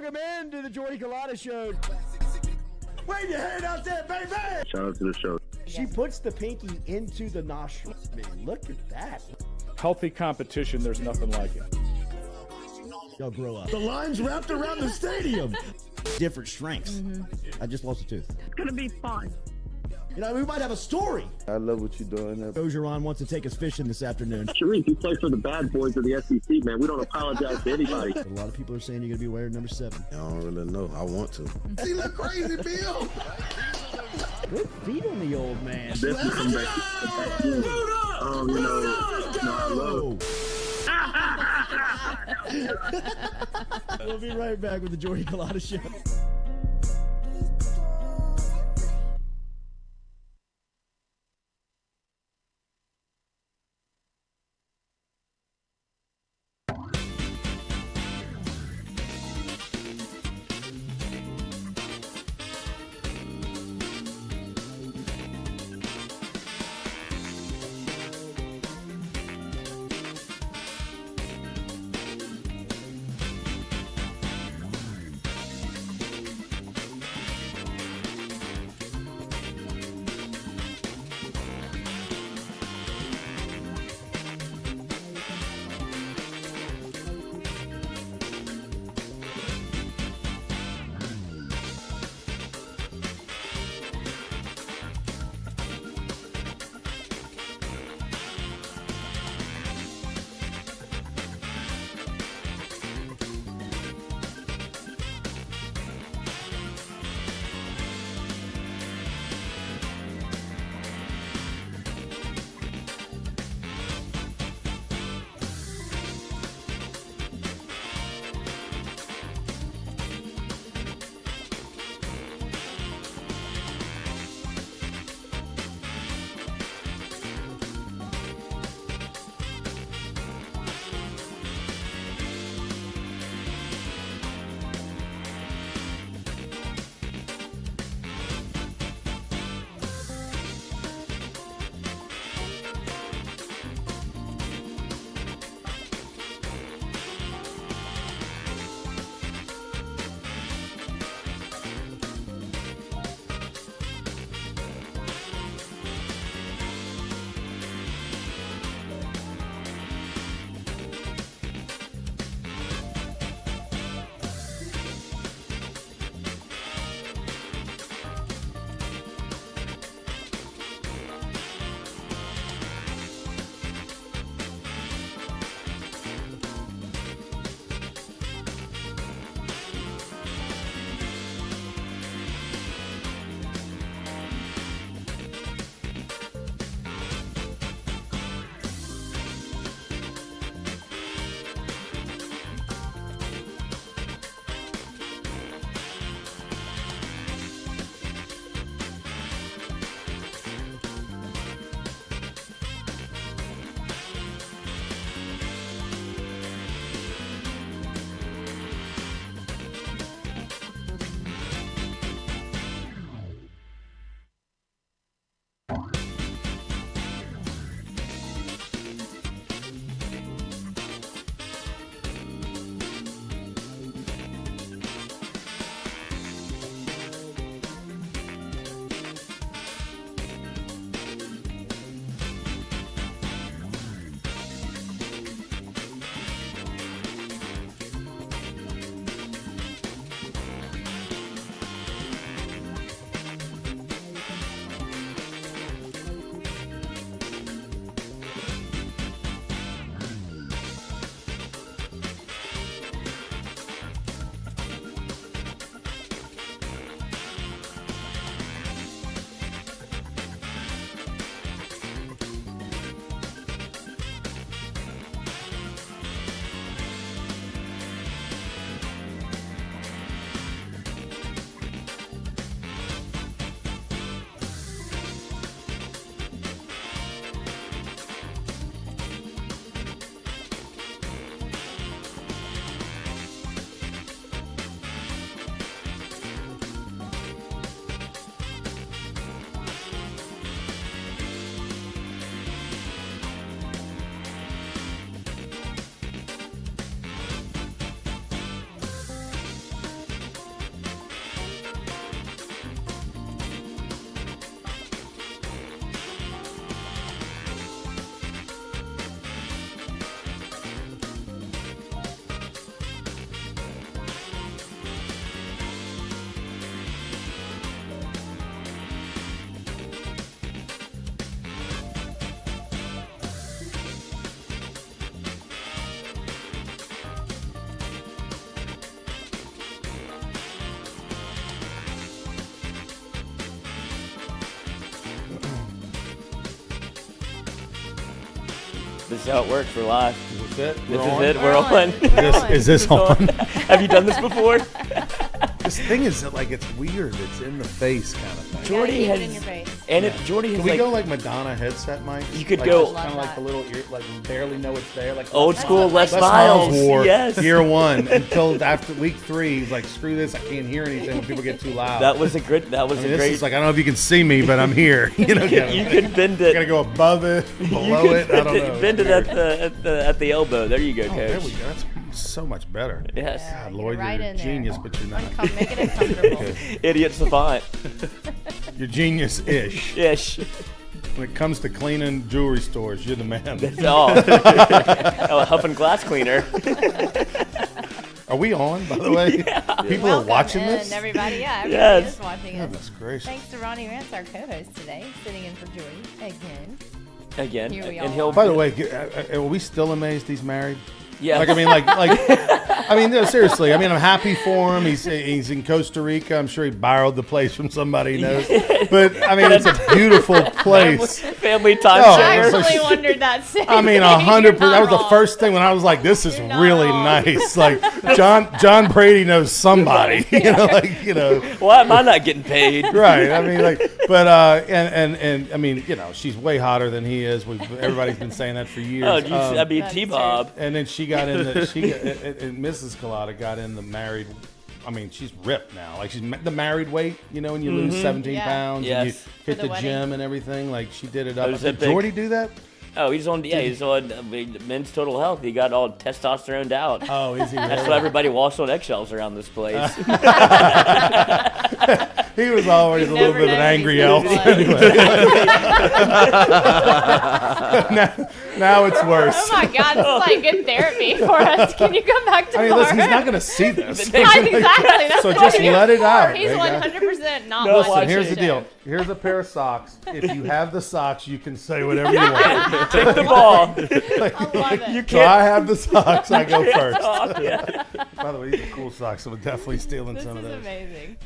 Welcome into the Jordy Culotta Show. Wave your hand out there, baby! Shout out to the show. She puts the pinky into the nostril. Man, look at that. Healthy competition, there's nothing like it. Y'all grow up. The line's wrapped around the stadium. Different strengths. I just lost a tooth. It's going to be fun. You know, we might have a story. I love what you're doing. Ogeron wants to take us fishing this afternoon. Sharif, you play for the bad boys of the SEC, man. We don't apologize to anybody. A lot of people are saying you're going to be wearing number 7. I don't really know. I want to. He look crazy, Bill. Good feet on the old man. Definitely come back. We'll be right back with the Jordy Culotta Show. This is how it works. We're live. Is this it? This We're is on? it. We're on. Is this on? Have you done this before? This thing is like, it's weird. It's in the face kind of thing. Jordy keep has, it in your face. and if Jordy has Can we like go like Madonna headset mics? You could like, go- kind of like the little ear, like we barely know it's there. Like old school Les Les Miles. Miles wore Yes. year one until after week 3. He's like, screw this, I can't hear anything when people get too loud. That was a great. That was I mean, a this great. is like, I don't know if you can see me, but I'm here. You know, you could bend it. gotta go above it, below it. I don't know. Bend it at the elbow. There you go, Oh, Coach. there we go. That's so much better. Yes. God, Get Lloyd, right you're a in there. genius, but you're not. Make it uncomfortable. Idiot savant. You're genius-ish. Ish. When it comes to cleaning jewelry stores, you're the man. That's all. Oh, huffing glass cleaner. Are we on, by the way? People are Welcome watching in, this? everybody. Yeah, everybody Yes. is watching it. Goodness gracious. Thanks to Ronnie Rantz, our co-host today, sitting in for Jordy again. Again. Here we And all he'll. are. By the way, are we still amazed he's married? Yeah. Like, I mean, I mean, no, seriously. I mean, I'm happy for him. He's in Costa Rica. I'm sure he borrowed the place from somebody he knows. But, I mean, it's a beautiful place. Family Oh, timeshare. it's like- Actually wondered that same I mean, thing. 100%. You're That not was the wrong. first thing when I was like, "This is You're not really wrong. nice." Like John Brady knows somebody. You know, like Why am I not getting paid? right? I mean, like, but and I mean, she's way hotter than he is. Everybody's been saying that for years. Oh, I mean, That's T-Bob. And then she got in and Mrs. Culotta got in the married. I mean, she's ripped now. Like, she's the married weight. You know, when you lose 17 Yeah. pounds, Yes. and you hit the the wedding. gym and everything. Like, she did it up. Those are Did big. Jordy do that? Oh, he's on Men's Total Health. He got all testosteroned out. Oh, is he? That's really? why everybody walks on eggshells around this place. He was always a little never bit of an know angry these elf. people. Now it's worse. Oh my God, this is like good therapy for us. Can you come back I tomorrow? mean, listen, he's not going to see this. Exactly. That's So what just he- let it out. He's right, guys? 100% not No, watching listen, Here's the show. deal. Here's a pair of socks. If you have the socks, you can say whatever you want. Take the ball. I love it. So I have the socks. I go first. Oh, yeah. By the way, these are cool socks. I'm definitely stealing This some of is those. amazing.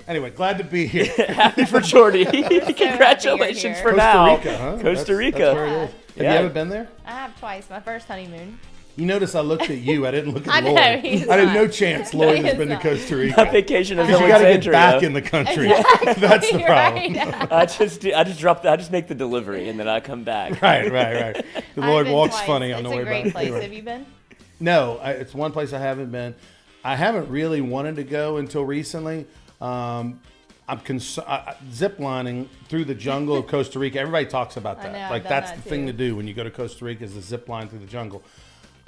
Anyway, glad to be here. Happy for Jordy. Congratulations here. for Costa now. Rica, huh? Costa Rica. That's where it is. Have Yeah. you ever been there? I have twice. My first honeymoon. You notice I looked at you. I didn't look at I know, Lloyd. he's I didn't not. no chance Lloyd He has is been to not. Costa My Rica. vacation is Because you got to get back in the country. That's the You're problem. right. I just make the delivery and then I come back. Right. The I've Lord been walks twice. funny on the way It's a great back. place. Anyway. Have you been? No, it's one place I haven't been. I haven't really wanted to go until recently. I'm zip lining through the jungle of Costa Rica. Everybody talks about that. know, I've Like, done that's that the thing to too. do when you go to Costa Rica is the zip line through the jungle.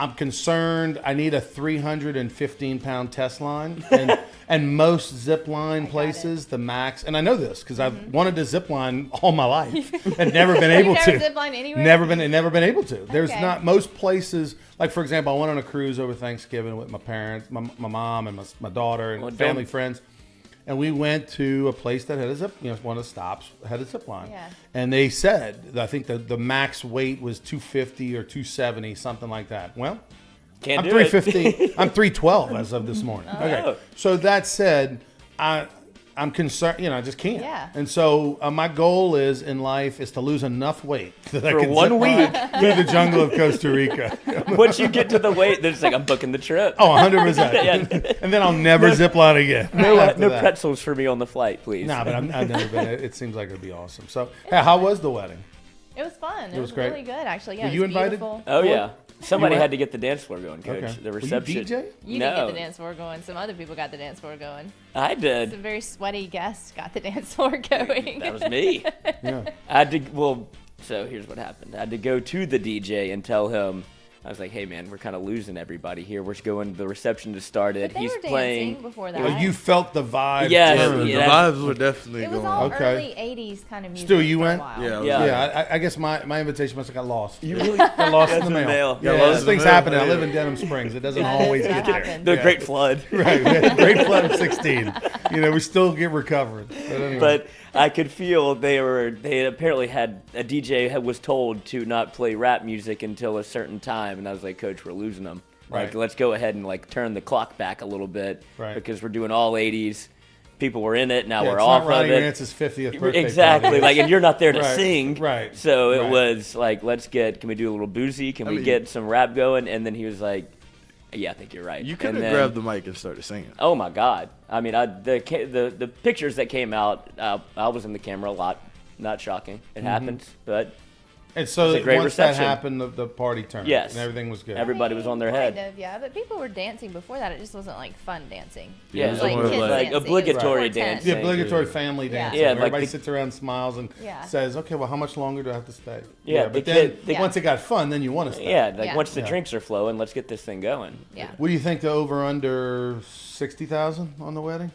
I'm concerned. I need a 315-pound test line, and most zip line places, the max. And I know this because I've wanted to zip line all my life and never been able You've to. never ziplined anywhere? Never been able to. There's Okay. not most places. Like, for example, I went on a cruise over Thanksgiving with my parents, my mom, and my daughter, and Well, family don't- friends. And we went to a place that had a zip, one of the stops had a zip line. Yeah. And they said, I think the max weight was 250 or 270, something like that. Well, Can't I'm do it. 350. I'm 312 as of this morning. Oh. Okay. So that said, I'm concerned. I just can't. Yeah. And so my goal in life is to lose enough weight that I For can 1 zip line through the jungle of Costa Rica. Once you get to the weight, then it's like I'm booking the trip. Oh, 100%. Yeah. And then I'll never zip line again. No, after no that. pretzels for me on the flight, please. Nah, but I've never been. It seems like it'd be awesome. So, hey, how was the wedding? It was fun. It was was great. really good, actually. Yeah, Were it you was invited? beautiful. Oh yeah, somebody You were- had to get the dance floor going, Coach. Okay. The Were you reception. DJ? You No. didn't get the dance floor going. Some other people got the dance floor going. I Some did. very sweaty guests got the dance floor going. That was me. Yeah. I had to. Well, so here's what happened. I had to go to the DJ and tell him. I was like, hey man, we're kind of losing everybody here. We're going. The reception just started. But they He's were dancing playing. before that. Well, you felt the vibe. Yes, turn. yeah. The vibes were definitely It was going. all Okay. early 80s kind of music. Stu, you for a went? while. Yeah. Yeah. Yeah, I guess my invitation must have got lost. You really got lost in That's the in the mail. mail. Yeah, Got lost those in the things mail, happen. I yeah. live in Denham Springs. It doesn't That always does get there. happen. The Yeah. Great Flood. Right, we had a great flood of 16. We still get recovered. But anyway. But I could feel they apparently had a DJ was told to not play rap music until a certain time, and I was like, Coach, we're losing them. Like, Right. let's go ahead and turn the clock back a little bit, Right. because we're doing all 80s. people were in it. Now we're it's off not Ronnie of it. Rantz's 50th birthday Exactly. party. Like, and you're not there to Right, sing. right, So it right. was like, can we do a little boozy? Can we get some rap going? And then he was like, yeah, I think you're right. You could And have then- grabbed the mic and started singing. Oh my God! I mean, the pictures that came out, I was in the camera a lot. Not shocking. It happens, but And so It's a great once reception. that happened, the party turned. Yes. And everything was good. Everybody was on their kind head. of, yeah, but people were dancing before that. It just wasn't like fun dancing. Yeah, it was it was like more kids like dancing. It was obligatory more dancing. the tense. obligatory family Yeah. dance. Yeah, where like everybody the- sits around, smiles, and Yeah. says, "Okay, well, how much longer do I have to stay?" Yeah, but the then kid- Yeah. once it got fun, then you want to stay. Yeah, like Yeah. once the Yeah. drinks are flowing, let's get this thing going. Yeah. What do you think? The over under 60,000 on the wedding?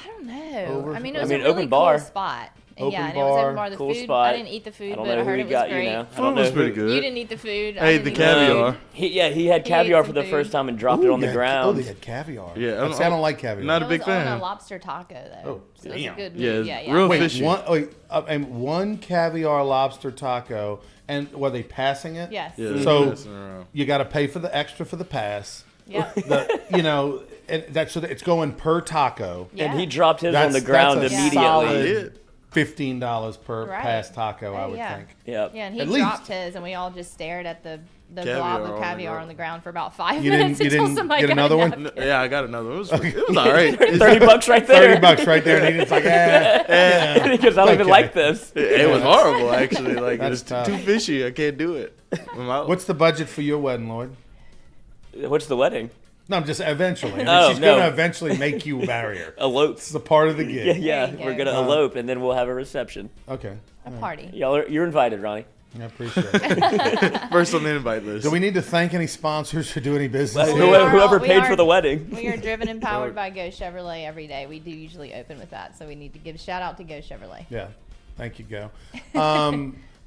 I don't know. Over- I mean, it I was mean, a really open bar. cool spot. Open Yeah, and it bar, was open bar. The cool food, spot. I didn't eat the food, I don't but know I who heard we it was got. great. You know, I Food don't know was pretty who- good. You didn't eat the food. I Hey, didn't the eat caviar. food. He had He ate caviar for some the food. first time and dropped it on the Oh, ground. they had caviar. Yeah, I don't like caviar. Not a It big was on fan. a lobster taco though. Oh, so it was a damn. good Yeah, move. it's Yeah, yeah. real Wait, fishy. one caviar lobster taco, and were they passing it? Yes. Yeah, So messing around. you got to pay for the extra for the pass. Yep. And that's so that it's going per taco. Yeah. And he dropped his on the ground that's a immediately. solid $15 per Right. pass taco, I Oh, would yeah. think. Yep. Yeah, and he At least. dropped his, and we all just stared at the Caviar blob on of the caviar ground. on the ground for about 5 You minutes didn't until somebody get got another one? enough. Yeah, I got another one. It was all right. $30 right there. $30 right there, and he's like, yeah. Because I don't even Okay. like this. It was horrible, actually. Like, it That's was tough. too fishy. I can't do it. What's the budget for your wedding, Lloyd? What's the wedding? No, I'm just eventually. I mean, Oh, she's no. going to eventually make you marry her. Elope. It's a part of the Yeah, gig. yeah. There you We're go. gonna elope, and then we'll have a reception. Okay. A party. You're invited, Ronnie. I appreciate it. First on the invite list. Do we need to thank any sponsors for doing any business? We here? are Whoever all- we paid are- for the wedding. We are driven and powered by Go Chevrolet every day. We do usually open with that, so we need to give a shout out to Go Chevrolet. Yeah. Thank you, Go.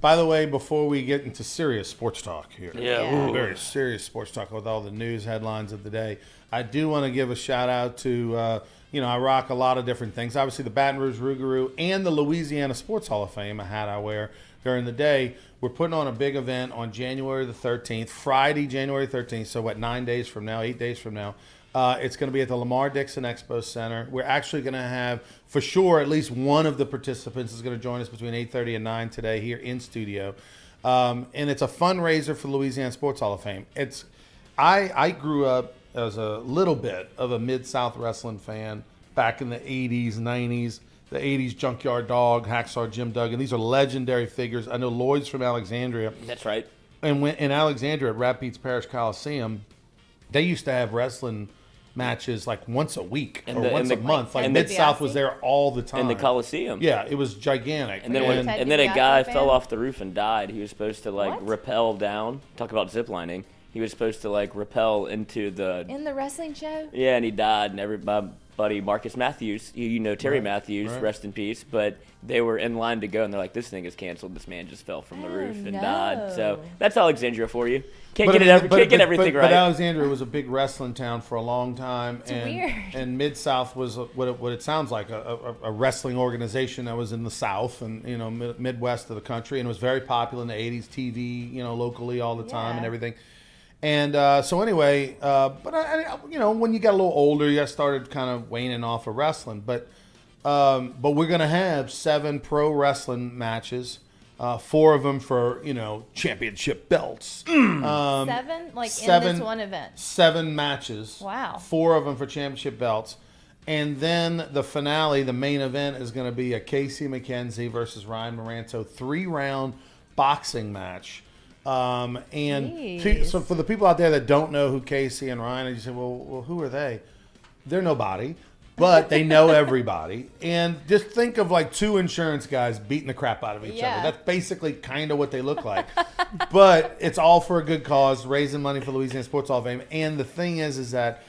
By the way, before we get into serious sports talk here, Yeah. Ooh. very serious sports talk with all the news headlines of the day, I do want to give a shout out to, I rock a lot of different things. Obviously, the Baton Rouge Rougarou and the Louisiana Sports Hall of Fame, a hat I wear during the day. We're putting on a big event on January the 13th, Friday, January 13th. So, 9 days from now, 8 days from now? It's going to be at the Lamar Dixon Expo Center. We're actually going to have, for sure, at least one of the participants is going to join us between 8:30 and 9 today here in studio. And it's a fundraiser for the Louisiana Sports Hall of Fame. I grew up as a little bit of a Mid-South wrestling fan back in the 80s, 90s. The 80s Junkyard Dog, Hacksaw Jim Duggan. These are legendary figures. I know Lloyd's from Alexandria. That's right. And when in Alexandria at Rapides Parish Coliseum, they used to have wrestling matches like once a week And or the- once and a the- month. Like and the- Mid-South was there all the time. In the Coliseum. Yeah, it was gigantic. And then Were you when, a Ted and then a DiBiase guy fan? fell off the roof and died. He was supposed to What? rappel down. Talk about ziplining. He was supposed to rappel into the In the wrestling show? Yeah, and he died. And my buddy Marcus Matthews, you know Terry Right, Matthews, right. rest in peace. But they were in line to go, and they're like, "This thing is canceled. This man just fell from the roof and died." So no. that's Alexandria for you. Can't But get I it. mean, Can't get everything but right. Alexandria was a big wrestling town for a long time, and weird. and Mid South was what it sounds like a wrestling organization that was in the South and Midwest of the country, and it was very popular in the '80s. TV, locally all the time and Yeah. everything. And so anyway, but I when you got a little older, you started kind of waning off of wrestling. But we're gonna have 7 pro wrestling matches. 4 of them for championship belts. 7? In 7 this one event? 7 matches. Wow. 4 of them for championship belts. And then the finale, the main event, is going to be a Casey McKenzie versus Ryan Moranto 3-round boxing match. Jeez. So for the people out there that don't know who Casey and Ryan are, you say, well, who are they? They're nobody. But they know everybody. And just think of 2 insurance guys beating the crap out of each Yeah. other. That's basically kind of what they look like. But it's all for a good cause, raising money for Louisiana Sports Hall of Fame. And the thing is that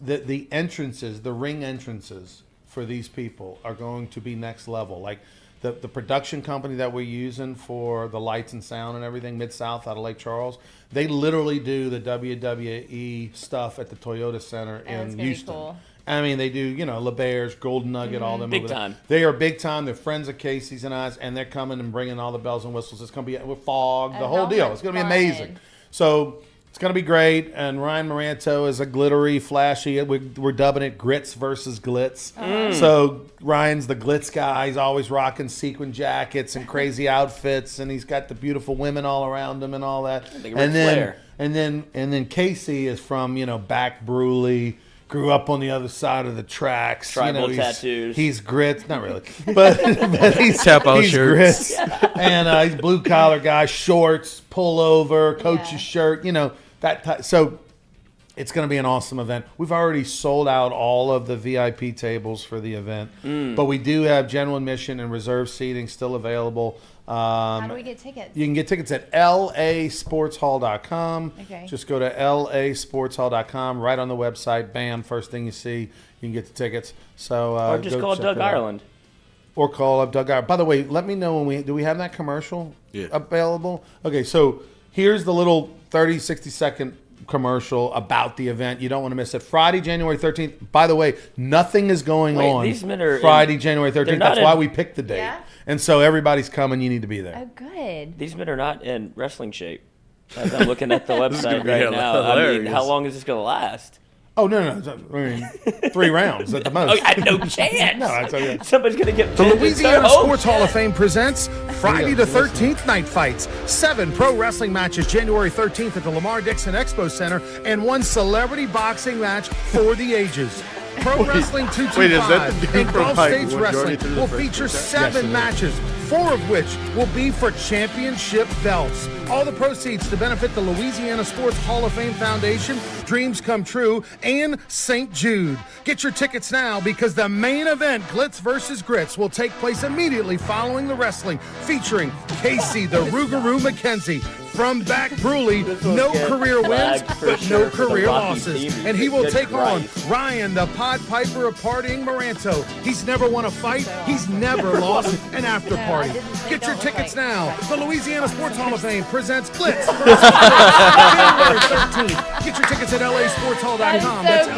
the entrances, the ring entrances for these people are going to be next level. Like the production company that we're using for the lights and sound and everything, Mid-South out of Lake Charles, they literally do the WWE stuff at the Toyota Center that's in gonna be Houston. cool. I mean, they do, LeBear's, Golden Nugget, all them. Big over there. time. They are big time. They're friends of Casey's and us, and they're coming and bringing all the bells and whistles. It's going to be with fog, the whole how deal. much It's going to be fun. amazing. So It's going to be great. And Ryan Maranto is a glittery, flashy. We're dubbing it Grits versus Glitz. So Ryan's the glitz guy. He's always rocking sequin jackets and crazy outfits, and he's got the beautiful women all around him and all that. And then Casey is from back Bruley. Grew up on the other side of the tracks. Tribal tattoos. He's grits, not really, but he's Tap-out he's shirts. grits, and he's blue collar guy, shorts, pullover, coach's shirt, that type. So it's going to be an awesome event. We've already sold out all of the VIP tables for the event, but we do have general admission and reserve seating still available. How do we get tickets? You can get tickets at lasportshall.com. Okay. Just go to lasportshall.com. Right on the website. Bam. First thing you see, you can get the tickets. So or just call Doug Ireland. Or call up Doug Ireland. By the way, let me know when do we have that commercial available? Okay, so here's the little 30, 60-second commercial about the event. You don't want to miss it. Friday, January 13th. By the way, nothing is going on these men are Friday, January 13th. That's why we picked the date. Yeah? And so everybody's coming. You need to be there. Oh, good. These men are not in wrestling shape. As I'm looking at the website be right now. I mean, hilarious. how long is this going to last? Oh, no. I mean, 3 rounds at the most. Oh, I had no chance. No, I tell you. Somebody's going to get The pinned. Louisiana Oh, Sports Hall of shit. Fame presents Friday the 13th Night Fights. 7 pro wrestling matches January 13th at the Lamar Dixon Expo Center, and 1 celebrity boxing match for the ages. Pro Wrestling 225 Wait, is that the dude and from, Gulf like, States when Jordy Wrestling threw the will first feature kick out? 7 matches, 4 of which will be for championship belts. All the proceeds to benefit the Louisiana Sports Hall of Fame Foundation, Dreams Come True, and St. Jude. Get your tickets now because the main event, Glitz versus Grits, will take place immediately following the wrestling, featuring Casey the Rougarou McKenzie. From back Bruley, no career wins, flagged for but sure no for the career Rocky losses. team. And he will Good take on Christ. Ryan, the Pod Piper of partying Maranto. He's never won a fight. He's never lost an after No, I party. didn't- they Get your don't look tickets like now. that. The Louisiana Sports Hall of Fame presents Glitz versus January 13th. Get your tickets at lasportshall.com. That That's is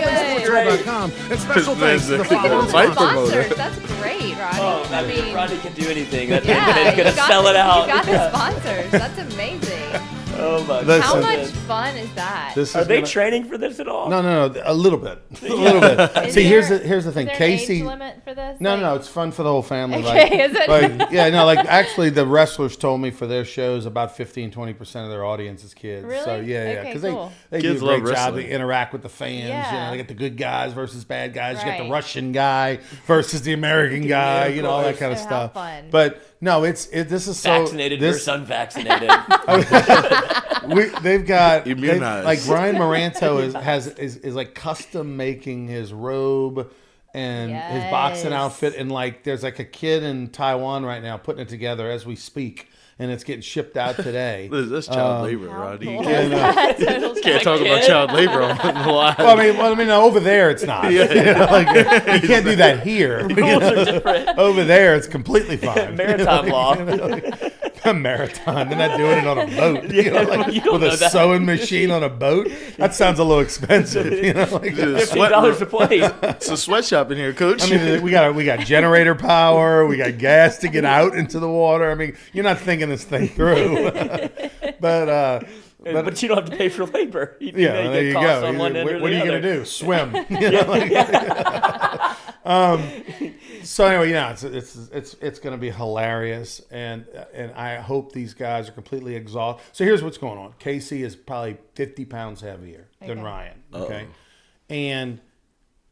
so good. lasportshall.com. And special thanks to the Keep on following fighting. sponsors. Sponsors. That's great, Ronnie. Oh, I mean, Rodney can do anything. That yeah, he's going to you got sell it out. You got the sponsors. That's amazing. Oh, my Listen. How God. much fun is that? This Are is they gonna- training for this at all? No, a little bit. A little bit. Is See, here's there- the thing. Is there an Casey. age limit for this? No, Like- no, it's fun for the whole family. Okay, is it? Actually, the wrestlers told me for their shows about 15-20% of their audience is kids. Really? So yeah, Okay, because cool. they Kids do a great love job. They wrestling. interact with the fans. Yeah. They get the good guys versus bad guys. You get the Right. Russian guy versus the American guy. of All that course. kind of So how stuff. fun. But no, this is so Vaccinated this, versus unvaccinated. They've got Immunized. like Ryan Maranto is like custom making his robe and his boxing Yes. outfit, and like there's like a kid in Taiwan right now putting it together as we speak, and it's getting shipped out today. That's child labor, How Roddy. cool You is can't, that? Total can't talk kid. about child labor on the live. Well, I mean, over there it's not. You can't do that here. Rules are different. Over there it's completely fine. Maritime law. Maritime. They're not doing it on a boat. you don't with know a that. sewing machine on a boat. That sounds a little expensive. $15 a plate. It's a sweatshop in here, Coach. I mean, we got generator power. We got gas to get out into the water. I mean, you're not thinking this thing through. but But you don't have to pay for labor. You yeah, make there it you cost go. on one end or What are the you other. gonna do? Swim? So anyway, yeah, it's gonna be hilarious, and I hope these guys are completely exhausted. So here's what's going on. Casey is probably 50 pounds heavier than Okay. Ryan. Okay, and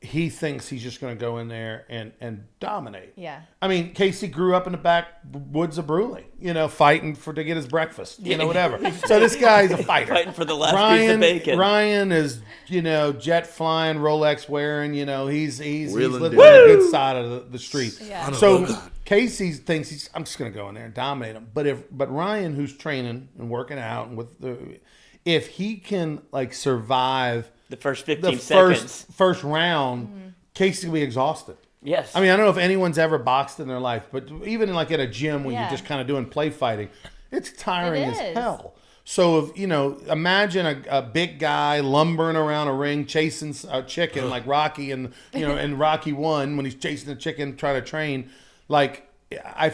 he thinks he's just going to go in there and dominate. Yeah. I mean, Casey grew up in the backwoods of Bruley, fighting to get his breakfast, whatever. So this guy's a fighter. Fighting for the last piece of bacon. Ryan is, jet flying, Rolex wearing, he's Wheeling living dealing. on the good side of the street. Yeah. So Casey thinks I'm just going to go in there and dominate him. But Ryan, who's training and working out, and if he can survive The first 15 the seconds. first round, Casey will be exhausted. Yes. I mean, I don't know if anyone's ever boxed in their life, but even at a gym when Yeah. you're just kind of doing play fighting, it's tiring as is. hell. So if imagine a big guy lumbering around a ring chasing a chicken like Rocky and in Rocky 1 when he's chasing the chicken trying to train,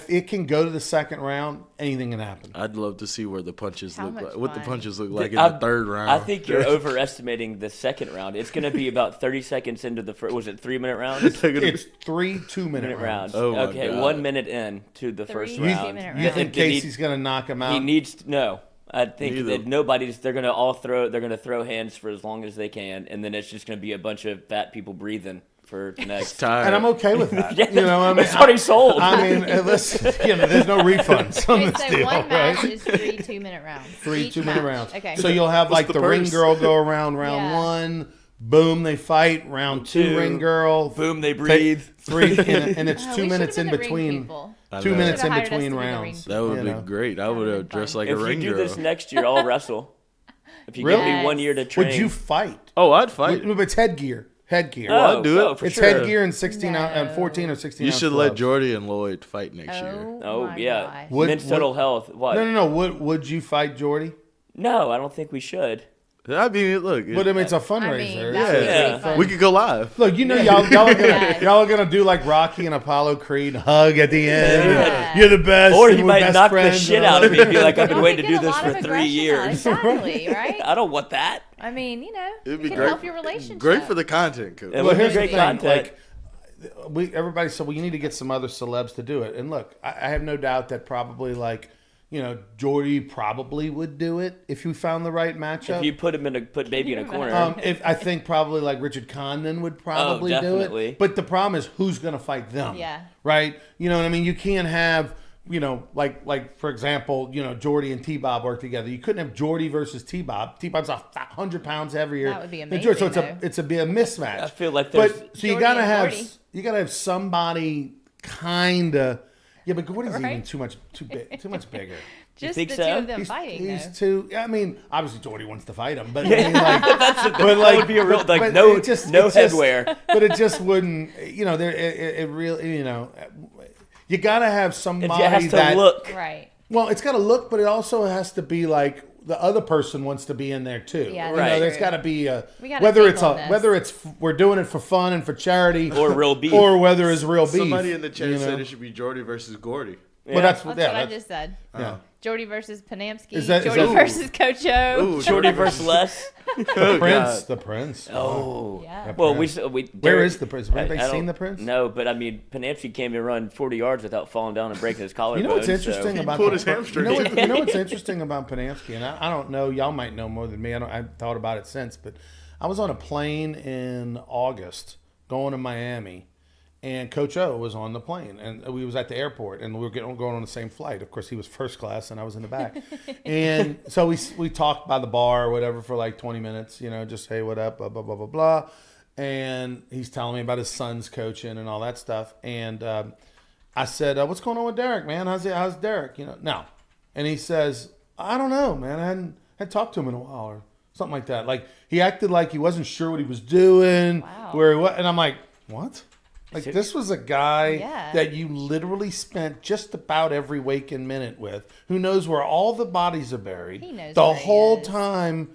it can go to the second round. Anything can happen. I'd love to see where the punches How look much like. What the fun. punches look like in the third round. I think you're overestimating the second round. It's going to be about 30 seconds into the first. Was it 3-minute rounds? It's 3 2-minute rounds. Oh my Okay, God. 1 minute in to the first Three round. 2-minute You rounds. think Casey's going to knock him out? He needs to, no. I think Neither. that they're going to throw hands for as long as they can, and then it's just going to be a bunch of fat people breathing for the next. Tired. And I'm okay with that. Yeah, You know, I mean, it's already sold. I mean, listen, there's no refunds on Okay, this so deal, one match right? is 3 2-minute rounds. 3 Each 2-minute match. rounds. Okay. So you'll have like the the ring purse? girl go around round Yeah. 1. Boom, they fight. Round 2, ring girl. Boom, they breathe. 3, and it's Oh, 2 we minutes should've in been the ring between. people. 2 know. minutes in Should've hired us between to be the ring rounds. That would you be know. great. I That would would've have been dressed fun. like a If you ring do girl. this next year, I'll wrestle. If you Really? give me 1 year to train. Would you fight? Oh, I'd fight. It's headgear. Headgear. I'd do it. For It's sure. headgear and 16 No. and 14 or 16 You ounce should let gloves. Jordy and Lloyd fight next year. Oh my yeah, gosh. Would- men's would- total health. What? No. Would you fight Jordy? No, I don't think we should. I mean, look. But I mean, it's a I fundraiser. mean, that would be Yeah. pretty fun. we could go live. Look, y'all Yeah. are gonna do like Rocky and Apollo Creed hug at the end. Yeah. You're the best. Or and he we're might best knock the friends shit and out all of me and be like, I've Y'all been waiting could to do get a this lot for of 3 aggression out. years. Exactly, right? I don't want that. I mean, It'd it be could great. help your relationship. Great for the content, coach. It Well, would be here's the great thing. content. Like, everybody said, well, you need to get some other celebs to do it. And look, I have no doubt that probably Jordy probably would do it if you found the right matchup. If you put baby in a corner. If I think probably like Richard Condon would probably do definitely. it. But the problem is who's going to fight them? Yeah. Right? You know what I mean? You can't have, like for example, Jordy and T-Bob work together. You couldn't have Jordy versus T-Bob. T-Bob's 100 pounds heavier. That would be than Jordy. So amazing, it's a mismatch. I feel like there's so you Jordy gotta and have Gordy. somebody kinda. Yeah, but Gordy's Right? even too much bigger. Just think the so? two of them He's fighting, he's though. too. I mean, obviously Jordy wants to fight him, but I mean, but that would be a real but no it just- no it just- headwear. But it just wouldn't. It really. You gotta have somebody It has to that look. Right. Well, it's got to look, but it also has to be like the other person wants to be in there too. Yeah, Right. There's true. got to be a We gotta whether think it's on this. whether it's we're doing it for fun and for charity Or real beef. or whether it's real beef. Somebody in the chat you said know? it should be Jordy versus Gordy. Well, that's That's yeah, what I that's, just said. yeah. Jordy versus Panamsky. Is that- Jordy is that- versus Coach O. Ooh, Jordy versus Les. Oh, Prince, God. the Prince. Oh. Yeah. Well, Prince. we Where is the Prince? Have I anybody don't- seen the Prince? No, but I mean, Panamsky came to run 40 yards without falling down and breaking his collarbone. You know what's interesting so. about pulled his hamstring. You know what's interesting about Panamsky, and I don't know. Y'all might know more than me. I've thought about it since, but I was on a plane in August going to Miami, and Coach O was on the plane, and we was at the airport, and we were going on the same flight. Of course, he was first class, and I was in the back, and so we talked by the bar or whatever for like 20 minutes. Just hey, what up, blah blah blah blah blah, and he's telling me about his son's coaching and all that stuff, and I said, what's going on with Derek, man? How's Derek? No. And he says, I don't know, man. I hadn't talked to him in a while or something like that. Like, he acted like he wasn't sure what he was doing, Wow. where he was. And I'm like, what? Like, this was a guy Yeah. that you literally spent just about every waking minute with, who knows where all the bodies are buried. He knows the where he whole is. time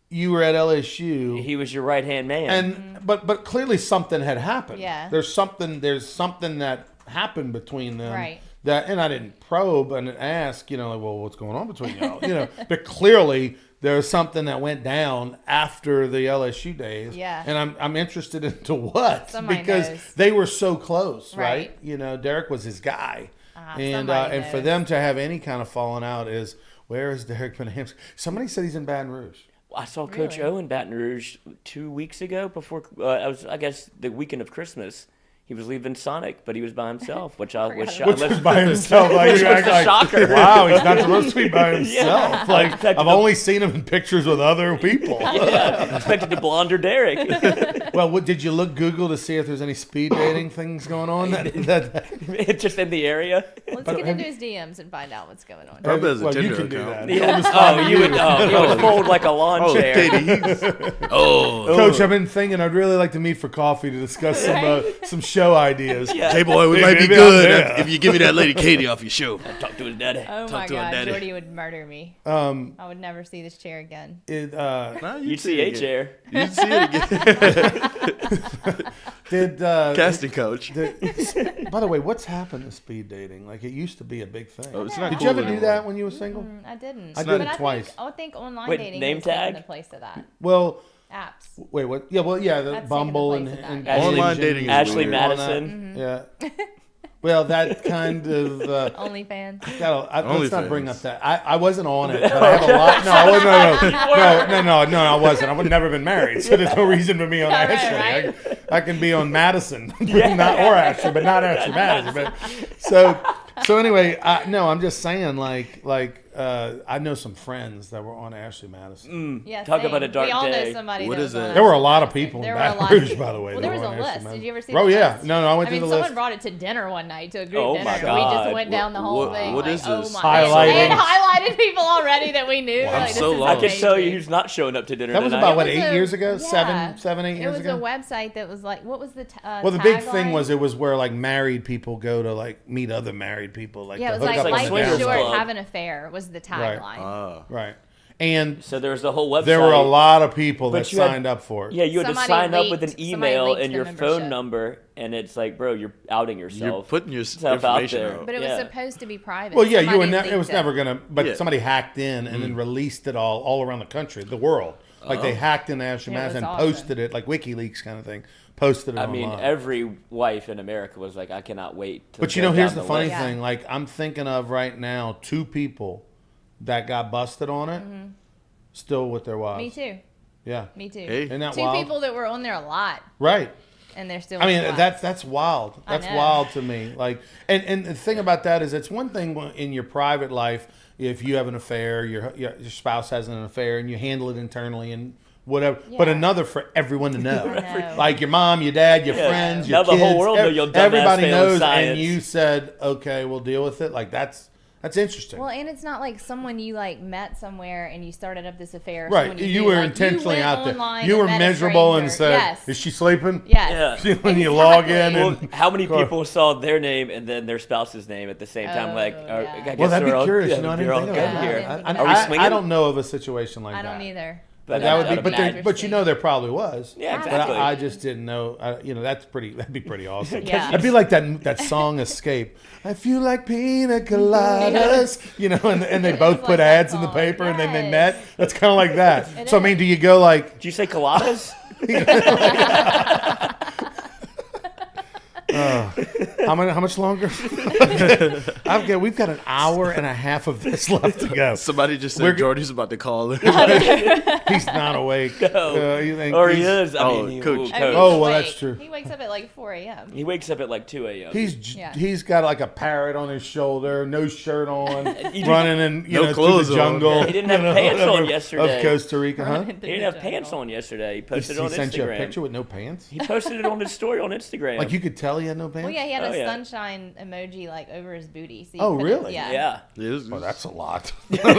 you were at LSU. He was your right hand man. And but clearly something had happened. Yeah. There's something that happened between them. Right. That, and I didn't probe and ask, well, what's going on between y'all? But clearly there was something that went down after the LSU days. Yeah. And I'm interested into what, Somebody because knows. they were so close, right? Right. Derek was his guy, and somebody and for knows. them to have any kind of falling out is, where is Derek Panamsky? Somebody said he's in Baton Rouge. I saw Coach Really? O in Baton Rouge 2 weeks ago before I guess the weekend of Christmas. He was leaving Sonic, but he was by himself, which I was shocked. Which was by himself. Like, Which you was act the like, shocker. wow, he's not supposed to be by himself. Yeah. Like, Expected I've the- only seen him in pictures with other people. Yeah, expected to blonder Derek. Well, did you Google to see if there's any speed dating things going on? Just in the area. Let's get into his DMs and find out what's going on. Probably has a well, you Tinder can do account. that. Yeah. He'll respond Oh, to you would fold like a lawn chair. Katie, he's- oh, Coach, I've been thinking I'd really like to meet for coffee to discuss some show ideas. J-Boy, we Hey, might be maybe good I'm there. if you give me that Lady Katie off your show. Talk to his daddy. Oh my to him, God, Daddy. Jordy would murder me. I would never see this chair again. Nah, You'd see a chair. You'd see it again. Did Casting coach. by the way, what's happened to speed dating? Like it used to be a big thing. Oh, it's not Did cool you ever do anymore. that when you were single? I didn't. I did it But twice. I think online Wait, dating name has taken tag? the place of that. Well, Apps. wait, what? Yeah, well, yeah, the That's taken Bumble the and, place of and that. Online dating is Ashley weird. Madison. Yeah. Well, that kind of. OnlyFans. Let's not bring OnlyFans. up that. I wasn't on it, but I have a lot. No, I wasn't. No, I wasn't. I would never been married, so there's no reason for me on Right, Ashley. right. I can be on Madison, not or Ashley, but not Ashley Madison. But so anyway, no, I'm just saying, I know some friends that were on Ashley Madison. Yeah, Talk same. about a dark We all day. know somebody. What that is was on that? There were a lot of people in There were a Baton lot of Rouge, people. by the way. Well, that there was were a on Ashley list. Madison. Did you ever see Oh the yeah, list? no, I went I mean, through the someone list. brought it to dinner one night, to a group Oh dinner. my And we just God. went down the whole thing. what like, is oh this? my Highlighting. They had highlighted people already that we knew. I'm like, this so is lost. I can tell you amazing. who's not showing up to dinner That was tonight. about what It was 8 years ago, yeah. 7, 8 years ago. It was a website that was like, what was the Well, the big thing tagline? was it was where like married people go to like meet other married people, like Yeah, to it was hook like up like life on the is swingers short, down. club. have an affair was the tagline. Right, and So there was the whole website. there were a lot of people But that you had- signed up for it. Yeah, you had to Somebody sign up with an leaked- somebody email leaked and the your membership. phone number, and it's like, bro, you're outing yourself. You're putting your Yourself out information there. out. But it was Yeah. supposed to be private. Well, yeah, you were. Somebody It was leaked never gonna. But Yeah. somebody hacked in and then released it all around the country, the world. Like they hacked in Ashley Yeah, it was Madison and awesome. posted it, like WikiLeaks kind of thing. Posted it I online. mean, every wife in America was like, I cannot wait. To But you go know, here's down the funny list. thing. Like I'm thinking of right now, 2 people that got busted on it, still with their wives. Me too. Yeah. Me too. Hey. Isn't that 2 wild? people that were on there a lot, Right. and they're still. I mean, with that's wild. I That's know. wild to me. Like, and the thing about that is, it's one thing in your private life if you have an affair, your spouse has an affair, and you handle it internally and whatever. But Yeah. another for everyone to know, I know. like your mom, your dad, your Yeah. friends, Now your the kids. whole world know your dumbass everybody failing knows, science. and you said, "Okay, we'll deal with it." Like that's interesting. Well, and it's not like someone you like met somewhere and you started up this affair. or Right, someone you knew. were Like, intentionally went out there. online You and were met a miserable and stranger. said, yes. "Is she sleeping?" Yes. Yeah. When you log in, Well, and how many people saw their name and then their spouse's name at the same time? Oh, Like, yeah. I guess well, that'd be they're all- curious. yeah, You know, I they're didn't all think good of that. here. Yeah. Are we I swinging? don't know of a situation like I that. don't either. But That would be, that'd but you know, there probably was. Yeah, But exactly. But I just didn't know. That'd be pretty awesome. Yeah. It'd be like that song "Escape." I feel like pina coladas, you know, and they It both is put like that ads in the song. paper, and then they Yes. met. That's kind of like that. It So I mean, is. do you go like? Did you say coladas? How much longer? We've got an hour and a half of this left to go. Somebody just We're said g- Jordy's about to call in. He's not awake. You think Or he he's- is. I Oh, mean, coach. I mean, Oh, well, wait, that's true. He wakes up at like 4 a.m. He wakes up at like 2 a.m. Yeah. He's got like a parrot on his shoulder, no shirt on, You running in No through clothes the on. jungle. He didn't have you know, pants on whatever, yesterday. Of Costa Rica, huh? He didn't have pants on yesterday. He posted it He on sent you a Instagram. picture with no pants. He posted it on his story on Instagram. Like you could tell he had no pants. Well, yeah, he had Oh, a yeah. sunshine emoji like over his booty. So you Oh, couldn't- really? Yeah. yeah. Oh, that's a lot. I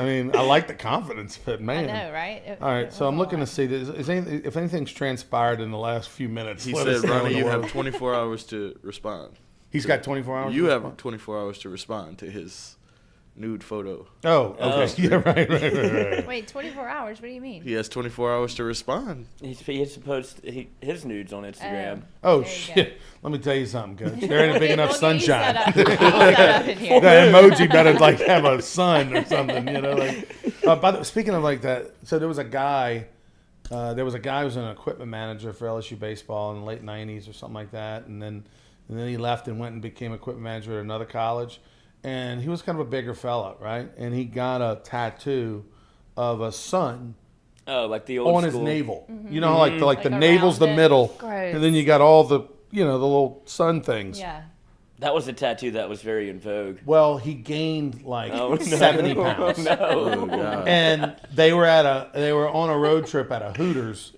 mean, I like the confidence, but I man. know, right? All right, so I'm looking to see if anything's transpired in the last few minutes. He let us said, know in Ronnie, the you world. have 24 hours to respond. He's got 24 hours. You to have respond? 24 hours to respond to his nude photo. Oh, okay. Yeah, right. Wait, 24 hours? What do you mean? He has 24 hours to respond. He has to post his nudes on Instagram. Oh There you shit! Let me tell you something, Coach. There ain't a big enough We'll get you set sunshine. up. We'll set up in here. That emoji better like have a sun or something, you know. Like, speaking of like that, so there was a guy. Who was an equipment manager for LSU baseball in the late '90s or something like that, and then he left and went and became equipment manager at another college, and he was kind of a bigger fella, right? And he got a tattoo of a sun Oh, like the old on his school. navel. You know, like the Like navel's the around it. middle, Gross. and then you got all the the little sun things. Yeah. That was a tattoo that was very in vogue. Well, he gained like Oh, no. 70 pounds. No. Oh, God. And they were on a road trip at a Hooters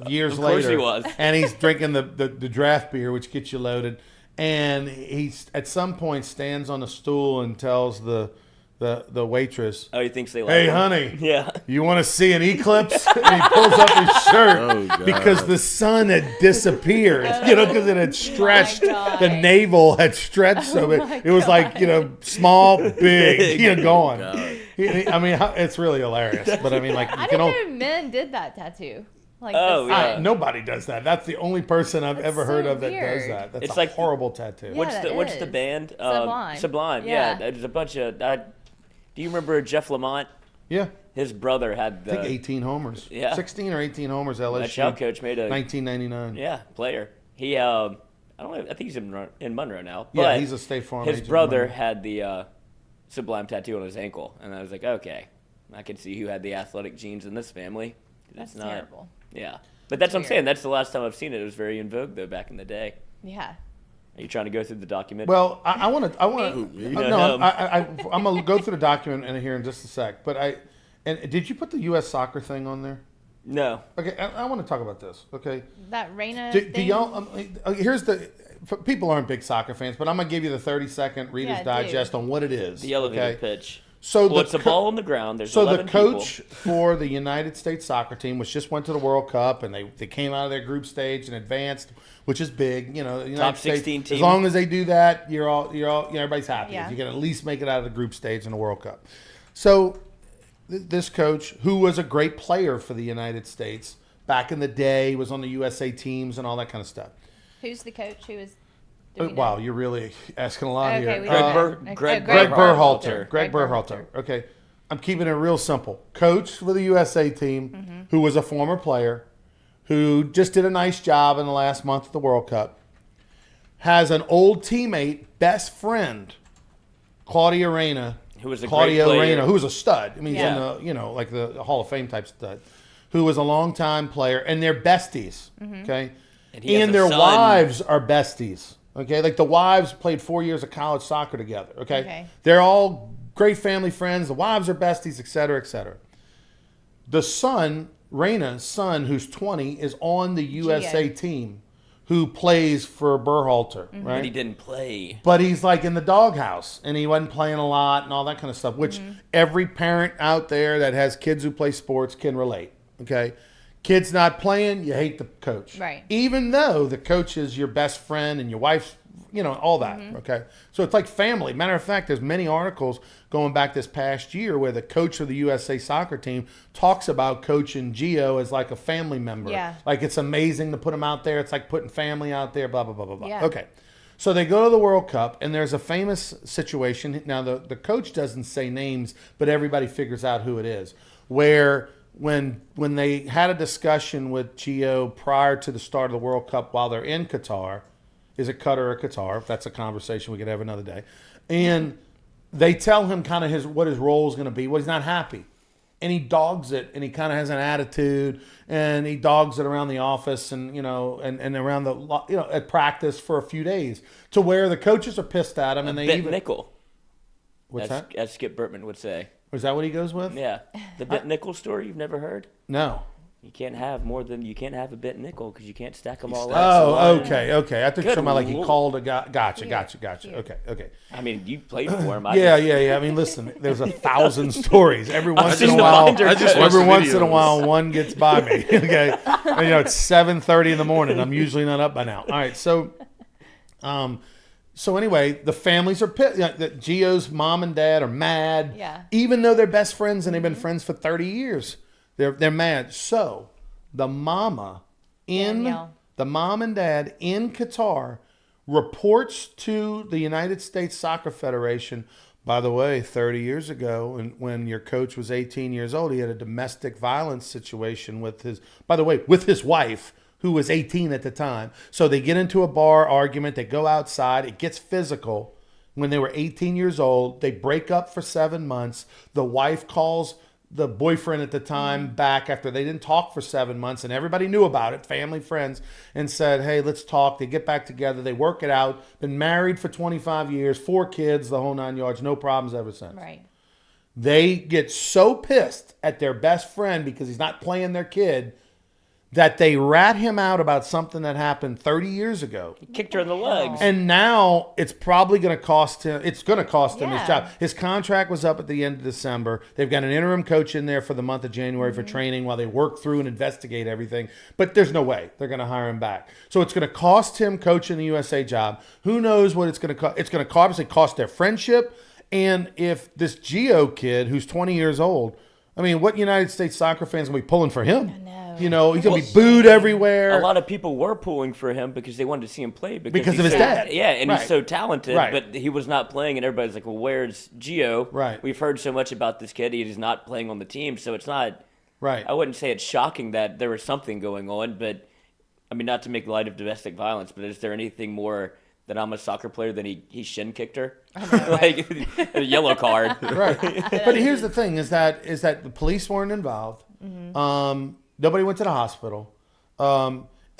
years Of course later. he was. And he's drinking the draft beer, which gets you loaded. And he's at some point stands on a stool and tells the the waitress. Oh, he thinks they like Hey, him. honey. Yeah. You want to see an eclipse? And he pulls up his shirt Oh, God. because the sun had disappeared. Because it had stretched. God. The navel had stretched so big. It was like, small, big, gone. God. I mean, it's really hilarious. But I mean, like, I you didn't can know men did that tattoo. Like Oh, the yeah. sun. nobody does that. That's the only person I've ever heard so of that does weird. that. That's It's a like- horrible tattoo. Yeah. What's that the is. band? Sublime. Sublime. Yeah. Yeah. There's a bunch of. Do you remember Jeff Lamont? Yeah. His brother had I think the 18 homers. Yeah. 16 or 18 homers, LSU. that shot coach made a 1999. player. He I don't know. I think he's in Monroe now. Yeah, But he's a State Farm his agent in brother Monroe. had the Sublime tattoo on his ankle, and I was like, okay, I can see who had the athletic genes in this family. That's It's not. terrible. Yeah, but that's what I'm Weird. saying. That's the last time I've seen it. It was very in vogue though back in the day. Yeah. Are you trying to go through the document? Well, I want to. You No, know him. I'm gonna go through the document in here in just a sec. But did you put the U.S. soccer thing on there? No. Okay, I want to talk about this. Okay, That Reina do thing. y'all? Here's the. People aren't big soccer fans, but I'm gonna give you the 30-second Reader's Yeah, Digest on what it is. The elevator okay? pitch. So Well, it's a ball on the ground. There's So 11 the coach people. for the United States soccer team, which just went to the World Cup, and they came out of their group stage and advanced, which is big. The United Top States, 16 team. As long as they do that, you're all everybody's happy. Yeah. You can at least make it out of the group stage in the World Cup. So this coach, who was a great player for the United States back in the day, was on the USA teams and all that kind of stuff. Who's the coach? Who is? do we know? Wow, you're really asking a lot Okay, here. we Greg don't Ber- know. Okay, Greg Greg Berhalter. Berhalter. Greg Berhalter. Okay. I'm keeping it real simple. Coach for the USA team, who was a former player, who just did a nice job in the last month of the World Cup, has an old teammate, best friend, Claudio Reyna. Who was a great player. Reyna, who was a stud. I mean, he's Yeah. in the, like the Hall of Fame type stud, who was a longtime player, and they're besties. Okay. And he has And a their son. wives are besties. Okay. Like the wives played 4 years of college soccer together. Okay. Okay. They're all great family friends. The wives are besties, et cetera, et cetera. The son, Reyna's son, who's 20, is on the USA team, who plays for Berhalter, right? But he didn't play. But he's like in the doghouse, and he wasn't playing a lot and all that kind of stuff, which every parent out there that has kids who play sports can relate. Okay, kids not playing, you hate the coach, Right. Even though the coach is your best friend and your wife's, all that. Okay, so it's like family. Matter of fact, there's many articles going back this past year where the coach of the USA soccer team talks about coaching Gio as like a family member. Yeah. Like it's amazing to put him out there. It's like putting family out there. Blah blah blah blah blah. Yeah. Okay. So they go to the World Cup, and there's a famous situation. Now, the coach doesn't say names, but everybody figures out who it is. Where when they had a discussion with Gio prior to the start of the World Cup while they're in Qatar, is it Qatar or Qatar? That's a conversation we could have another day. And they tell him kind of what his role is going to be. Well, he's not happy. And he dogs it, and he kind of has an attitude, and he dogs it around the office and, and around the, at practice for a few days to where the coaches are pissed at him. And they Bit even, nickel. what's that? As Skip Burtman would say. Is that what he goes with? Yeah. The bit nickel story you've never heard? No. You can't have a bit nickel because you can't stack them all up. Oh, okay. I thought you were Good talking about like he lord. called a guy. Gotcha. Okay. I mean, you played for him. Yeah. I mean, listen, there's 1,000 stories. Every once in a just while, watched the videos. one gets by me. Okay, and, it's 7:30 in the morning. I'm usually not up by now. All right, so anyway, the families are pissed. Gio's mom and dad are mad. Yeah. Even though they're best friends and they've been friends for 30 years, they're mad. So the mom and dad in Qatar reports to the United States Soccer Federation. By the way, 30 years ago, when your coach was 18 years old, he had a domestic violence situation with his wife, who was 18 at the time. So they get into a bar argument. They go outside. It gets physical. When they were 18 years old, they break up for 7 months. The wife calls the boyfriend at the time back after they didn't talk for 7 months, and everybody knew about it, family, friends, and said, hey, let's talk. They get back together. They work it out. Been married for 25 years, 4 kids, the whole 9 yards, no problems ever since. Right. They get so pissed at their best friend because he's not playing their kid that they rat him out about something that happened 30 years ago. He kicked her in the legs. And now it's probably going to cost him. It's going to cost him his Yeah. job. His contract was up at the end of December. They've got an interim coach in there for the month of January for training while they work through and investigate everything. But there's no way they're going to hire him back. So it's going to cost him coaching the USA job. Who knows what it's going to cost? It's going to obviously cost their friendship. And if this Geo kid, who's 20 years old, I mean, what United States soccer fans going to be pulling for him? You know, he's going to be booed everywhere. A lot of people were pulling for him because they wanted to see him play. Because he's of his dad. Yeah, and Right. he's so talented, Right. but he was not playing, and everybody's like, well, where's Gio? Right. We've heard so much about this kid. He's not playing on the team, so it's not Right. I wouldn't say it's shocking that there was something going on, but, I mean, not to make light of domestic violence, but is there anything more that I'm a soccer player than he shin kicked her? Like, a yellow card. Right. But here's the thing: is that the police weren't involved. Nobody went to the hospital. I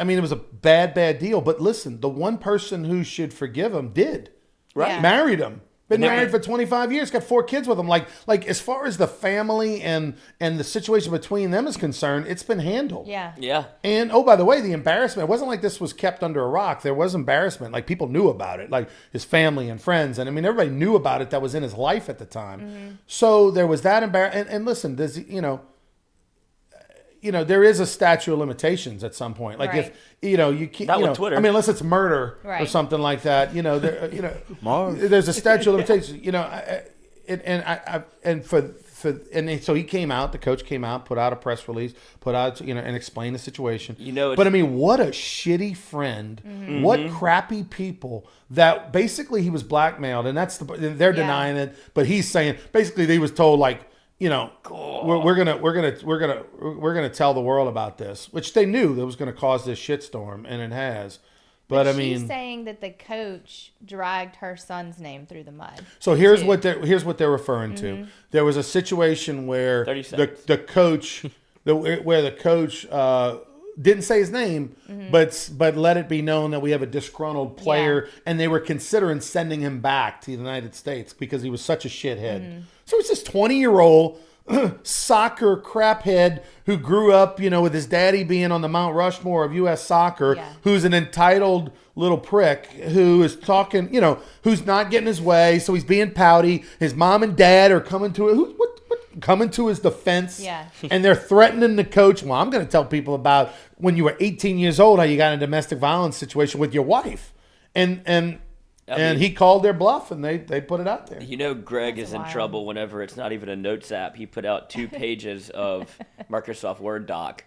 mean, it was a bad deal. But listen, the one person who should forgive him did. Right. Yeah. Married him. Been Yeah. married for 25 years. Got 4 kids with him. Like as far as the family and the situation between them is concerned, it's been handled. Yeah. Yeah. And, oh, by the way, the embarrassment, it wasn't like this was kept under a rock. There was embarrassment. Like, people knew about it, like his family and friends. And, I mean, everybody knew about it that was in his life at the time. So there was that embarrassment. And listen, there's, there is a statute of limitations at some point. Like, Right. if, you can't, Not with Twitter. I mean, unless it's murder or Right. something like that, Marv. there's a statute of limitations, so he came out, the coach came out, put out a press release, and explained the situation. But I mean, what a shitty friend, what crappy people that basically he was blackmailed, and they're denying it, but he's saying basically he was told, like, we're gonna tell the world about this, which they knew that was gonna cause this shitstorm, and it has. But I mean, she's saying that the coach dragged her son's name through the mud. so here's what they're referring to. There was a situation where 30 seconds. the coach, where the coach didn't say his name, but let it be known that we have a disgruntled player, and they were considering sending him back to the United States because he was such a shithead. So it's this 20-year-old soccer craphead who grew up, with his daddy being on the Mount Rushmore of U.S. soccer, who's an entitled little prick who is talking, who's not getting his way, so he's being pouty. His mom and dad are coming to coming to his defense, and they're threatening the coach. Well, I'm going to tell people about when you were 18 years old how you got in a domestic violence situation with your wife, and he called their bluff, and they put it out there. Greg is in wild. trouble whenever it's not even a notes app. He put out 2 pages of Microsoft Word doc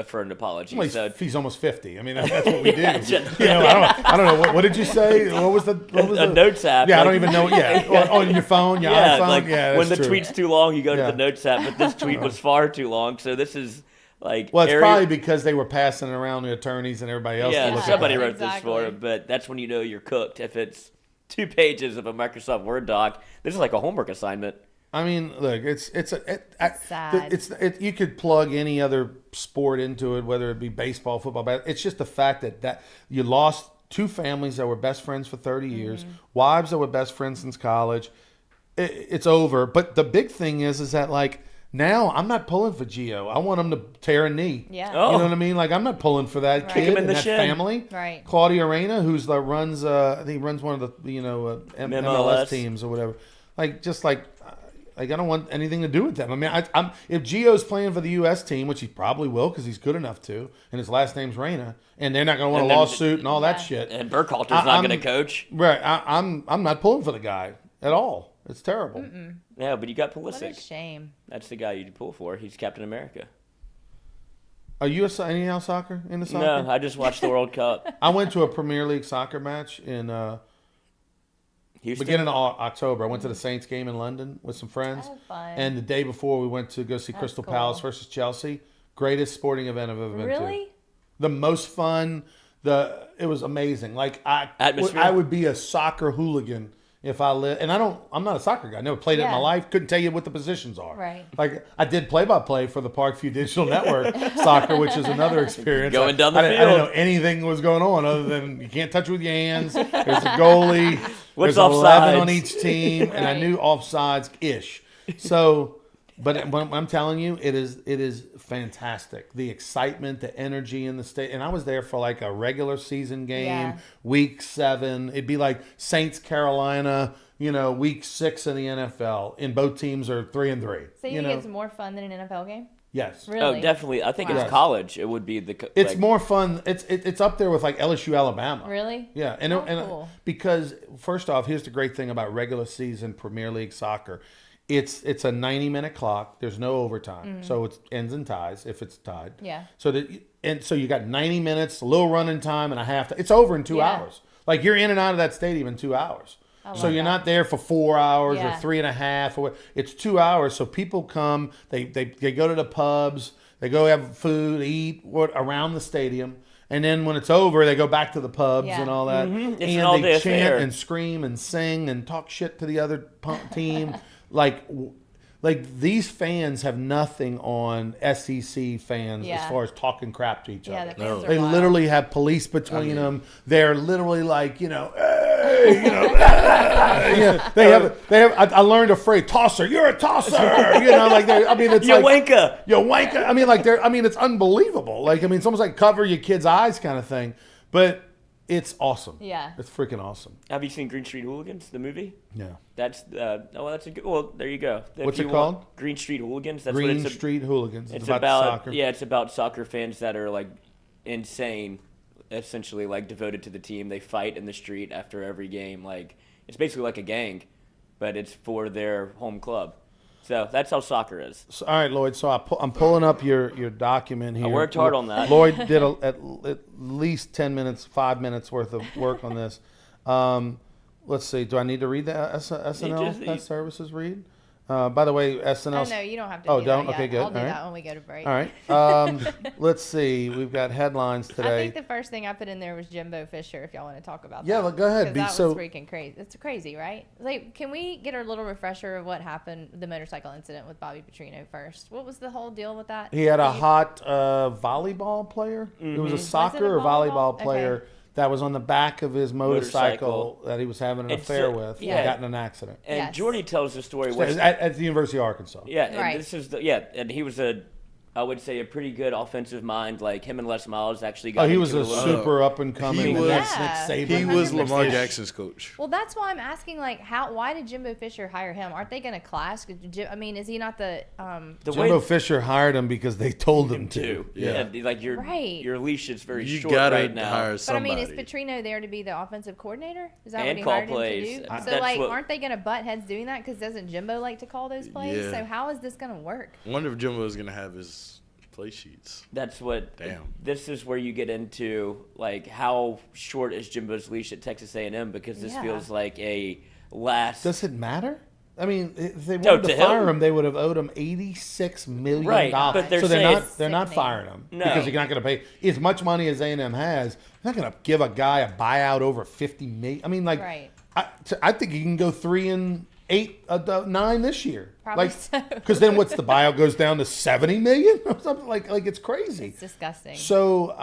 for an apology. Well, So he's almost 50. I mean, that's what we do. just- I don't know. What did you say? What was the notes app. Yeah, I like- don't even know. Yeah, on your phone, your Yeah, iPhone. like Yeah, when that's the true. tweet's too long, you go to Yeah. the notes app, but this tweet was far too long. So this is like Well, it's area- probably because they were passing it around the attorneys and everybody else. to yeah, look at somebody it. wrote this for Exactly. him, but that's when you know you're cooked. If it's 2 pages of a Microsoft Word doc, this is like a homework assignment. I mean, look, it's sad. you could plug any other sport into it, whether it be baseball, football, it's just the fact that you lost 2 families that were best friends for 30 years, wives that were best friends since college. It's over. But the big thing is that, like, now I'm not pulling for Gio. I want him to tear a knee. Yeah. Oh. You know what I mean? Like, I'm not pulling for that Right. kid Kick him in and the that shin. family. Right. Claudia Reyna, who's runs, I think he runs one of the MLS MLS. teams or whatever. I don't want anything to do with them. I mean, if Gio's playing for the U.S. team, which he probably will because he's good enough to, and his last name's Reyna, and they're not going to want And a then- lawsuit and all that Yeah. shit. And Burkhalter's I'm- not going to coach. Right. I'm not pulling for the guy at all. It's terrible. Yeah, but you got What a Pulisic. shame. That's the guy you pull for. He's Captain America. Are you any else soccer in the soccer? No, I just watched the World Cup. I went to a Premier League soccer match in Houston. beginning of October. I went to the Saints game in London with some friends. Oh, fun. And the day before, we went to go see Crystal cool. Palace versus Chelsea. Greatest sporting event I've ever been to. Really? The most fun. It was amazing. Like Atmosphere? I would be a soccer hooligan if I lived. And I'm not a soccer guy. I never played it in my Yeah. life. Couldn't tell you what the positions are. Right. Like, I did play-by-play for the Parkview Digital Network soccer, which is another experience. Going down the I didn't field. know anything was going on other than you can't touch with your hands. There's a goalie. What's There's 11 on offsides? each team, and I Right. knew offsides-ish. So But when I'm telling you, it is fantastic. The excitement, the energy in the state. And I was there for like a regular season game, Yeah. week 7. It'd be like Saints, Carolina, week 6 in the NFL. And both teams are 3-3. So you think it's more fun than an NFL game? Yes. Really? Oh, definitely. I think Wow. it's college. It would be It's more fun. It's up there with like LSU, Alabama. Really? Yeah, Cool. because first off, here's the great thing about regular season Premier League soccer. It's a 90-minute clock. There's no overtime, so it ends in ties if it's tied. Yeah. So you got 90 minutes, a little running time, and a half. It's over in 2 Yeah. hours. Like you're in and out of that stadium in 2 hours. So love you're that. not there for 4 hours Yeah. or 3.5 or what. It's 2 hours. So people come. They go to the pubs. They go have food, eat around the stadium. And then when it's over, they go back to the pubs Yeah. and all that. It's an And all-day they affair. chant and scream and sing and talk shit to the other team. like these fans have nothing on SEC fans Yeah. as far as talking crap to each Yeah, other. the fans are They wild. literally have police between them. They're literally like, hey, they have. I learned a phrase, tosser. You're a tosser. It's You like wanker. you wanker. It's unbelievable. It's almost like cover your kid's eyes kind of thing. But it's awesome. Yeah. It's freaking awesome. Have you seen Green Street Hooligans, the movie? Yeah. That's that's a good. Well, there you go. If What's you it want- called? Green Street Hooligans. That's Green what it's Street Hooligans. It's about soccer. Yeah, it's about soccer fans that are like insane, essentially like devoted to the team. They fight in the street after every game. Like it's basically like a gang, but it's for their home club. So that's how soccer is. So, all right, Lloyd. So I'm pulling up your document here. I worked hard on that. Lloyd did at least 5 minutes worth of work on this. Let's see. Do I need to read the SNL Pest Services read? By the way, SNL. Oh, no, you don't have to. Oh, do don't? That Okay, yet. good. I'll do All right. that when we go to break. All right. Let's see. We've got headlines I today. think the first thing I put in there was Jimbo Fisher. If y'all want to talk about Yeah, that. well, go ahead. 'Cause that was freaking crazy. It's crazy, right? Like, can we get a little refresher of what happened, the motorcycle incident with Bobby Petrino first? What was the whole deal with that? He had a hot volleyball player. It was a soccer or volleyball player. Okay. That was on the back of his motorcycle that he was having an And affair so- with. yeah. And got in an accident. And Yes. Jordy tells the story where At the University of Arkansas. yeah, and Right. this is and he was I would say a pretty good offensive mind. Like him and Les Miles actually got. Oh, he was into a little- super up and coming. He the was- next Yeah. Nick Saban. He was 100%. Lamar Jackson's coach. Well, that's why I'm asking, like, why did Jimbo Fisher hire him? Aren't they going to clash? Is he not the The Jimbo way Fisher hired him because they told him to. too. Yeah. Like your Right. your leash is very You short gotta right now. hire But somebody. is Petrino there to be the offensive coordinator? Is that And what he call hired plays. him to do? That's So like, what- aren't they going to butt heads doing that? Because doesn't Jimbo like to call those plays? Yeah. So how is this going to work? I wonder if Jimbo is gonna have his play sheets. That's what. Damn. This is where you get into like how short is Jimbo's leash at Texas A&M because this Yeah. feels like a last. Does it matter? I mean, if they No, wanted to to fire him. him, they would have owed him $86 million. Right, but they're so they're saying- not Sickening. firing him No. because you're not going to pay as much money as A&M has. They're not going to give a guy a buyout over $50 million. I mean, like, Right. I think he can go 3-8, 9 this year. Probably like, so. Because then what's the buyout goes down to $70 million or something like it's crazy. It's disgusting. So,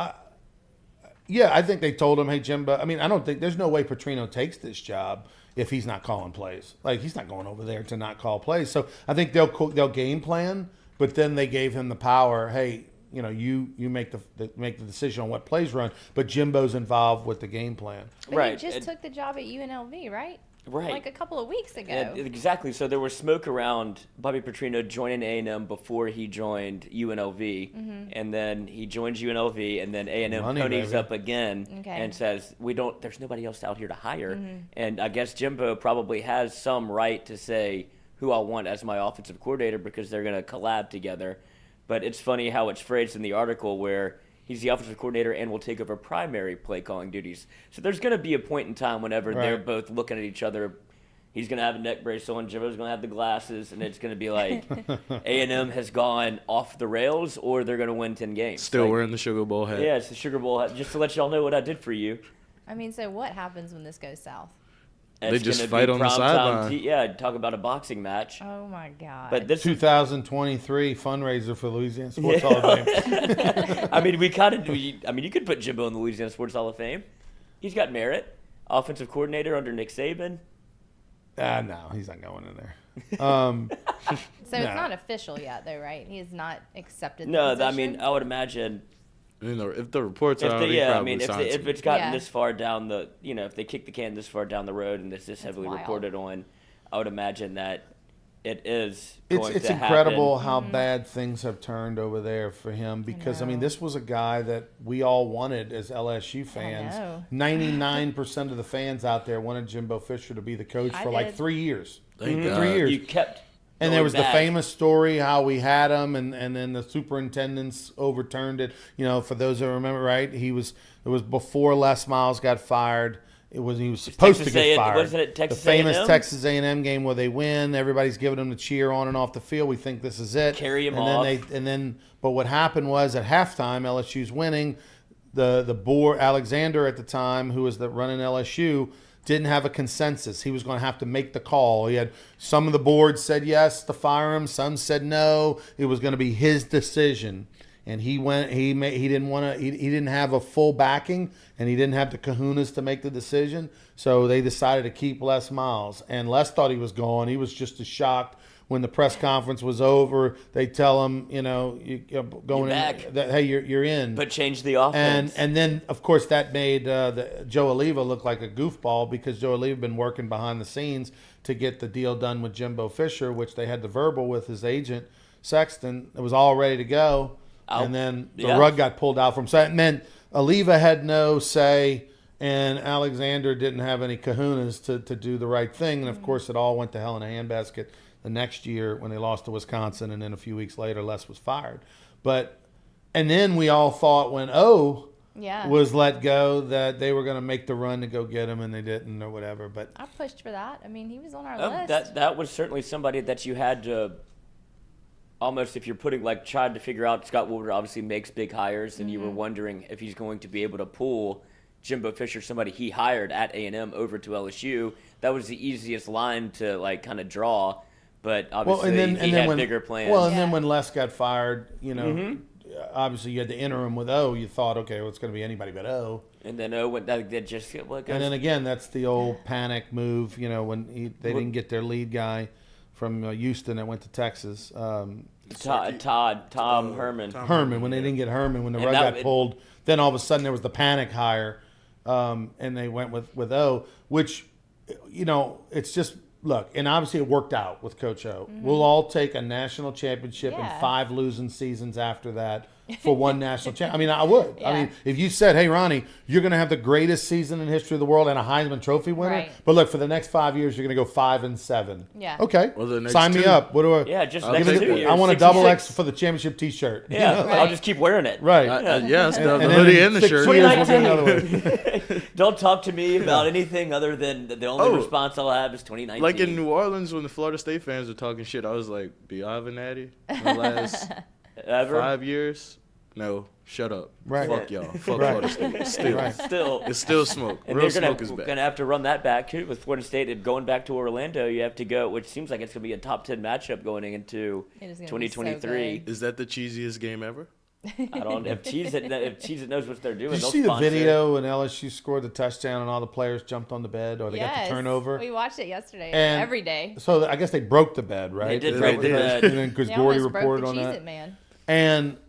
yeah, I think they told him, hey, Jimbo. I mean, I don't think there's no way Petrino takes this job if he's not calling plays. Like, he's not going over there to not call plays. So I think they'll game plan, but then they gave him the power. Hey, you make the decision on what plays run, but Jimbo's involved with the game plan. But Right. he just And- took the job at UNLV, right? Right. Like a couple of weeks ago. Yeah, exactly. So there was smoke around Bobby Petrino joining A&M before he joined UNLV, and then he joins UNLV, and then A&M Money, ponies baby. up again Okay. and says, There's nobody else out here to hire. And I guess Jimbo probably has some right to say who I want as my offensive coordinator because they're going to collab together. But it's funny how it's phrased in the article where he's the offensive coordinator and will take over primary play calling duties. So there's going to be a point in time whenever they're Right. both looking at each other. He's going to have a neck brace on, Jimbo's going to have the glasses, and it's going to be like A&M has gone off the rails or they're going to win 10 games. Still Like, wearing the Sugar Bowl hat. Yeah, it's the Sugar Bowl hat, just to let y'all know what I did for you. I mean, so what happens when this goes south? They It's just gonna fight be on the primetime sideline. Yeah, talk about a boxing match. Oh my God. But this is 2023 fundraiser for Louisiana Sports Hall of Fame. I mean, you could put Jimbo in the Louisiana Sports Hall of Fame. He's got merit. Offensive coordinator under Nick Saban. No, he's not going in there. So it's not official yet, though, right? He has not accepted the No, position? I mean, I would imagine If the reports if are they, out, he yeah, I probably mean, if signs him. it's gotten Yeah. this far down the, if they kick the can this far down the road and this is heavily wild. reported on, I would imagine that it is It's going it's to incredible happen. how bad things have turned over there for him because I mean this was a guy that we all wanted as LSU fans. know. 99% of the fans out there wanted Jimbo Fisher to be the coach I for like did. 3 years. Thank God. 3 years. You kept And going there was the back. famous story how we had him, and then the superintendents overturned it. For those that remember, right? It was before Les Miles got fired. He was supposed Texas to get A&M fired. wasn't it Texas the famous A&M? Texas A&M game where they win. Everybody's giving them the cheer on and off the field. We think this is it. Carry 'em and off. But what happened was at halftime, LSU's winning. The board, Alexander at the time, who was running LSU, didn't have a consensus. He was going to have to make the call. He had some of the board said yes to fire him. Some said no. It was going to be his decision. And he went. He didn't want to. He didn't have a full backing, and he didn't have the kahunas to make the decision. So they decided to keep Les Miles. And Les thought he was gone. He was just as shocked when the press conference was over. They tell him, you're going back. in. That, hey, you're in. But change the offense. And then of course that made Joe Oliva look like a goofball because Joe Oliva had been working behind the scenes to get the deal done with Jimbo Fisher, which they had the verbal with his agent Sexton. It was all ready to go. And then the rug got pulled out from. So it meant Oliva had no say, and Alexander didn't have any kahunas to do the right thing. And of course, it all went to hell in a handbasket the next year when they lost to Wisconsin, and then a few weeks later, Les was fired. And then we all thought when O was let go that they were going to make the run to go get him, and they didn't or whatever. But I pushed for that. I mean, he was on our list. That was certainly somebody that you had to almost, if you're trying to figure out, Scott Woodward obviously makes big hires, and you were wondering if he's going to be able to pull Jimbo Fisher, somebody he hired at A&M, over to LSU. That was the easiest line to kind of draw, but obviously he had bigger plans. Well, and then when Les got fired, obviously you had the interim with O. You thought, okay, well, it's going to be anybody but O. And then O went. That just. And then again, that's the old panic move. When they didn't get their lead guy from Houston that went to Texas. Tom Herman. Herman, when they didn't get Herman, when the rug got pulled, then all of a sudden there was the panic hire, and they went with O, which, it's just, look, and obviously it worked out with Coach O. We'll all take a national championship and 5 losing seasons after that for one national championship. I mean, I would. Yeah. I mean, if you said, hey, Ronnie, you're going to have the greatest season in history of the world and a Heisman Trophy winner, Right. but look, for the next 5 years, you're going to go 5-7. Yeah. Okay. Well, the next sign me 2. up. What do I? Yeah, just I'll next take 2 it. years. I want a double 66. X for the championship T-shirt. Yeah, Right. I'll just keep wearing it. Right. Yes, the And then hoodie in and the 6 shirt. years, we'll do another one. Don't talk to me about anything other than the only response I'll have is 2019. Like in New Orleans, when the Florida State fans were talking shit, I was like, "Be I have a natty in the last Ever? 5 years? No, shut up. Right. Fuck y'all. Fuck Right. Florida State. Still, Right. Still. it's still smoke. And Real they're smoke is gonna back. have to run that back too with Florida State. And going back to Orlando, you have to go, which seems like it's gonna be a top 10 matchup going into It is gonna be so 2023. good. Is that the cheesiest game ever? I don't. If Cheez-It knows what they're doing, Did you they'll see the sponsor. video when LSU scored the touchdown and all the players jumped on the bed or they got the turnover? We watched it yesterday. And every day. So I guess they broke the bed, right? They did break the bed. And then because They Gordy almost broke reported the on Cheez-It that. Man.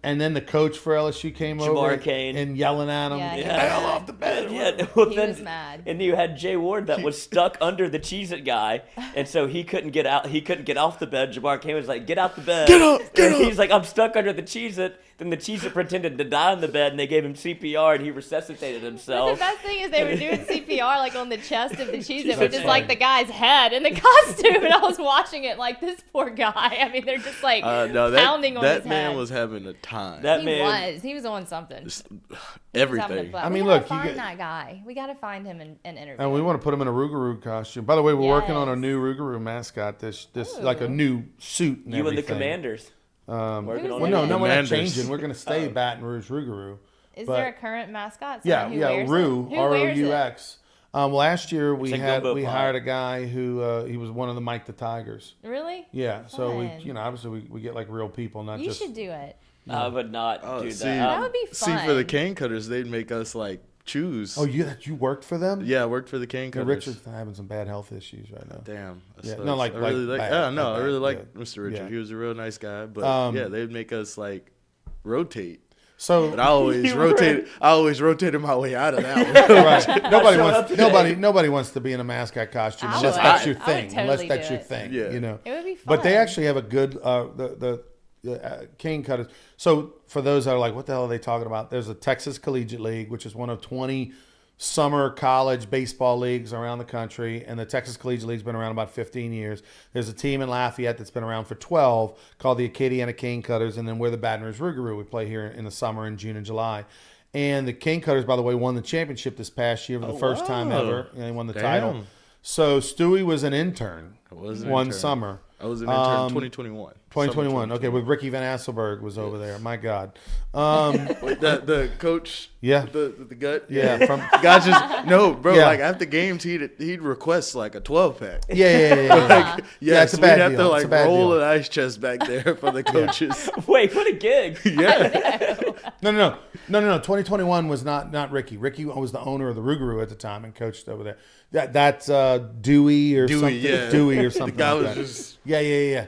And then the coach for LSU came over Kane. and yelling at him. Yeah, he "Get was the hell mad. off the bed. Yeah, well, He then, was mad. And you had Jay Ward that was stuck under the Cheez-It guy, and so he couldn't get out. He couldn't get off the bed. Jabbar Kane was like, "Get out the bed! Get up, get And up. He's like, "I'm stuck under the Cheez-It." Then the Cheez-It pretended to die on the bed, and they gave him CPR, and he resuscitated But the himself. best thing is they were doing CPR like on the chest of the Cheez-It, Cheez-It which is Man. like the guy's head in the costume. And I was watching it like, this poor guy. I mean, they're just like No, pounding on that his man head. was having a time. That He man, was. He was on something. He Just was having a everything. blast. I mean, we gotta look, you find get- that guy. We got to find him and interview And we him. want to put him in a Rougarou costume. By the way, we're working on a Yes. new Rougarou mascot. This Ooh. like a new suit and you and the everything. Commanders. Working Who's on in Well, no, it? no, we're not Commanders. changing. We're going to stay Baton Rouge Rougarou. Is but- there a current mascot? Yeah, Someone who yeah, wears it? Rue, Who wears it? R-O-U-X. Last year we It's like gumbo pie. hired a guy who he was one of the Mike the Tigers. Really? Yeah, so we Fun. obviously we get like real people, You should do it. I would not Oh, do see, that. That would be See, for the fun. cane cutters, they'd make us like choose. Oh, you worked for them? Yeah, I worked for the cane Yeah, cutters. Richard's having some bad health issues right now. Damn. Yeah, So no, I really bad, I really bad, like yeah. Mr. Richard. Yeah. He was a real nice guy. But yeah, they'd make us like rotate. So But I always rotated my way out of that one. right. Nobody wants to be in a mascot costume unless that's your thing. Unless that's your thing. Yeah. You know. It would be fun. But they actually have a good the cane cutters. So for those that are like, what the hell are they talking about? There's a Texas Collegiate League, which is one of 20 summer college baseball leagues around the country, and the Texas Collegiate League's been around about 15 years. There's a team in Lafayette that's been around for 12 called the Acadiana Cane Cutters, and then we're the Baton Rouge Rougarou. We play here in the summer in June and July. And the Cane Cutters, by the way, won the championship this past year for the first time ever. And they won the title. So Stewie was an intern one summer. I was an intern 2021. 2021. Okay, with Ricky Van Asselberg was over there. My God. Wait, the coach. Yeah. With the gut. Yeah. From God just no, bro. Yeah. Like after games, he'd request like a 12-pack. yeah. Like, it's a we'd bad have deal. to It's a like bad roll deal. an ice chest back there for the coaches. Wait, what a gig! Yeah. No. 2021 was not Ricky. Ricky was the owner of the Rougarou at the time and coached over there. That's Dewey or something. Yeah. Dewey or something. The guy like was that. just. Yeah.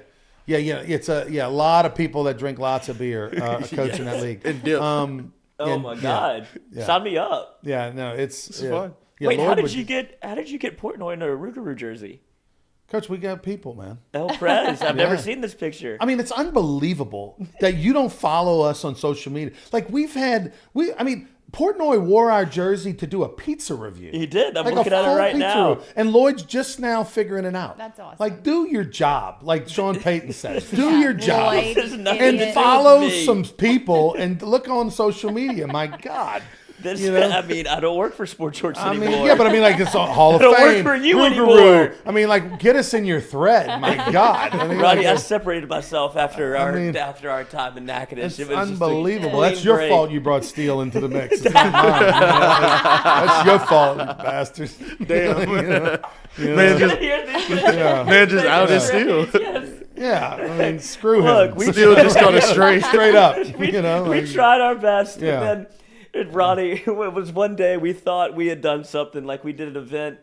It's a lot of people that drink lots of beer coaching that league. And dip. Oh my God! Yeah. Sign me up. Yeah, no, it's fun. Yeah, Wait, Lloyd how did would- you get Portnoy in a Rougarou jersey? Coach? We got people, man. El Prez. I've never Yeah. seen this picture. I mean, it's unbelievable that you don't follow us on social media. Like Portnoy wore our jersey to do a pizza review. He did. I'm Like looking a at it full right pizza now. review. And Lloyd's just now figuring it out. That's awesome. Like, do your job, like Sean Payton says. Do your job. Lloyd, There's nothing And to do follow with me. some people and look on social media. My God. This, You know? I mean, I don't work for Sports Shorts anymore. Like it's a Hall of I don't work Fame. for you Rougarou. anymore. I mean, like, get us in your thread. My God. I mean, Ronnie, like, I separated myself after our mean, time in Natchitoches. it's It was just a unbelievable. clean That's your break. fault you brought Steele into the mix. It's not mine. You know? That's your fault, you bastard. Damn. You know? Man just Hear this? Yeah. man just out his steal. Yes. Yeah, I mean, screw Look, him. we Steal just got straight. Straight up. We like, tried our best, Yeah. but then Ronnie, it was one day we thought we had done something, like we did an event,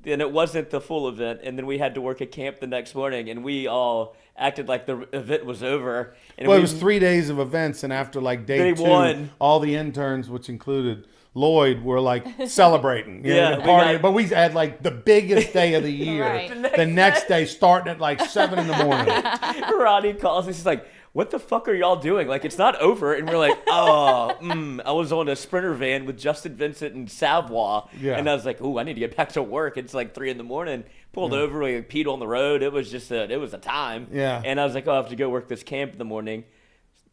and it wasn't the full event, and then we had to work at camp the next morning, and we all acted like the event was over. And Well, it was 3 days of events, and after like day 2, one. all the interns, which included Lloyd, were like celebrating. You Yeah, know, we partying. got- But we had like the biggest day of the year. Right. The next day, starting at like 7 in the morning. Ronnie calls us, he's like, what the fuck are y'all doing? Like, it's not over. And we're like, I was on a Sprinter van with Justin Vincent and Savoy. Yeah. And I was like, ooh, I need to get back to work. It's like 3 a.m. Pulled over, we peed on the road. It was just it was a time. Yeah. And I was like, I have to go work this camp in the morning.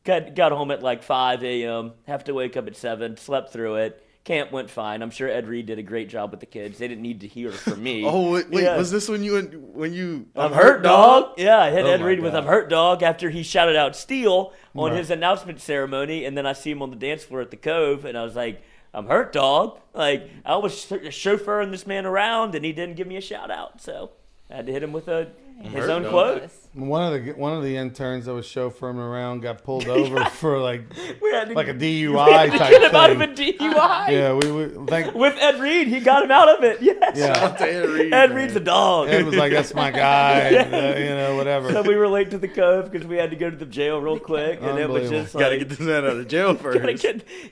Got home at like 5 a.m. Have to wake up at 7. Slept through it. Camp went fine. I'm sure Ed Reed did a great job with the kids. They didn't need to hear from me. Oh wait, Yeah. was this when you? I'm hurt, dog. Yeah, I hit Oh Ed my Reed with God. "I'm hurt, dog" after he shouted out "Steal" on Right. his announcement ceremony, and then I see him on the dance floor at the Cove, and I was like, "I'm hurt, dog." Like I was chauffeuring this man around, and he didn't give me a shout out, so I had to hit him with his hurt, own dog. quote. One of the interns that was chauffeuring around got pulled over for like We had to a DUI we had to type get him out of a thing. DUI. Yeah, we thank. With Ed Reed, he got him out of it. Yes. Yeah. Ed Reed, Ed man. Reed's a dog. Ed was like, "That's my guy," whatever. So we were late to the Cove because we had to go to the jail real quick, and it was Unbelievable. just Gotta like, get this man out of jail first.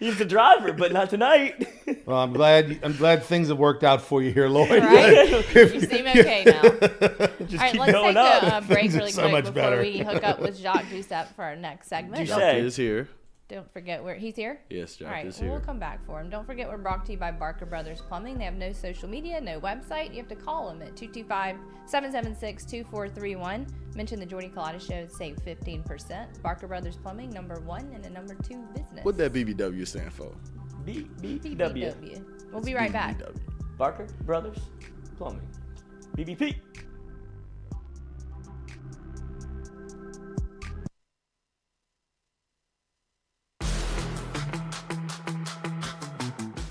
he's the driver, but not tonight. Well, I'm glad things have worked out for you here, Lloyd. Right? You seem okay now. Just All right, keep let's going take up. a break really So quick much before better. we hook up with Jacques Doucet for our next segment. Doucet. Don't, He is here. don't forget where he's here. Yes, Jack All right, is well, here. we'll come back for him. Don't forget we're brought to you by Barker Brothers Plumbing. They have no social media, no website. You have to call them at 225-776-2431. Mention the Jordy Culotta Show to save 15%. Barker Brothers Plumbing, number 1 and the number 2 business. What that BBW stand for? BBW. BBW. We'll be right back. BBW. Barker Brothers Plumbing. BBP.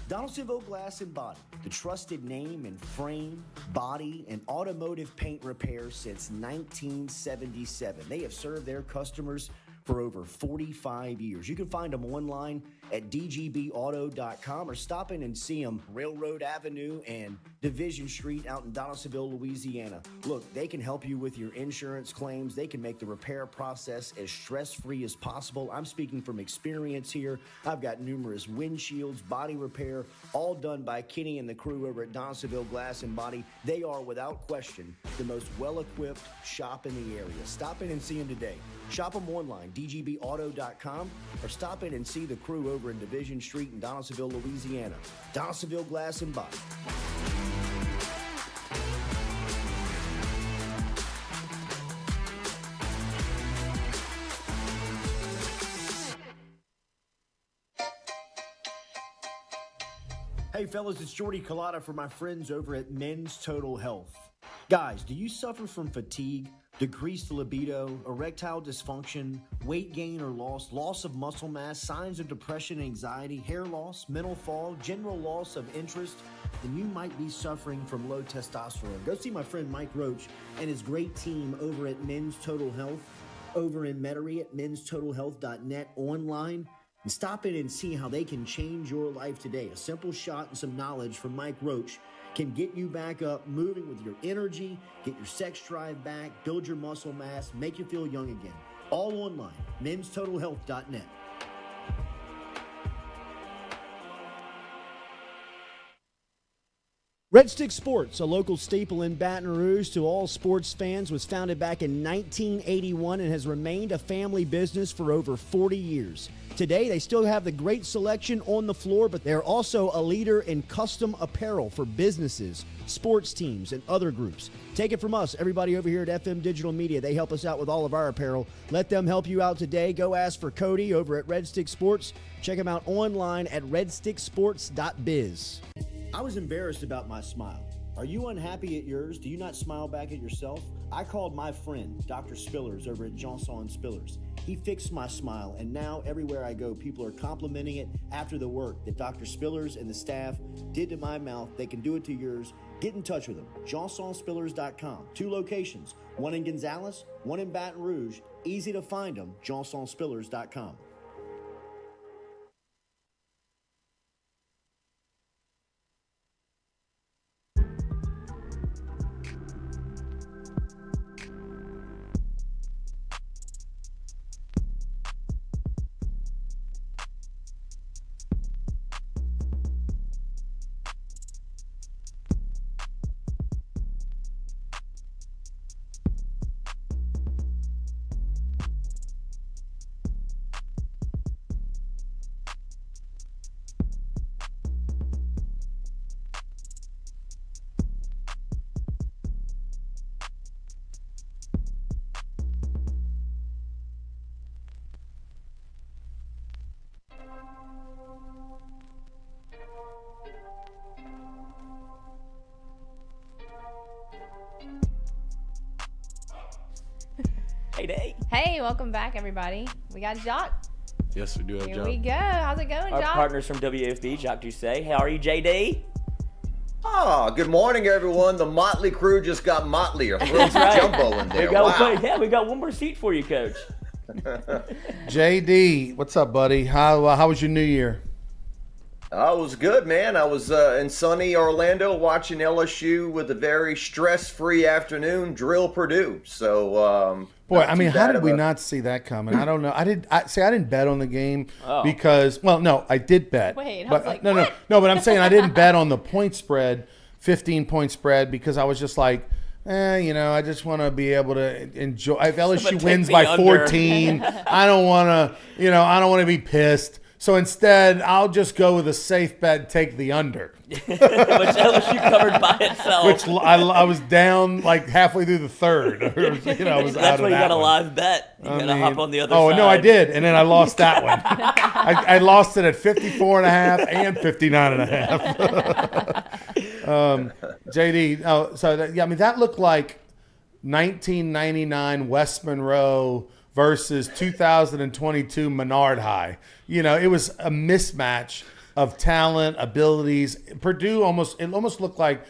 Donaldsonville Glass and Body, the trusted name in frame, body, and automotive paint repair since 1977. They have served their customers for for over 45 years. You can find them online at dgbauto.com or stop in and see them Railroad Avenue and Division Street out in Donaldsonville, Louisiana. Look, they can help you with your insurance claims. They can make the repair process as stress-free as possible. I'm speaking from experience here. I've got numerous windshields, body repair, all done by Kenny and the crew over at Donaldsonville Glass and Body. They are, without question, the most well-equipped shop in the area. Stop in and see them today. Shop them online, dgbauto.com, or stop in and see the crew over in Division Street in Donaldsonville, Louisiana. Donaldsonville Glass and Body. Hey fellas, it's Jordy Culotta for my friends over at Men's Total Health. Guys, do you suffer from fatigue, decreased libido, erectile dysfunction, weight gain or loss of muscle mass, signs of depression, anxiety, hair loss, mental fog, general loss of interest? Then you might be suffering from low testosterone. Go see my friend Mike Roach and his great team over at Men's Total Health, over in Metairie at menstotalhealth.net online. And stop in and see how they can change your life today. A simple shot and some knowledge from Mike Roach can get you back up, moving with your energy, get your sex drive back, build your muscle mass, make you feel young again. All online, menstotalhealth.net. Red Stick Sports, a local staple in Baton Rouge to all sports fans, was founded back in 1981 and has remained a family business for over 40 years. Today, they still have the great selection on the floor, but they're also a leader in custom apparel for businesses, sports teams, and other groups. Take it from us, everybody over here at FM Digital Media. They help us out with all of our apparel. Let them help you out today. Go ask for Cody over at Red Stick Sports. Check him out online at redsticksports.biz. I was embarrassed about my smile. Are you unhappy at yours? Do you not smile back at yourself? I called my friend, Dr. Spillers, over at Johnson Spillers. He fixed my smile, and now everywhere I go, people are complimenting it after the work that Dr. Spillers and the staff did to my mouth. They can do it to yours. Get in touch with them. JohnsonSpillers.com. 2 locations, one in Gonzales, one in Baton Rouge. Easy to find them, JohnsonSpillers.com. Hey, welcome back, everybody. We got Jacques. Yes, we do have Here Jacques. we go. How's it going, Our Jacques? partners from WAFB, Jacques Doucet. How are you, JD? Good morning, everyone. The Motley crew just got motlier. Throw some jumbo in there. We got one more seat for you, Coach. JD, what's up, buddy? How was your New Year? It was good, man. I was in sunny Orlando watching LSU with a very stress-free afternoon drill Purdue. So, boy, I mean, how did we not see that coming? I don't know. I didn't bet on the game because, well, no, I did bet. Wait, I but, was like, no, but I'm saying I didn't bet on the point spread, 15-point spread, because I was just like, I just want to be able to enjoy. If LSU wins by 14, I don't want to be pissed. So instead, I'll just go with a safe bet, take the under. Which LSU covered by itself. Which I was down like halfway through the third. I was That's out why of you got a one. live bet. You got to hop on the other side. Oh, no, I did. And then I lost that one. I lost it at 54.5 and 59.5. JD, that looked like 1999 West Monroe versus 2022 Menard High. It was a mismatch of talent, abilities. Purdue almost looked like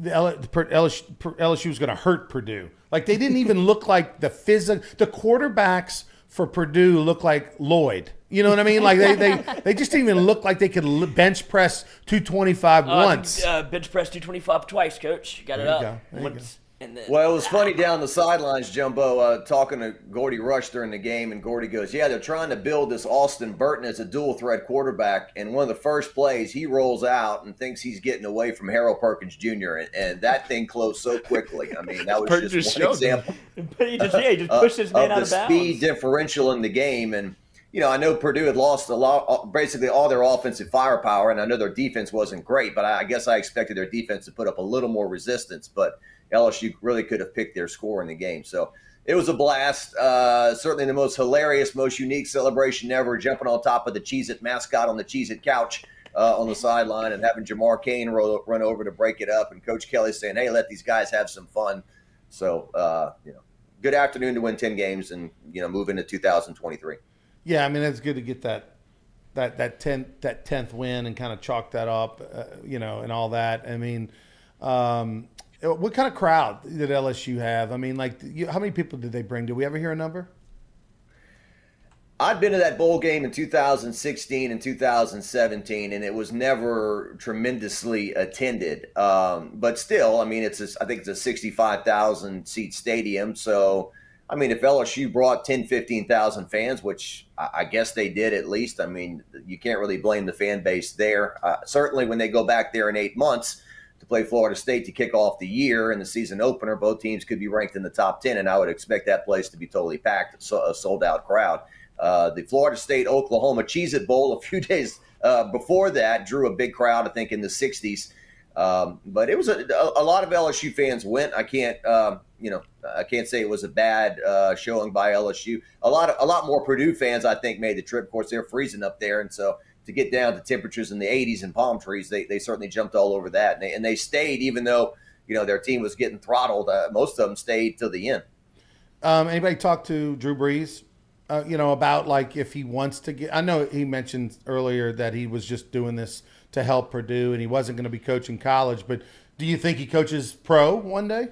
LSU was going to hurt Purdue. Like, they didn't even look like the quarterbacks for Purdue look like Lloyd. You know what I mean? Like they just didn't even look like they could bench press 225 once. Bench press 225 twice, Coach. Got it up. Once. And then, Well, it was funny down the sidelines, Jumbo, talking to Gordy Rush during the game, and Gordy goes, yeah, they're trying to build this Austin Burton as a dual-threat quarterback, and one of the first plays, he rolls out and thinks he's getting away from Harold Perkins Jr., and that thing closed so quickly. I mean, that was just one example he just pushed his man out of bounds. The speed differential in the game, and I know Purdue had lost basically all their offensive firepower, and I know their defense wasn't great, but I guess I expected their defense to put up a little more resistance, but LSU really could have picked their score in the game. So it was a blast. Certainly the most hilarious, most unique celebration ever, jumping on top of the Cheez-It mascot on the Cheez-It couch on the sideline and having Jamar Cain run over to break it up, and Coach Kelly saying, hey, let these guys have some fun. So, good afternoon to win 10 games and, move into 2023. Yeah, I mean, it's good to get that 10th win and kind of chalk that up, and all that. I mean, what kind of crowd did LSU have? I mean, how many people did they bring? Did we ever hear a number? I'd been to that bowl game in 2016 and 2017, and it was never tremendously attended. But still, I mean, I think it's a 65,000 seat stadium. So, I mean, if LSU brought 10, 15,000 fans, which I guess they did at least, I mean, you can't really blame the fan base there. Certainly when they go back there in 8 months to play Florida State to kick off the year in the season opener, both teams could be ranked in the top 10, and I would expect that place to be totally packed, so a sold-out crowd. The Florida State-Oklahoma Cheez-It Bowl a few days before that drew a big crowd, I think, in the 60s. But it was a lot of LSU fans went. I can't say it was a bad showing by LSU. A lot more Purdue fans, I think, made the trip. Of course, they're freezing up there, and so to get down to temperatures in the 80s and palm trees, they certainly jumped all over that. And they stayed, even though, their team was getting throttled. Most of them stayed till the end. Anybody talk to Drew Brees, about if he wants to get – I know he mentioned earlier that he was just doing this to help Purdue and he wasn't going to be coaching college. But do you think he coaches pro one day?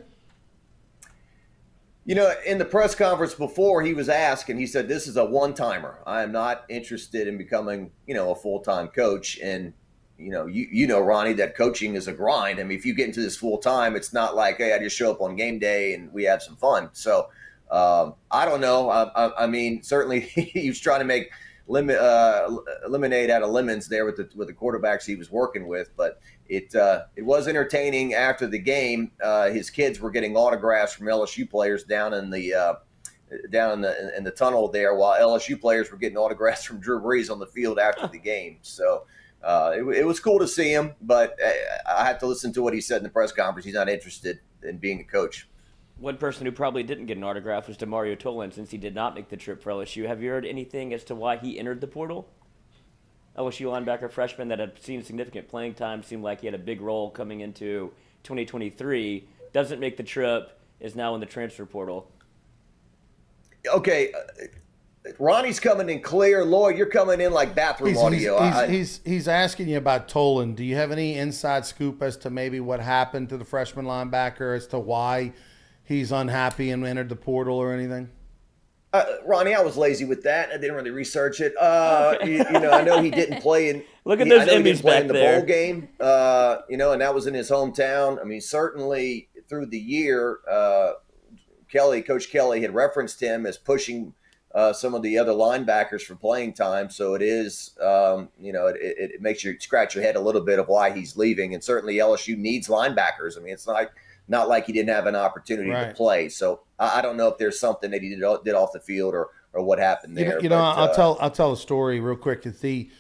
In the press conference before, he was asked, and he said, this is a one-timer. I am not interested in becoming, a full-time coach. And, Ronnie, that coaching is a grind. I mean, if you get into this full-time, it's not like, hey, I just show up on game day and we have some fun. So I don't know. I mean, certainly he was trying to make lemonade out of lemons there with the quarterbacks he was working with, but it was entertaining after the game. His kids were getting autographs from LSU players down in the tunnel there, while LSU players were getting autographs from Drew Brees on the field after the game. So it was cool to see him, but I had to listen to what he said in the press conference. He's not interested in being a coach. One person who probably didn't get an autograph was DeMario Tolan, since he did not make the trip for LSU. Have you heard anything as to why he entered the portal? LSU linebacker freshman that had seen significant playing time, seemed like he had a big role coming into 2023, doesn't make the trip, is now in the transfer portal. Okay, Ronnie's coming in clear. Lloyd, you're coming in like bathroom audio. He's asking you about Tolan. Do you have any inside scoop as to maybe what happened to the freshman linebacker, as to why he's unhappy and entered the portal or anything? Ronnie, I was lazy with that. I didn't really research it. I know he didn't play in. Look at those Emmys back in the there. bowl game. And that was in his hometown. I mean, certainly through the year, Coach Kelly had referenced him as pushing some of the other linebackers for playing time. So it is, it makes you scratch your head a little bit of why he's leaving. And certainly LSU needs linebackers. I mean, it's not like he didn't have an opportunity to play. So I don't know if there's something that he did off the field or what happened there. I'll tell a story real quick. It's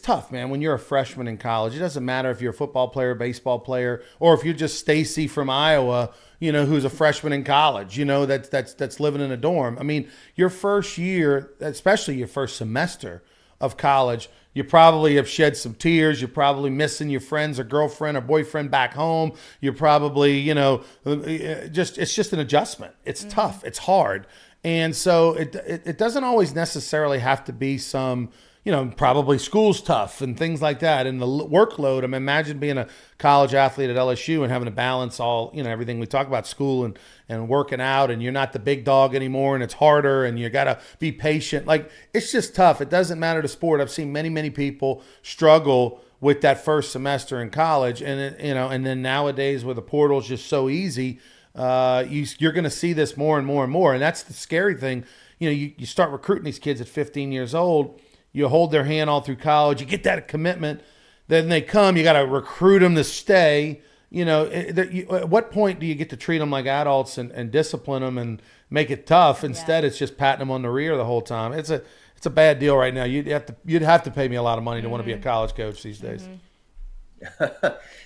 tough, man, when you're a freshman in college. It doesn't matter if you're a football player, baseball player, or if you're just Stacy from Iowa, who's a freshman in college, that's living in a dorm. I mean, your first year, especially your first semester of college, you probably have shed some tears. You're probably missing your friends or girlfriend or boyfriend back home. You're probably, it's just an adjustment. It's tough. It's hard. And so it doesn't always necessarily have to be some, probably school's tough and things like that. And the workload, I mean, imagine being a college athlete at LSU and having to balance all, everything we talk about, school and working out, and you're not the big dog anymore and it's harder and you got to be patient. Like, it's just tough. It doesn't matter the sport. I've seen many, many people struggle with that first semester in college. And, and then nowadays where the portal is just so easy, you're going to see this more and more and more. And that's the scary thing. You start recruiting these kids at 15 years old. You hold their hand all through college. You get that commitment. Then they come. You got to recruit them to stay. At what point do you get to treat them like adults and discipline them and make it tough? Instead, it's just patting them on the rear the whole time. It's a bad deal right now. You'd have to pay me a lot of money to want to be a college coach these days.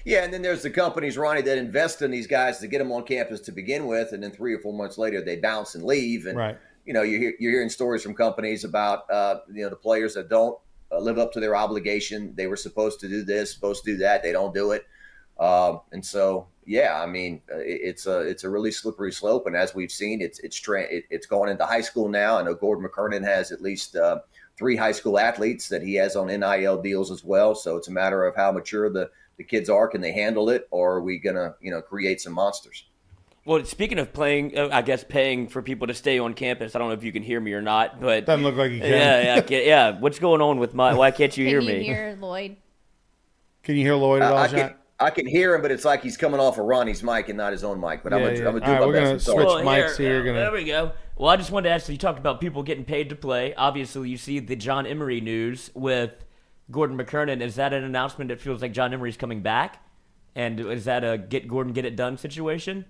Yeah, and then there's the companies, Ronnie, that invest in these guys to get them on campus to begin with, and then 3 or 4 months later they bounce and leave. And right. You're hearing stories from companies about the players that don't live up to their obligation. They were supposed to do this, supposed to do that. They don't do it, and so I mean, it's a really slippery slope. And as we've seen, it's going into high school now. I know Gordon McKernan has at least 3 high school athletes that he has on NIL deals as well. So it's a matter of how mature the kids are. Can they handle it, or are we gonna create some monsters? Well, speaking of paying for people to stay on campus, I don't know if you can hear me or not, but doesn't look like you can. Yeah. What's going on with why can't you hear me? Can you hear Lloyd? Can you hear Lloyd at all, Jack? I can hear him, but it's like he's coming off of Ronnie's mic and not his own mic. But I'm gonna do my best. We're gonna switch mics here. There we go. Well, I just wanted to ask you. You talked about people getting paid to play. Obviously, you see the John Emery news with Gordon McKernan. Is that an announcement that feels like John Emery's coming back? And is that a get Gordon, get it done situation?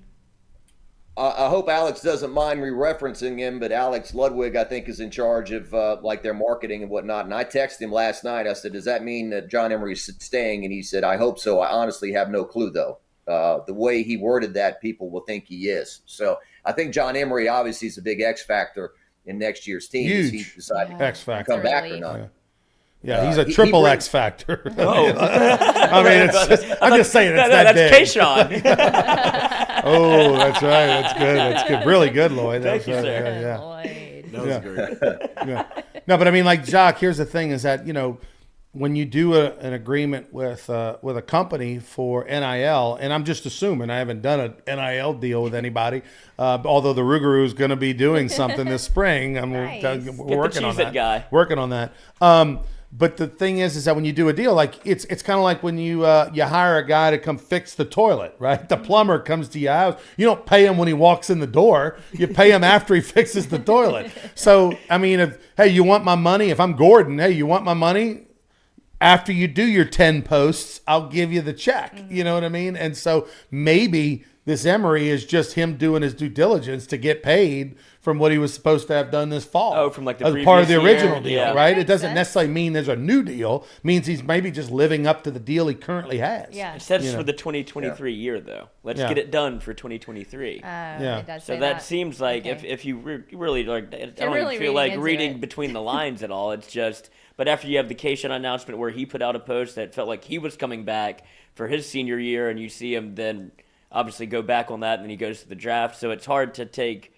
I hope Alex doesn't mind re-referencing him, but Alex Ludwig, I think, is in charge of their marketing and whatnot. And I texted him last night. I said, does that mean that John Emery's staying? And he said, I hope so. I honestly have no clue, though. The way he worded that, people will think he is. So I think John Emery obviously is a big X factor in next year's team. Huge He decided X to factor. come back or not. Yeah, he's a triple X factor. Oh. I mean, I'm just saying it's that that's big. Kayshawn. Oh, that's right. That's good. That's good. Really good, Lloyd. Thank That's you, right. sir. Yeah. Lloyd. That was great. Yeah. No, but I mean, like, Jacques, here's the thing is that, when you do an agreement with a company for NIL, and I'm just assuming, I haven't done an NIL deal with anybody, although the Rougarou is going to be doing something this spring. Nice. We're working on that. Guy. Working on that. But the thing is that when you do a deal, like it's kind of like when you hire a guy to come fix the toilet, right? The plumber comes to your house. You don't pay him when he walks in the door. You pay him after he fixes the toilet. So, I mean, hey, you want my money? If I'm Gordon, hey, you want my money? After you do your 10 posts, I'll give you the check. You know what I mean? And so maybe this Emery is just him doing his due diligence to get paid from what he was supposed to have done this fall. Oh, from like the as part of the previous original year? deal, Yeah. right? Makes It doesn't sense. necessarily mean there's a new deal. It means he's maybe just living up to the deal he currently has. Yeah. It says for the 2023 year, though. Let's Yeah. get it done for 2023. It does So say that seems like Okay. if you really like, I don't really even feel reading like into reading it. between the lines at all. It's just, but after you have the Kayshawn announcement where he put out a post that felt like he was coming back for his senior year, and you see him then obviously go back on that, and then he goes to the draft. So it's hard to take.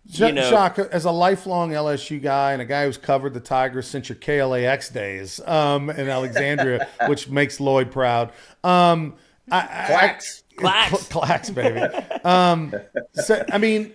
Jacques, as a lifelong LSU guy and a guy who's covered the Tigers since your KLAX days in Alexandria, which makes Lloyd proud. Clacks. Clacks, baby. So, I mean,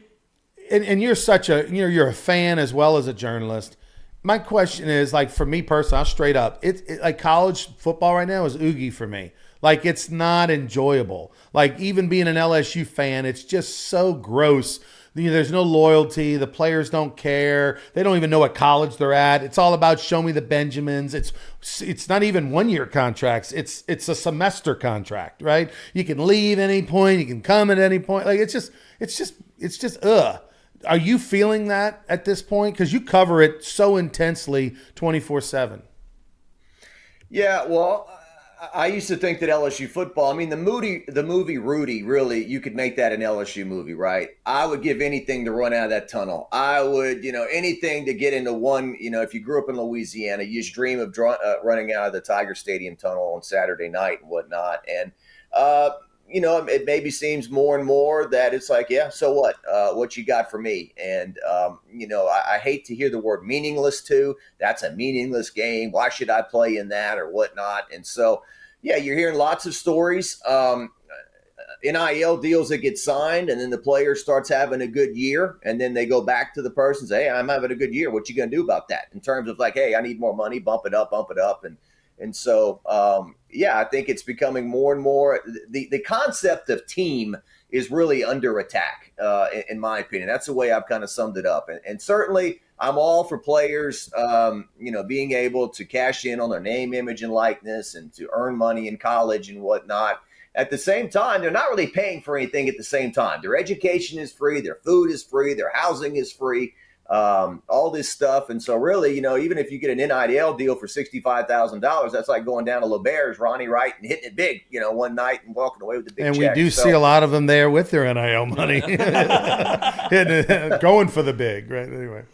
and you're you're a fan as well as a journalist. My question is, like, for me personally, I'm straight up. It like college football right now is oogie for me. Like, it's not enjoyable. Like, even being an LSU fan, it's just so gross. There's no loyalty. The players don't care. They don't even know what college they're at. It's all about show me the Benjamins. It's not even 1-year contracts. It's a semester contract, right? You can leave any point. You can come at any point. Like, it's just ugh. Are you feeling that at this point? Because you cover it so intensely 24/7. Yeah, well, I used to think that LSU football, I mean, the movie Rudy, really, you could make that an LSU movie, right? I would give anything to run out of that tunnel. I would, anything to get into one, if you grew up in Louisiana, you just dream of running out of the Tiger Stadium tunnel on Saturday night and whatnot. And, it maybe seems more and more that it's like, yeah, so what? What you got for me? And, I hate to hear the word meaningless too. That's a meaningless game. Why should I play in that or whatnot? And so, yeah, you're hearing lots of stories. NIL deals that get signed, and then the player starts having a good year, and then they go back to the person and say, hey, I'm having a good year. What you going to do about that? In terms of like, hey, I need more money, bump it up. And so, I think it's becoming more and more the concept of team is really under attack, in my opinion. That's the way I've kind of summed it up. And certainly I'm all for players, being able to cash in on their name, image, and likeness and to earn money in college and whatnot. At the same time, they're not really paying for anything at the same time. Their education is free. Their food is free. Their housing is free. All this stuff. And so really, even if you get an NIL deal for $65,000, that's like going down to LeBear's, Ronnie Wright, and hitting it big, one night and walking away with the big and check. We do see a lot of them there with their NIL money, going for the big, right? Anyway.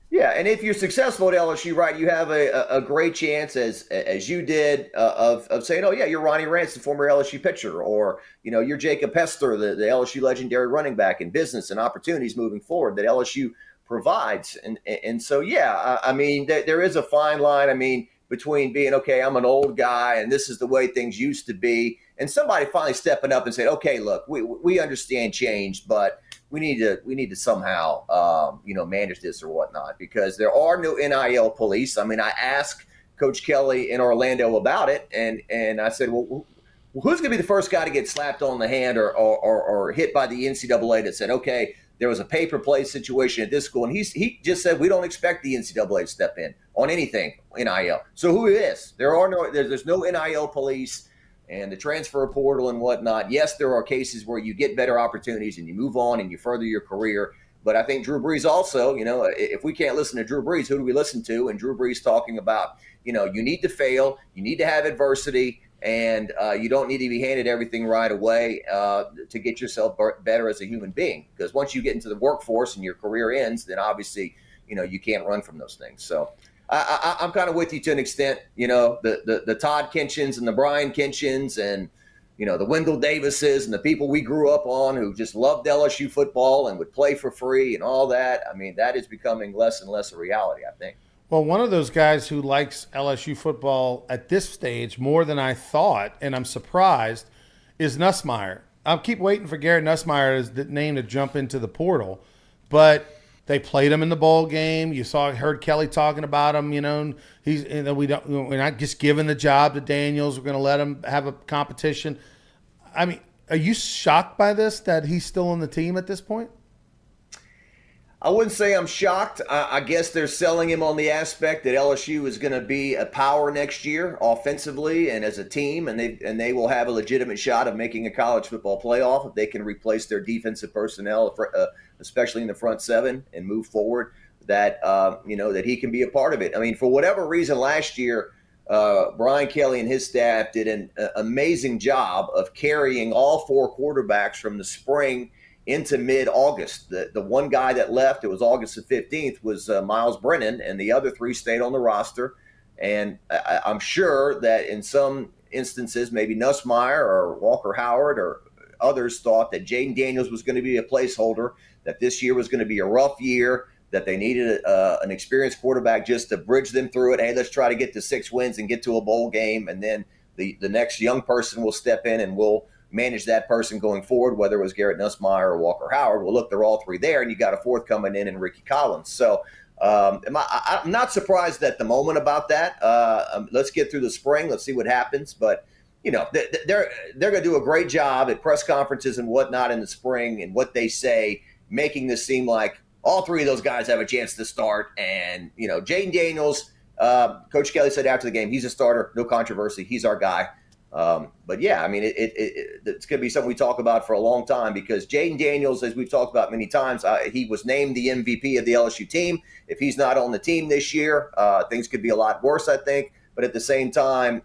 Yeah, and if you're successful at LSU, right, you have a great chance, as you did, of saying, oh, yeah, you're Ronnie Rantz, the former LSU pitcher, or, you're Jacob Hester, the LSU legendary running back, in business and opportunities moving forward that LSU provides. And so, yeah, I mean, there is a fine line, between being, okay, I'm an old guy and this is the way things used to be, and somebody finally stepping up and saying, okay, look, we understand change, but we need to somehow, manage this or whatnot, because there are no NIL police. I asked Coach Kelly in Orlando about it, and I said, well, who's going to be the first guy to get slapped on the hand or hit by the NCAA that said, okay, there was a paper play situation at this school, and he just said, we don't expect the NCAA to step in on anything NIL. So who is? There's no NIL police. And the transfer portal and whatnot, yes, there are cases where you get better opportunities and you move on and you further your career. But I think Drew Brees also, if we can't listen to Drew Brees, who do we listen to? And Drew Brees talking about, you need to fail, you need to have adversity, and you don't need to be handed everything right away to get yourself better as a human being. Because once you get into the workforce and your career ends, then obviously, you can't run from those things. So I'm kind of with you to an extent, the Todd Kinchins and the Brian Kinchins and, the Wendell Davises and the people we grew up on who just loved LSU football and would play for free and all that. That is becoming less and less a reality, I think. Well, one of those guys who likes LSU football at this stage more than I thought, and I'm surprised, is Nussmeier. I'll keep waiting for Garrett Nussmeier as the name to jump into the portal, but they played him in the bowl game. You heard Kelly talking about him. We're not just giving the job to Daniels. We're going to let him have a competition. Are you shocked by this, that he's still on the team at this point? I wouldn't say I'm shocked. I guess they're selling him on the aspect that LSU is going to be a power next year offensively and as a team, and they will have a legitimate shot of making a college football playoff if they can replace their defensive personnel, especially in the front seven, and move forward. That that he can be a part of it. For whatever reason, last year Brian Kelly and his staff did an amazing job of carrying all four quarterbacks from the spring into mid-August. The one guy that left, it was August the 15th, was Miles Brennan, and the other three stayed on the roster. And I'm sure that in some instances, maybe Nussmeier or Walker Howard or others thought that Jaden Daniels was going to be a placeholder, that this year was going to be a rough year, that they needed an experienced quarterback just to bridge them through it. Hey, let's try to get to 6 wins and get to a bowl game, and then the next young person will step in and we'll manage that person going forward, whether it was Garrett Nussmeier or Walker Howard. Well, look, they're all three there, and you got a fourth coming in Ricky Collins. So I'm not surprised at the moment about that. Let's get through the spring. Let's see what happens. But, they're going to do a great job at press conferences and whatnot in the spring and what they say, making this seem like all three of those guys have a chance to start. And, Jaden Daniels, Coach Kelly said after the game, he's a starter, no controversy. He's our guy. But yeah, it's going to be something we talk about for a long time, because Jaden Daniels, as we've talked about many times, he was named the MVP of the LSU team. If he's not on the team this year, things could be a lot worse, I think. But at the same time,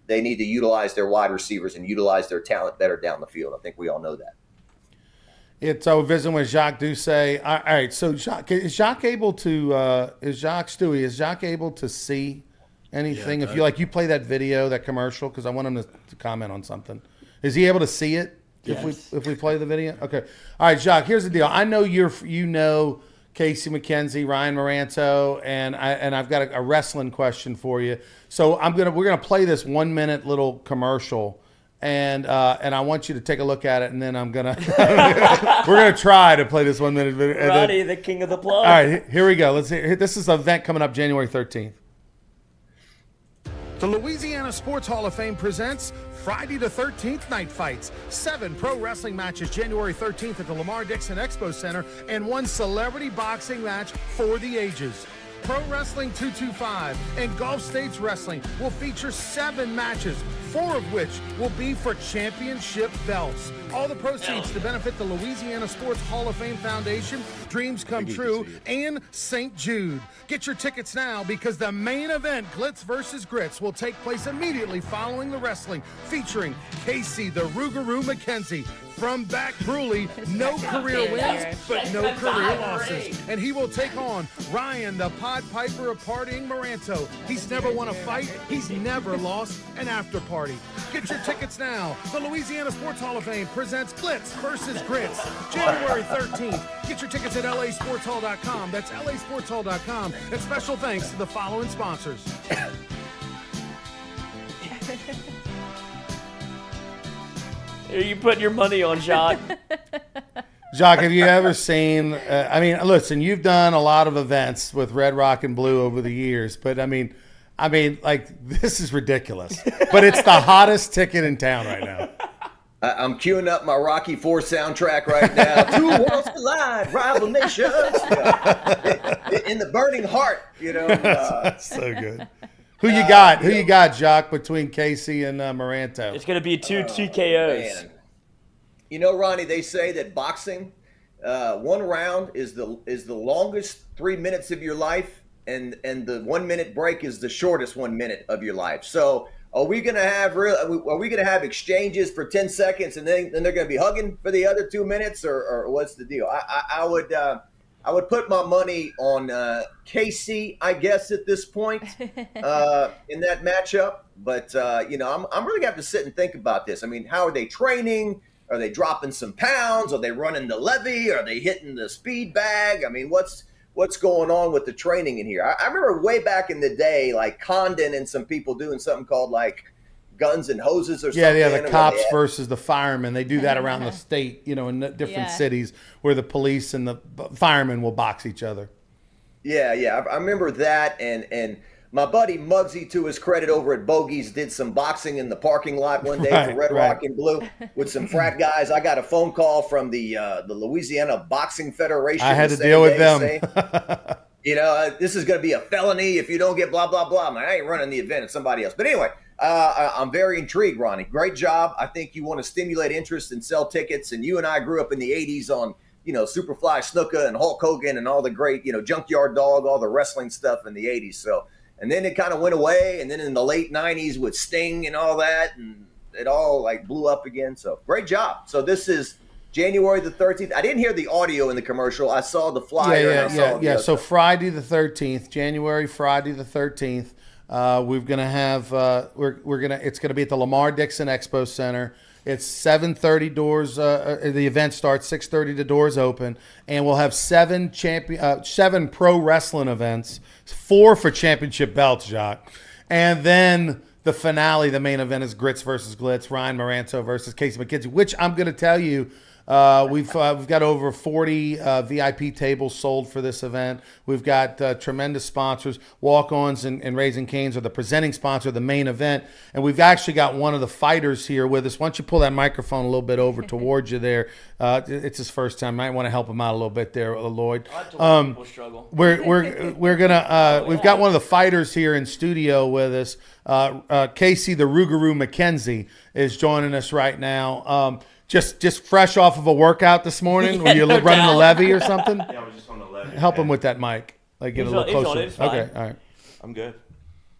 they need to utilize their wide receivers and utilize their talent better down the field. I think we all know that. It's visiting with Jacques Doucet. All right, so is Jacques able to see anything? Yeah, if you play that video, that commercial, because I want him to comment on something. Is he able to see it if we play the video? Okay. All right, Jacques. Here's the deal. I know you know Casey McKenzie, Ryan Moranto, and I've got a wrestling question for you. So we're gonna play this 1 minute little commercial, and I want you to take a look at it, and then we're gonna try to play this 1 minute video. Ronnie, the king of the plug. All right, here we go. Let's see. This is an event coming up January 13th. The Louisiana Sports Hall of Fame presents Friday the 13th Night Fights. 7 pro wrestling matches January 13th at the Lamar Dixon Expo Center and 1 celebrity boxing match for the ages. Pro Wrestling 225 and Gulf States Wrestling will feature 7 matches, 4 of which will be for championship belts. All the proceeds to benefit the Louisiana Sports Hall of Fame Foundation, Dreams Come True, and St. Jude. Get your tickets now because the main event, Glitz versus Grits, will take place immediately following the wrestling, featuring Casey the Rougarou McKenzie. From Back Bruley, no career wins, but no career losses. And he will take on Ryan, the Pied Piper of Partying Moranto. He's never won a fight. He's never lost an after party. Get your tickets now. The Louisiana Sports Hall of Fame presents Glitz versus Grits, January 13th. Get your tickets at lasportshall.com. That's lasportshall.com. And special thanks to the following sponsors. Who are you putting your money on, Jacques? Jacques, have you ever seen? Listen, you've done a lot of events with Red Rock and Blue over the years, but I mean, like this is ridiculous. But it's the hottest ticket in town right now. I'm queuing up my Rocky IV soundtrack right now. 2 worlds collide, rival nations. In the burning heart, So good. Who you got? Who you got, Jacques, between Casey and Moranto? It's going to be 2 TKOs. Man. Ronnie, they say that boxing, 1 round is the longest 3 minutes of your life, and the 1 minute break is the shortest 1 minute of your life. So are we gonna have exchanges for 10 seconds and then they're gonna be hugging for the other 2 minutes, or what's the deal? I would put my money on Casey, I guess, at this point in that matchup. But I'm really gonna have to sit and think about this. I mean, how are they training? Are they dropping some pounds? Are they running the levy? Are they hitting the speed bag? I mean, what's going on with the training in here? I remember way back in the day, like Condon and some people doing something called like Guns and Hoses or something. Yeah, the cops versus the firemen. They do that around the state, in different cities where the police and the firemen will box each other. Yeah. I remember that, and my buddy Muggsy, to his credit, over at Bogey's, did some boxing in the parking lot one day for Red Rock and Blue with some frat guys. I got a phone call from the Louisiana Boxing Federation. I had to deal with them. Saying, this is going to be a felony if you don't get blah, blah, blah. I ain't running the event. It's somebody else. But anyway, I'm very intrigued, Ronnie. Great job. I think you want to stimulate interest and sell tickets. And you and I grew up in the 80s on, Superfly Snuka and Hulk Hogan and all the great, Junkyard Dog, all the wrestling stuff in the 80s. So, and then it kind of went away. And then in the late 90s with Sting and all that, and it all like blew up again. So great job. So this is January the 13th. I didn't hear the audio in the commercial. I saw the flyer. Yeah. So Friday the 13th, January, Friday the 13th. We're gonna have it's gonna be at the Lamar Dixon Expo Center. It's 7:30 doors. The event starts 6:30. The doors open, and we'll have 7 pro wrestling events, 4 for championship belts, Jacques, and then the finale. The main event is Grits versus Glitz, Ryan Moranto versus Casey McKenzie, which I'm gonna tell you. We've got over 40 VIP tables sold for this event. We've got tremendous sponsors. Walk-Ons and Raising Cane's are the presenting sponsor of the main event. And we've actually got one of the fighters here with us. Why don't you pull that microphone a little bit over towards you there? It's his first time. Might want to help him out a little bit there, Lloyd. People struggle. We're gonna we've got one of the fighters here in studio with us. Casey the Rougarou McKenzie is joining us right now. Just fresh off of a workout this morning? Were you running the levy or something? Yeah, I was just on the levy. Help him with that mic. Like get a little closer. It's fine. Okay, all right. I'm good.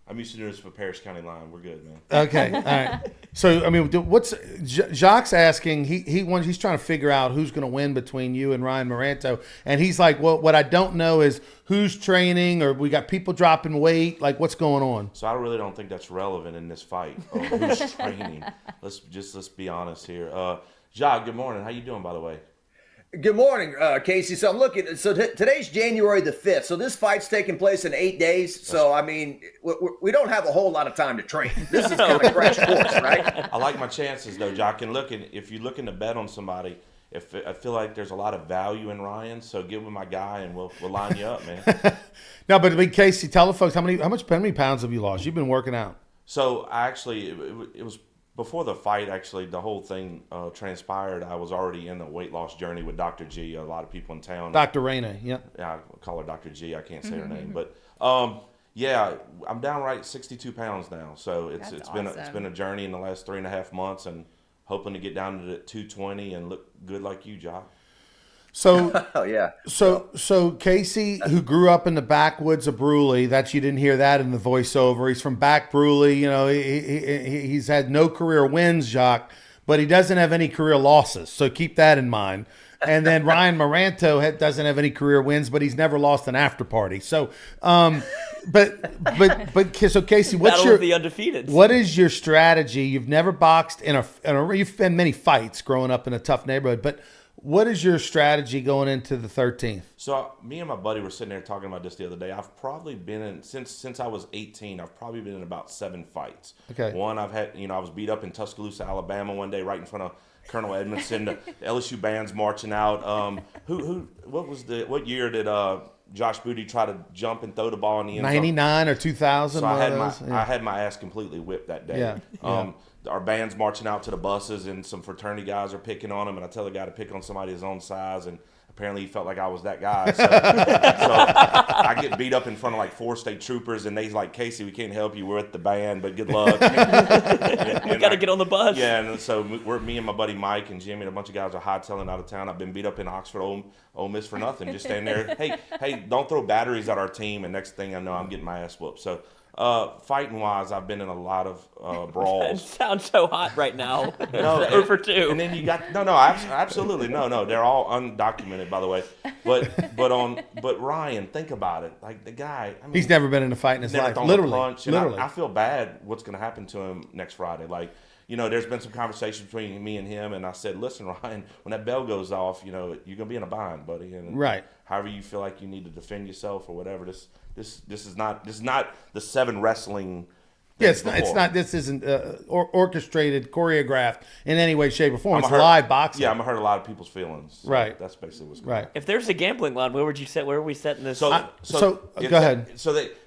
I'm used to doing this for Paris County line. We're good, man. Okay, all right. So I mean, what's Jacques asking? He's trying to figure out who's going to win between you and Ryan Maranto, and he's like, well, what I don't know is who's training, or we got people dropping weight. Like, what's going on? So I really don't think that's relevant in this fight. Who's training? Let's be honest here. Jacques, good morning. How you doing, by the way? Good morning, Casey. So I'm looking. So today's January the 5th. So this fight's taking place in 8 days. So I mean, we don't have a whole lot of time to train. This is kind of crash course, right? I like my chances though, Jacques. And if you're looking to bet on somebody, I feel like there's a lot of value in Ryan, so get with my guy and we'll line you up, man. No, but Casey, tell the folks how many pounds have you lost? You've been working out. So it was. Before the fight, actually, the whole thing transpired. I was already in the weight loss journey with Dr. G. A lot of people in town. Dr. Raina, yeah. Yeah, I call her Dr. G. I can't say her name, but yeah, I'm downright 62 pounds now. So it's been a journey in the last 3.5 months, and hoping to get down to 220 and look good like you, Jock. So, oh yeah. So Casey, who grew up in the backwoods of Bruley, you didn't hear that in the voiceover. He's from back Bruley. You know, he's had no career wins, Jacques, but he doesn't have any career losses. So keep that in mind. And then Ryan Maranto doesn't have any career wins, but he's never lost an after party. So, so Casey, the undefeated? What is your strategy? You've never boxed you've been many fights growing up in a tough neighborhood, but what is your strategy going into the 13th? So me and my buddy were sitting there talking about this the other day. I've probably been in since I was 18. I've probably been in about 7 fights. Okay. One I've had, I was beat up in Tuscaloosa, Alabama, one day right in front of Colonel Edmondson. The LSU band's marching out. What year did Josh Booty try to jump and throw the ball in the end zone? 99 or 2000. So I had my ass completely whipped that day. Yeah. Our band's marching out to the buses, and some fraternity guys are picking on him, and I tell the guy to pick on somebody his own size, and apparently he felt like I was that guy. So I get beat up in front of like 4 state troopers, and they's like, Casey, we can't help you. We're at the band, but good luck. We got to get on the bus. Yeah, and so me and my buddy Mike and Jimmy and a bunch of guys are hightailing out of town. I've been beat up in Oxford, Ole Miss for nothing. Just standing there, hey, don't throw batteries at our team, and next thing I know, I'm getting my ass whooped. So fighting wise, I've been in a lot of brawls. It sounds so hot right now. No, 0 for 2. And then you got absolutely no. They're all undocumented, by the way. But Ryan, think about it. Like the guy, I mean, he's never been in a fight in his life. Literally. I feel bad. What's going to happen to him next Friday? Like, there's been some conversation between me and him, and I said, listen, Ryan, when that bell goes off, you're going to be in a bind, buddy. And right. However you feel like you need to defend yourself or whatever. This is not the 7 wrestling. Yeah, it's not. This isn't orchestrated, choreographed in any way, shape, or form. It's live boxing. Yeah, I'm gonna hurt a lot of people's feelings. So right. That's basically what's going on. If there's a gambling line, where would you set? Where are we setting this? So go ahead.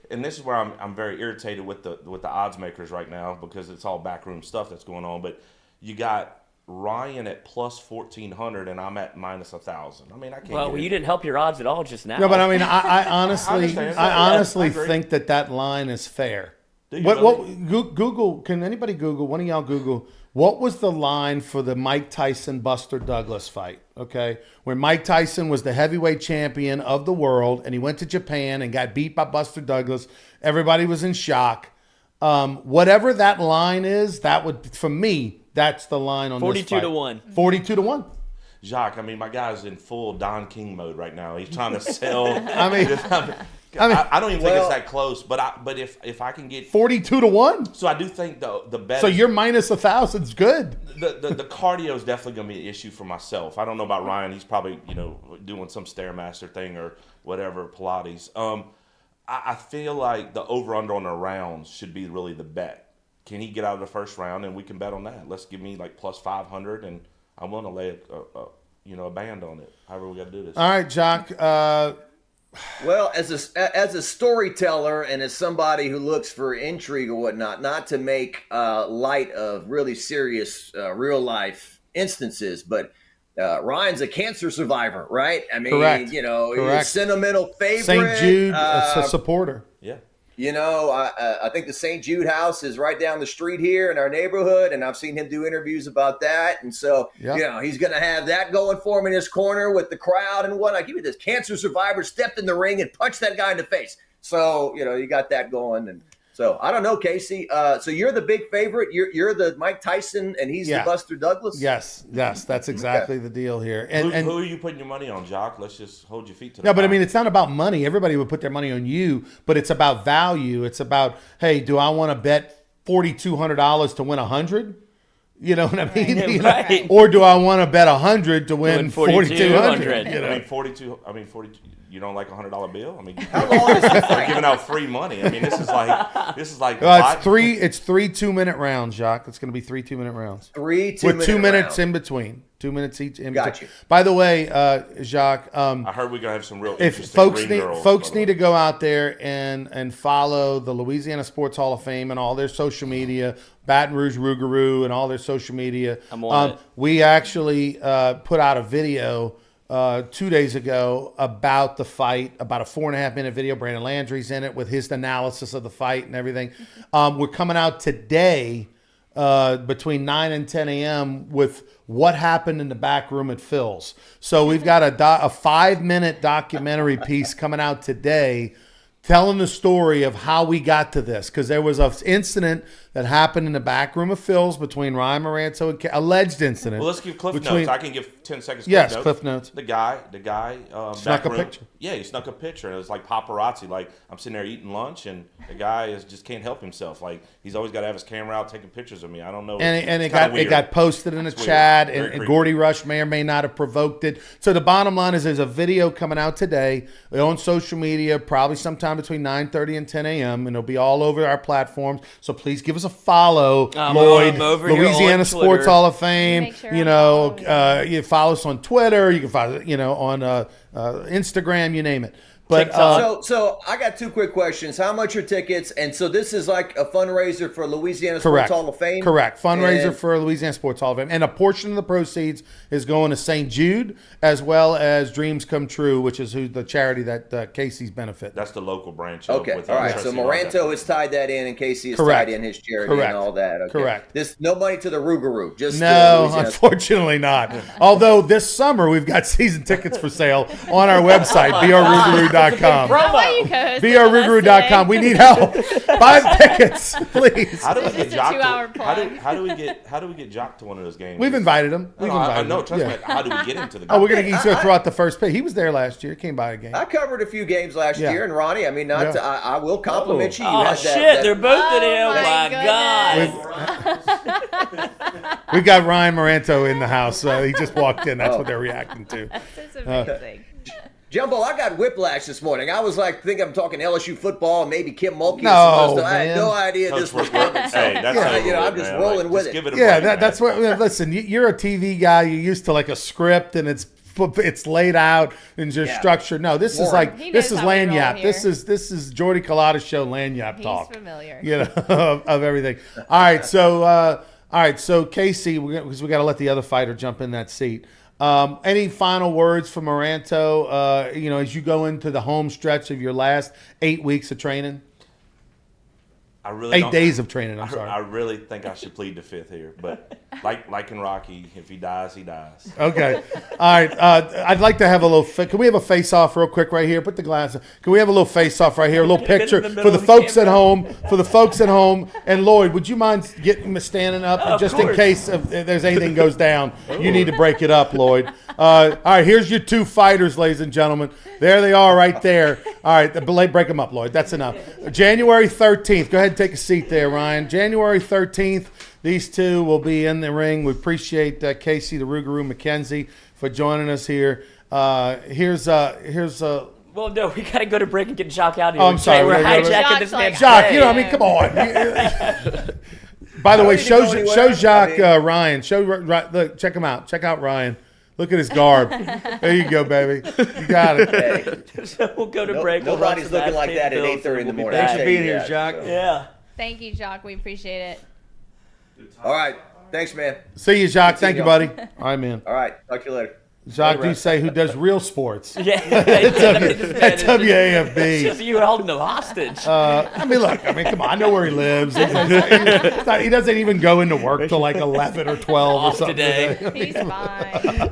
And this is where I'm very irritated with the odds makers right now, because it's all backroom stuff that's going on. But you got Ryan at plus 1,400, and I'm at minus 1,000. I mean, I can't. Well, you didn't help your odds at all just now. No, but I mean, I honestly think that line is fair. Google? Can anybody Google? One of y'all Google. What was the line for the Mike Tyson Buster Douglas fight? Okay, when Mike Tyson was the heavyweight champion of the world, and he went to Japan and got beat by Buster Douglas. Everybody was in shock. Whatever that line is, that would, for me, that's the line on 42 this fight. 42-1. 42-1. Jacques, I mean, my guy's in full Don King mode right now. He's trying to sell. I don't even think it's that close. But if I can get 42-1, so I do think the bet. So your minus 1,000 is good. The cardio is definitely going to be an issue for myself. I don't know about Ryan. He's probably doing some Stairmaster thing or whatever, Pilates. I feel like the over/under on the rounds should be really the bet. Can he get out of the first round, and we can bet on that? Let's give me like plus 500, and I'm willing to lay a band on it. However, we got to do this. All right, Jacques. Well, as a storyteller and as somebody who looks for intrigue or whatnot, not to make light of really serious real life instances, but Ryan's a cancer survivor, right? I mean, correct. He's a sentimental favorite. St. Jude supporter. Yeah. I think the St. Jude house is right down the street here in our neighborhood, and I've seen him do interviews about that. And so, he's going to have that going for him in his corner with the crowd and whatnot. Give me this cancer survivor stepped in the ring and punched that guy in the face. So, you got that going. And So I don't know, Casey. So you're the big favorite. You're the Mike Tyson, and he's the Buster Douglas. Yes, that's exactly the deal here. And who are you putting your money on, Jacques? Let's just hold your feet to the No, but I fire. mean, it's not about money. Everybody would put their money on you, but it's about value. It's about, hey, do I want to bet $4,200 to win 100? You know what I mean? Right. You know? Right. Or do I want to bet 100 to win 4,200? You know? I mean, 42. You don't like $100 bill? I mean, How long is the they're fight? giving out free money. I mean, this is like. Well, it's three 2-minute rounds, Jacques. It's going to be 3 2-minute rounds. 3 2 with 2 minutes rounds. in between. 2 minutes each in Got between. you. By the way, Jacques, I heard we're gonna have some real if interesting folks green need girls, folks by the need way. to go out there and follow the Louisiana Sports Hall of Fame and all their social media, Baton Rouge Rougarou and all their social media. I'm on it. We actually put out a video 2 days ago about the fight, about a 4.5-minute video. Brandon Landry's in it with his analysis of the fight and everything. We're coming out today between 9 and 10 a.m. with what happened in the back room at Phil's. So we've got a 5-minute documentary piece coming out today telling the story of how we got to this, because there was an incident that happened in the back room of Phil's between Ryan Moranto and alleged incident. Well, let's give Cliff between- notes. I can give 10 seconds. Yes, notes. Cliff notes. The guy, Snuck back a room- picture. Yeah, he snuck a picture, and it was like paparazzi. Like I'm sitting there eating lunch, and the guy just can't help himself. Like he's always got to have his camera out taking pictures of me. I don't know. And It's it kinda got weird. it got posted in the It's weird. chat, Very and creepy. Gordy Rush may or may not have provoked it. So the bottom line is, there's a video coming out today on social media, probably sometime between 9:30 and 10 a.m., and it'll be all over our platforms. So please give us a follow, Lloyd, I'm over here Louisiana on Sports Twitter. Hall of Fame. Make sure You I'm know, following you follow us on Twitter. You can follow, on Instagram, you name it. But So I got 2 quick questions. How much are tickets? And so this is like a fundraiser for Louisiana Correct. Sports Hall of Fame? Correct. Fundraiser And- for Louisiana Sports Hall of Fame. And a portion of the proceeds is going to St. Jude, as well as Dreams Come True, which is the charity that Casey's benefit. That's the local branch. Okay, with all right. So Trustee Rhonda. Moranto has tied that in, and Casey has Correct. tied in his charity Correct. and all that. Okay. Correct. No money to the Rougarou. Just No, Louisiana. unfortunately not. Although this summer we've got season tickets for sale on our website, brrougarou.com. How are you, co-hosting with us brrougarou.com. today? We need help. Buy tickets, please. How do we This get is a Jock? 2-hour To, plug. how do we get Jock to one of those games? We've invited him. We've I invited know. him. Trust Yeah. me. How do we get him to the game? Oh, he's going to throw out the first pick. He was there last year. Came by a game. I covered a few games last Yeah. year, and Ronnie, I mean, I will compliment you. You Oh had shit! that, They're both in it. Oh, Oh my my god! We got Ryan Moranto in the house. He just walked in. That's what they're reacting to. This is amazing. Jumbo, I got whiplash this morning. I was like, think I'm talking LSU football and maybe Kim Mulkey. No, and some other stuff. I man. had no idea Coach this was Woodward. coming. So, Hey, that's over you know, I'm with, just man. rolling Like, with just it. give it a Yeah, break, that's man. what. Listen, you're a TV guy. You're used to like a script and it's laid out and just Yeah. structured. No, this is Warren. like He this knows is how we roll lanyap. here. This is Jordy Culotta's show lanyap He's talk. familiar. You know of everything. All right, so Casey, because we got to let the other fighter jump in that seat. Any final words from Moranto? As you go into the home stretch of your last 8 weeks of training, I really 8 don't- days of training. I'm I sorry. really think I should plead the fifth here, but like in Rocky, if he dies, he dies. Okay. All right. I'd like to have a little. Can we have a face-off real quick right here? Put the glass. Can we have a little face-off right here? A little picture in the for middle the of the folks at camera. home. For the folks at home. And Lloyd, would you mind getting standing up Of just in course. case if there's anything goes down? You need to break it up, Lloyd. All right. Here's your 2 fighters, ladies and gentlemen. There they are, right there. All right. Break them up, Lloyd. That's enough. January 13th. Go ahead and take a seat there, Ryan. January 13th. These 2 will be in the ring. We appreciate Casey the Rougarou McKenzie for joining us here. Here's Well, no, we gotta go to break and get Jacques out of here. Oh, I'm sorry. We're We gotta go to- hijacking this Jacques man's like- Jacques. day. You know, I mean, come on. By the way, need to go anywhere. show Jacques I mean- Ryan. Look, check him out. Check out Ryan. Look at his garb. There you go, baby. You got it. Hey, So we'll go to break. We'll nobody's run some looking like ads, that pay at the 8:30 in the bills, and we'll be morning. back. I'll tell being you here, that, Jacques. so. Yeah. Thank you, Jacques. We appreciate it. All right. Thanks, man. See you, Jacques. Good seeing Thank you, y'all. buddy. All right, man. All right. Talk to you later. Jacques Doucet, who does real sports. Yeah. At WAFB. It's just you holding them hostage. I mean, come on. I know where he lives. He doesn't even go into work till like 11 or 12 or something today. He's fine.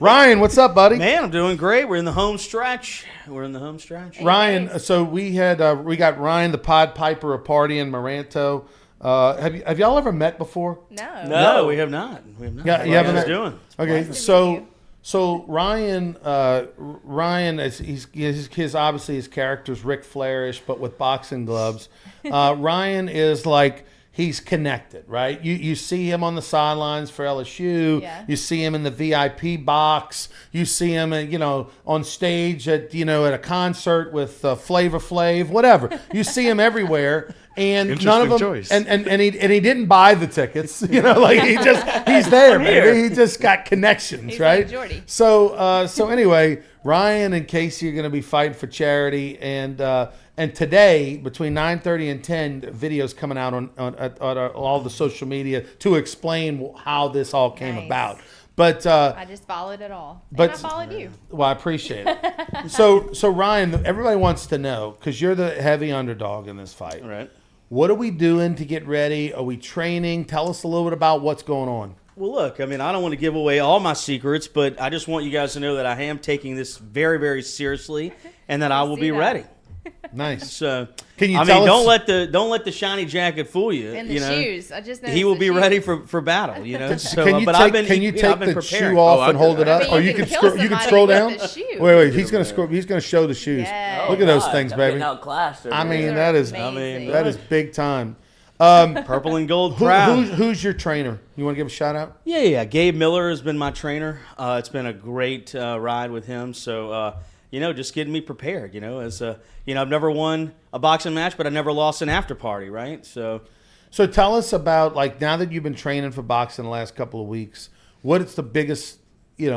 Ryan, what's up, buddy? Man, I'm doing great. We're in the home stretch. Ryan, so we got Ryan the Pod Piper, a party in Maranto. Have y'all ever met before? No, we have not. Yeah, you haven't met? Doing? Okay, so Ryan is his obviously his character's Ric Flairish, but with boxing gloves. Ryan is like, he's connected, right? You see him on the sidelines for LSU. Yeah. You see him in the VIP box. You see him, on stage at a concert with Flavor Flav, whatever. You see him everywhere. And none of them, choice. and he didn't buy the tickets, he's there, baby. He just got connections, He's right? like Jordy. So anyway, Ryan and Casey are going to be fighting for charity, and today between 9:30 and 10, videos coming out on all the social media to explain how this all came about. But I just followed it all. And I followed you. Well, I appreciate it. So Ryan, everybody wants to know, because you're the heavy underdog in this fight. Right. What are we doing to get ready? Are we training? Tell us a little bit about what's going on. Well, look, I mean, I don't want to give away all my secrets, but I just want you guys to know that I am taking this very, very seriously, and that I will be ready. Nice. So, can you don't let the shiny jacket fool you. And the shoes. I just noticed he will be shoes. ready for battle. So, can you take the shoe off and hold it up, or you can scroll down? Wait, he's gonna scroll. He's gonna show the shoes. Yeah. Look at those things, baby. Outclassed over I mean, there. that is amazing. that is big time. Purple and gold proud. Who's your trainer? You want to give a shout out? Yeah. Gabe Miller has been my trainer. It's been a great ride with him. So, just getting me prepared. I've never won a boxing match, but I never lost an after party, right? So tell us about, like, now that you've been training for boxing the last couple of weeks, what is the biggest,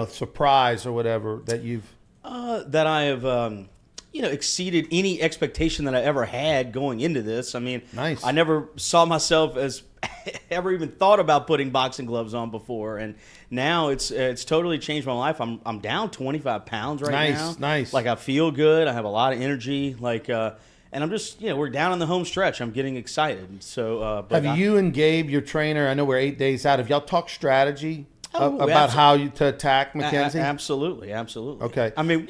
surprise or whatever that you've that I have exceeded any expectation that I ever had going into this. I mean, nice. I never saw myself as ever even thought about putting boxing gloves on before, and now it's totally changed my life. I'm down 25 pounds right now. Nice. Like, I feel good. I have a lot of energy. And I'm just, we're down in the home stretch. I'm getting excited. So, have you and Gabe, your trainer? I know we're 8 days out. Have y'all talked strategy about how to attack Mackenzie? Absolutely. Okay. I mean,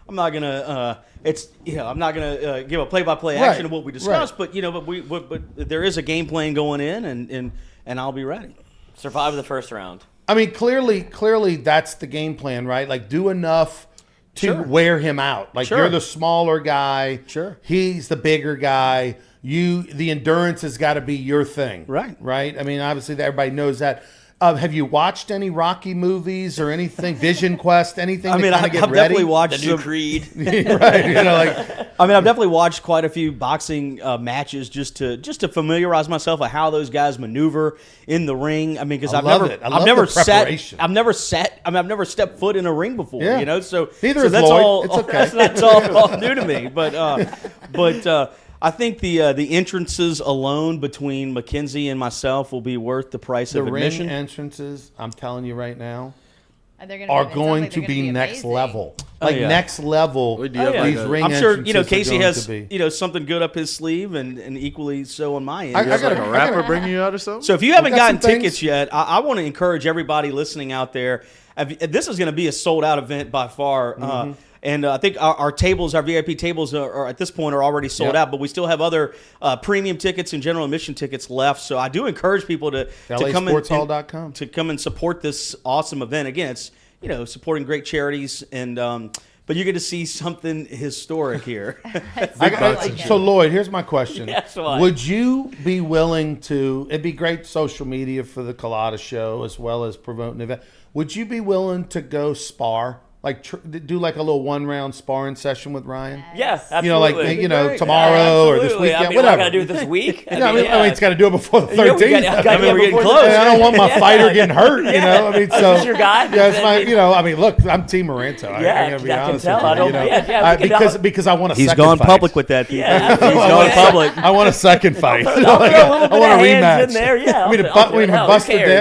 I'm not gonna give a play-by-play action of what we discussed, but but there is a game plan going in, and I'll be ready. Survive the first round. I mean, clearly that's the game plan, right? Like, do enough to wear him out. Like, you're the smaller guy. Sure. He's the bigger guy. The endurance has got to be your thing. Right? I mean, obviously everybody knows that. Have you watched any Rocky movies or anything? Vision Quest, anything? I mean, I've definitely watched the new Creed. Right. I've definitely watched quite a few boxing matches just to familiarize myself with how those guys maneuver in the ring. I mean, because I've never stepped foot in a ring before. Yeah. So neither so is that's Lloyd. all. It's okay. That's all new to me. But I think the entrances alone between Mackenzie and myself will be worth the price of admission. The ring entrances, I'm telling you right now, are going to be next level. Next level. These ring I'm sure entrances Casey has to be. something good up his sleeve, and equally so on my end. I got a rapper bringing you out or something. So if you haven't gotten tickets yet, I want to encourage everybody listening out there. This is going to be a sold out event by far. And I think our tables, our VIP tables, are at this point are already sold out. But we still have other premium tickets and general admission tickets left. So I do encourage people to come LASportshall.com to come and support this awesome event. Again, it's supporting great charities, and but you get to see something historic here. So Lloyd, here's my question: why? Would you be willing to? It'd be great social media for the Culotta show as well as promoting the event. Would you be willing to go spar? do like a little 1-round sparring session with Ryan? Yeah, absolutely. You know, like tomorrow or this weekend, I mean, whatever. I gotta do it this week. I mean, it's got to do it before the 13th. We're getting close. I don't want my fighter getting hurt. You know, I mean, so Is your guy? Yeah, it's my. You know, I mean, look, I'm Team Maranto. I gotta be honest with you. You know, because I want a He's second gone fight. public with that. People. Yeah, He's gone public. I want a second fight. I'll throw a little bit I want of a hands rematch. in there. Yeah, I mean,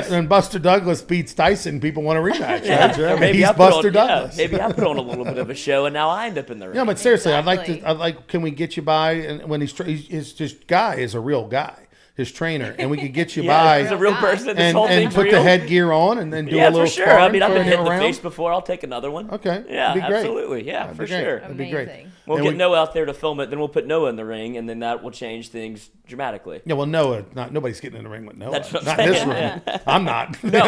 when Buster Douglas beats Tyson, people want a rematch. Yeah, Right? I mean, maybe he's I put Buster on, Douglas. maybe I put on a little bit of a show, and now I end up in the ring. Yeah, but seriously, Exactly. I'd like. Can we get you by? And when his just guy is a real guy, his trainer, and we could get you by. He's a real person. This whole and thing's put real. the headgear on and then do Yeah, a little for sure. I mean, I've been sparring hit in the around. face before. I'll take another one. Okay. Yeah, That'd be great. absolutely. Yeah, That'd for be great. sure. That'd be great. Amazing. We'll And get Noah out there to film it. Then we'll put Noah in the ring, and then that will change things dramatically. Yeah, well, Noah, nobody's getting in the ring with Noah. That's what Not I'm in this saying. room. I'm not. No.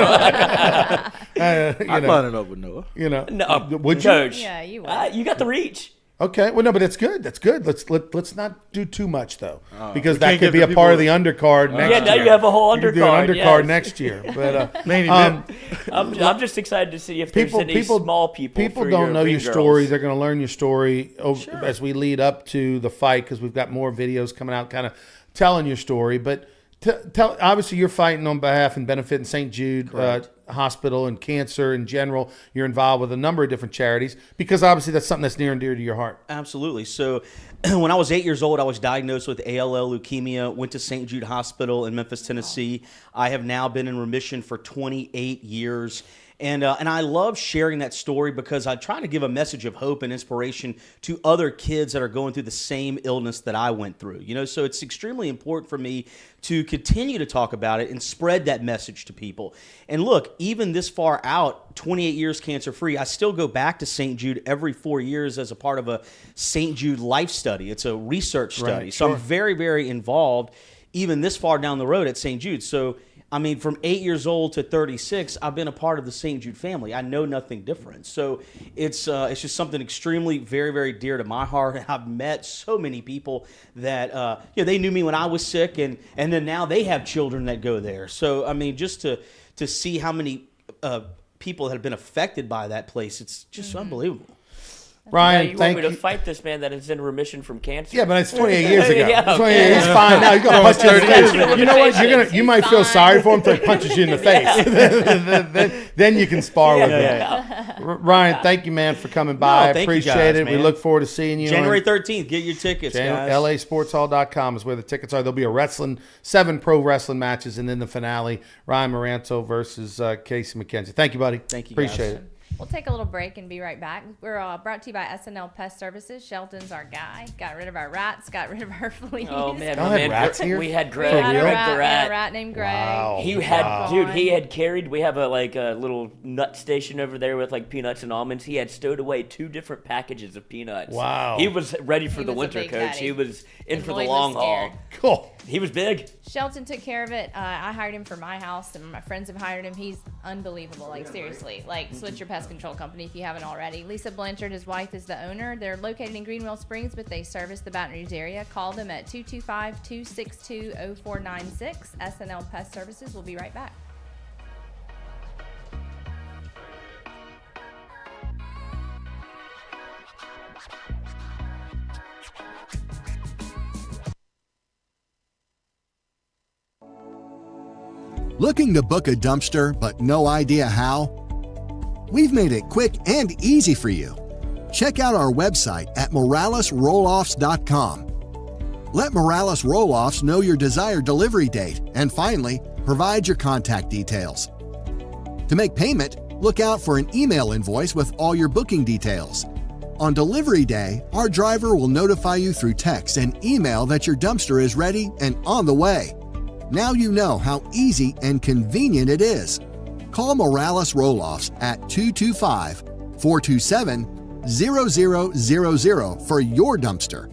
I'm lining up with Noah. You know, No, would you? Coach. Yeah, you would. You got the reach. Okay, well, no, but it's good. That's good. Let's not do too much though, because we that can't could give be the a part of the people- undercard next year. Yeah, now you have a whole You could do an undercard, undercard yes. next year. But Main event. I'm just excited to see if there's any small people. People for don't know ring your girls. story. They're going to learn your story as we lead up to the fight, because we've got more videos coming out, kind of telling your story. But obviously, you're fighting on behalf and benefiting St. Jude Hospital and cancer in general. You're involved with a number of different charities, because obviously that's something that's near and dear to your heart. Absolutely. So when I was 8 years old, I was diagnosed with ALL leukemia, went to St. Jude Hospital in Memphis, Tennessee. I have now been in remission for 28 years. And I love sharing that story because I try to give a message of hope and inspiration to other kids that are going through the same illness that I went through. You know, so it's extremely important for me to continue to talk about it and spread that message to people. And look, even this far out, 28 years cancer-free, I still go back to St. Jude every 4 years as a part of a St. Jude life study. It's a research study. Right, so sure. I'm very, very involved even this far down the road at St. Jude. So I mean, from 8 years old to 36, I've been a part of the St. Jude family. I know nothing different. So it's just something extremely, very, very dear to my heart. And I've met so many people that, they knew me when I was sick, and then now they have children that go there. So, I mean, just to see how many people have been affected by that place, it's just unbelievable. Ryan, you want thank me you. to fight this man that is in remission from cancer? Yeah, but it's 28 years ago. Yeah, 28 years. He's fine now. You're gonna punch him in the face. You know what? You might feel sorry for him until he punches you in the face. then you can spar with him. Ryan, thank you, man, for coming by. I thank you appreciate guys, it. We man. look forward to seeing you. January 13th. Get your tickets, guys. LASportshall.com is where the tickets are. There'll be 7 pro wrestling matches, and then the finale, Ryan Maranto versus Casey McKenzie. Thank you, buddy. Thank you, Appreciate guys. it. We'll take a little break and be right back. We're brought to you by SNL Pest Services. Shelton's our guy. Got rid of our rats. Got rid of our fleas. Oh man, Y'all my had man, rats here? we had We Greg. had a Greg rat, the rat. a rat named Greg. Wow. He had carried. We have a little nut station over there with like peanuts and almonds. He had stowed away 2 different packages of peanuts. Wow. He was ready for He the was a winter, big coach. daddy. He was in And for the Lloyd was long haul. scared. Cool. He was big. Shelton took care of it. I hired him for my house, and my friends have hired him. He's unbelievable. Like, seriously. Like, switch your pest control company if you haven't already. Lisa Blanchard, his wife, is the owner. They're located in Greenwell Springs, but they service the Baton Rouge area. Call them at 225-262-0496. SNL Pest Services. We'll be right back. Looking to book a dumpster but no idea how? We've made it quick and easy for you. Check out our website at moralesrolloffs.com. Let Morales Roll-Offs know your desired delivery date, and finally, provide your contact details. To make payment, look out for an email invoice with all your booking details. On delivery day, our driver will notify you through text and email that your dumpster is ready and on the way. Now you know how easy and convenient it is. Call Morales Roll-Offs at 225-427-0000 for your dumpster.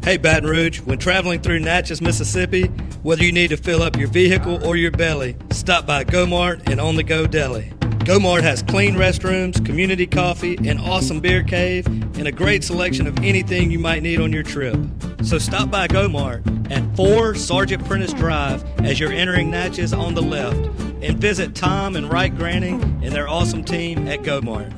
Hey Baton Rouge, when traveling through Natchez, Mississippi, whether you need to fill up your vehicle or your belly, stop by Go-Mart and On The Go Deli. Go-Mart has clean restrooms, community coffee, an awesome beer cave, and a great selection of anything you might need on your trip. So stop by Go-Mart at 4 Sergeant Prentice Drive as you're entering Natchez on the left, and visit Tom and Wright Granning and their awesome team at GoMart.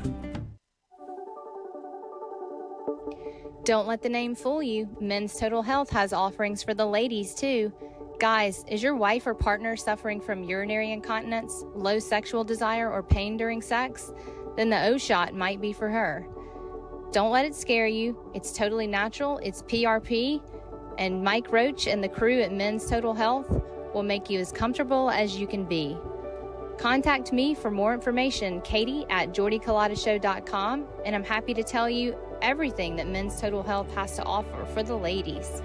Don't let the name fool you. Men's Total Health has offerings for the ladies, too. Guys, is your wife or partner suffering from urinary incontinence, low sexual desire, or pain during sex? Then the O shot might be for her. Don't let it scare you. It's totally natural. It's PRP. And Mike Roach and the crew at Men's Total Health will make you as comfortable as you can be. Contact me for more information, Katie at JordyCulottaShow.com, and I'm happy to tell you everything that Men's Total Health has to offer for the ladies.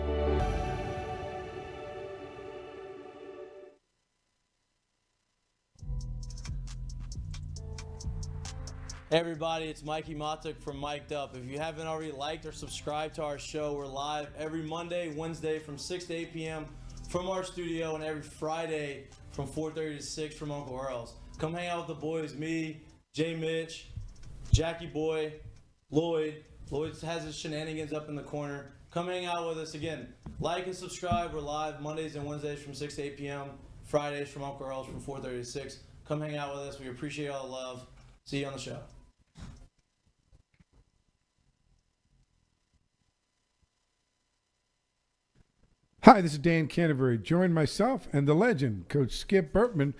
Hey everybody, it's Mikey Matuk from Mic'd Up. If you haven't already liked or subscribed to our show, we're live every Monday, Wednesday from 6 to 8 p.m. from our studio, and every Friday from 4:30 to 6 from Uncle Earl's. Come hang out with the boys, me, Jay Mitch, Jackie Boy, Lloyd. Lloyd has his shenanigans up in the corner. Come hang out with us again. Like and subscribe. We're live Mondays and Wednesdays from 6 to 8 p.m. Fridays from Uncle Earl's from 4:30 to 6. Come hang out with us. We appreciate all the love. See you on the show. Hi, this is Dan Canterbury. Join myself and the legend, Coach Skip Burtman,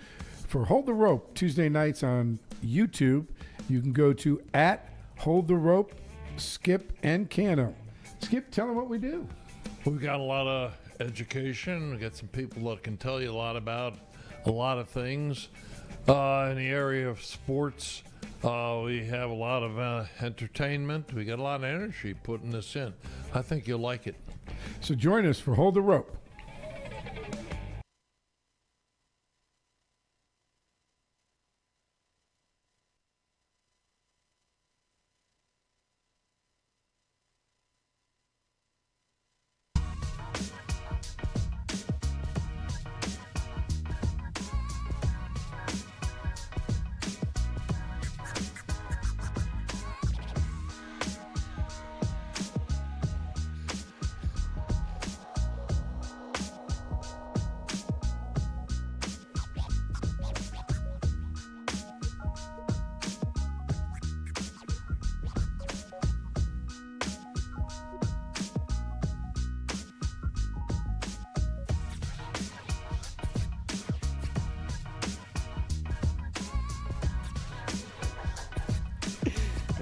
for Hold the Rope Tuesday nights on YouTube. You can go to @Hold the Rope, Skip and Cano. Skip, tell them what we do. We've got a lot of education. We've got some people that can tell you a lot about a lot of things. In the area of sports, we have a lot of entertainment. We got a lot of energy putting this in. I think you'll like it. So join us for Hold the Rope.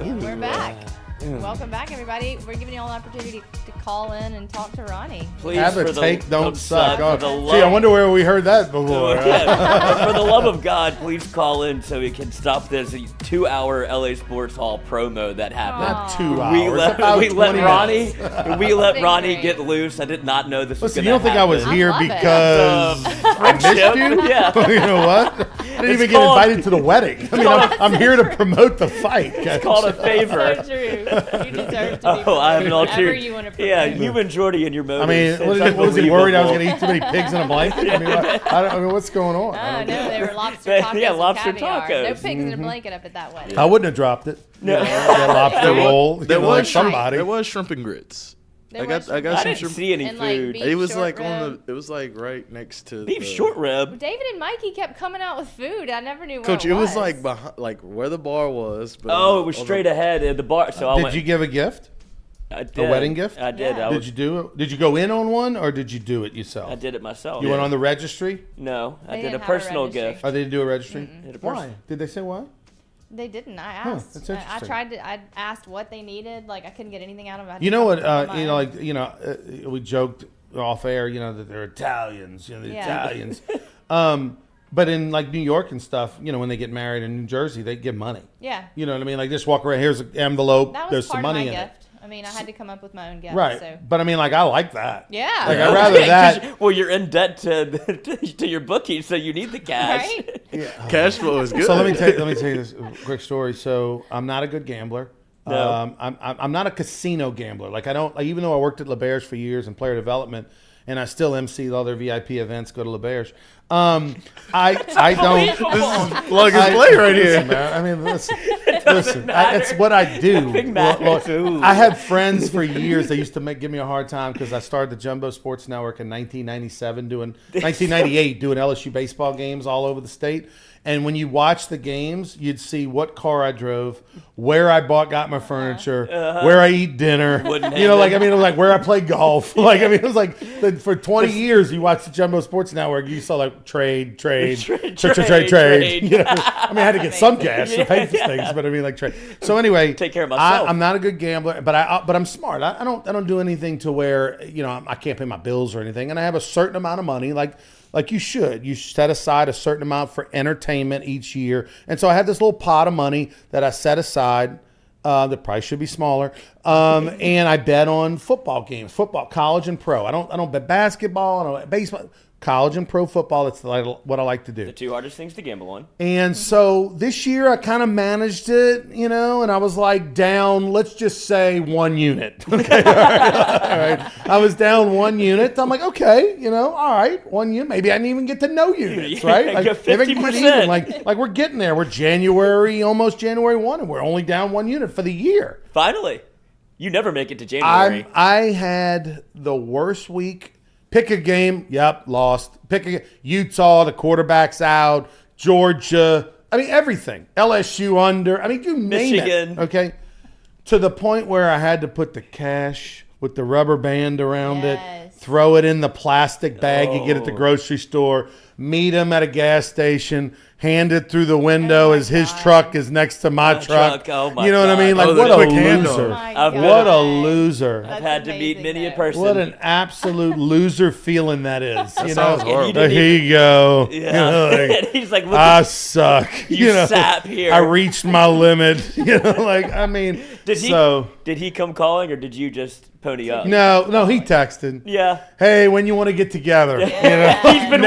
And we're back. Welcome back, everybody. We're giving you all an opportunity to call in and talk to Ronnie. Please, have a for the take, don't love suck. God, Oh, see, I wonder where we heard that before. Yeah. For the love of God, please call in so we can stop this 2-hour LA Sports Hall promo that happened. Not 2 hours. We let about 20 Ronnie. minutes. We let Ronnie get loose. I did not know this was Listen, going to happen. you don't think I was here because I missed you? Yeah. You know what? I didn't even get invited to the wedding. I mean, I'm here to promote the fight. It's called a favor. So true. You deserve to be I have an whatever ulterior. you want to Yeah, you and Jordy and your I motives. mean, was he worried I was going to eat too many pigs in a blanket? I mean, what's going on? Oh, no, they were lobster tacos. Yeah, lobster and caviar. tacos. No pigs in a blanket up at that wedding. I wouldn't have dropped it. No. That lobster roll. There like was somebody. There was shrimp and grits. There I got was some didn't shrimp. see any And, like, food. beef It was short like rib. it was like right next to Beef the, short rib. David and Mikey kept coming out with food. I never knew Coach, what it was like behind, like where the bar was. But Oh, it was on straight the, ahead at the bar. So I Did went. you give a gift? I did. A wedding gift? I did. Yeah. I Did was, you do it? Did you go in on one or did you do it yourself? I did it myself. You went on the registry? No, I They did a didn't have a personal registry. gift. Oh, they did do a registry? Did a Why? Did they say why? They didn't. I Huh, asked. that's I interesting. tried to. I asked what they needed. Like I couldn't get anything out of them. I had You to know come what? up with my Like we joked off air. That they're Italians. The Yeah. Italians. But in like New York and stuff, when they get married in New Jersey, they give money. Yeah. You know what I mean? Like just walk around. Here's an envelope. That was There's part some money of in my it. gift. I mean, I had to come up with my own gift. Right. So. But I mean, like I like that. Yeah. Like I'd rather that. Well, you're in debt to your bookie, so you need the cash. Right? Yeah. cash flow is good. So let me tell you this quick story. So I'm not a good gambler. No. I'm not a casino gambler. Like I don't. Even though I worked at LeBear's for years in player development, and I still MC all their VIP events. Go to LeBear's. I don't. This is plug and play right here. Man. I mean, listen. Listen, it's what I do. Nothing matters. I had friends for years. They used to give me a hard time because I started the Jumbo Sports Network in 1998 doing LSU baseball games all over the state. And when you watch the games, you'd see what car I drove, where I got my furniture, where I eat dinner. It was like where I play golf. It was like for 20 years you watched the Jumbo Sports Network. You saw like trade. I had to get some cash to pay for things, but trade. So anyway, take care of myself. I'm not a good gambler, but I'm smart. I don't do anything to where I can't pay my bills or anything, and I have a certain amount of money like you should. You set aside a certain amount for entertainment each year. And so I have this little pot of money that I set aside. The price should be smaller. And I bet on football games, college and pro. I don't bet basketball, I don't bet baseball. College and pro football, that's what I like to do. The two hardest things to gamble on. And so this year I kind of managed it, and I was like down, let's just say 1 unit. Okay. All right. I was down 1 unit. I'm like, okay, all right, 1 unit. Maybe I didn't even get to know units, right? Like 50%. Like we're getting there. We're almost January 1, and we're only down 1 unit for the year. Finally. You never make it to January. I had the worst week. Pick a game. Yep, lost. Utah, the quarterback's out. Georgia. Everything. LSU under. You name Michigan. it. Okay. To the point where I had to put the cash with the rubber band around it, throw it in the plastic bag you get at the grocery store, meet him at a gas station, hand it through the window as his truck is next to my truck. Oh my you know God. what I mean? Like, what a loser. What a loser. I've had to meet many a person. What an absolute loser feeling that is. That sounds horrible. Here you go. Yeah. And he's like, I suck. You sap here. I reached my limit. Did he come calling or did you just pony up? No, he texted. Yeah. Hey, when you want to get together? He's been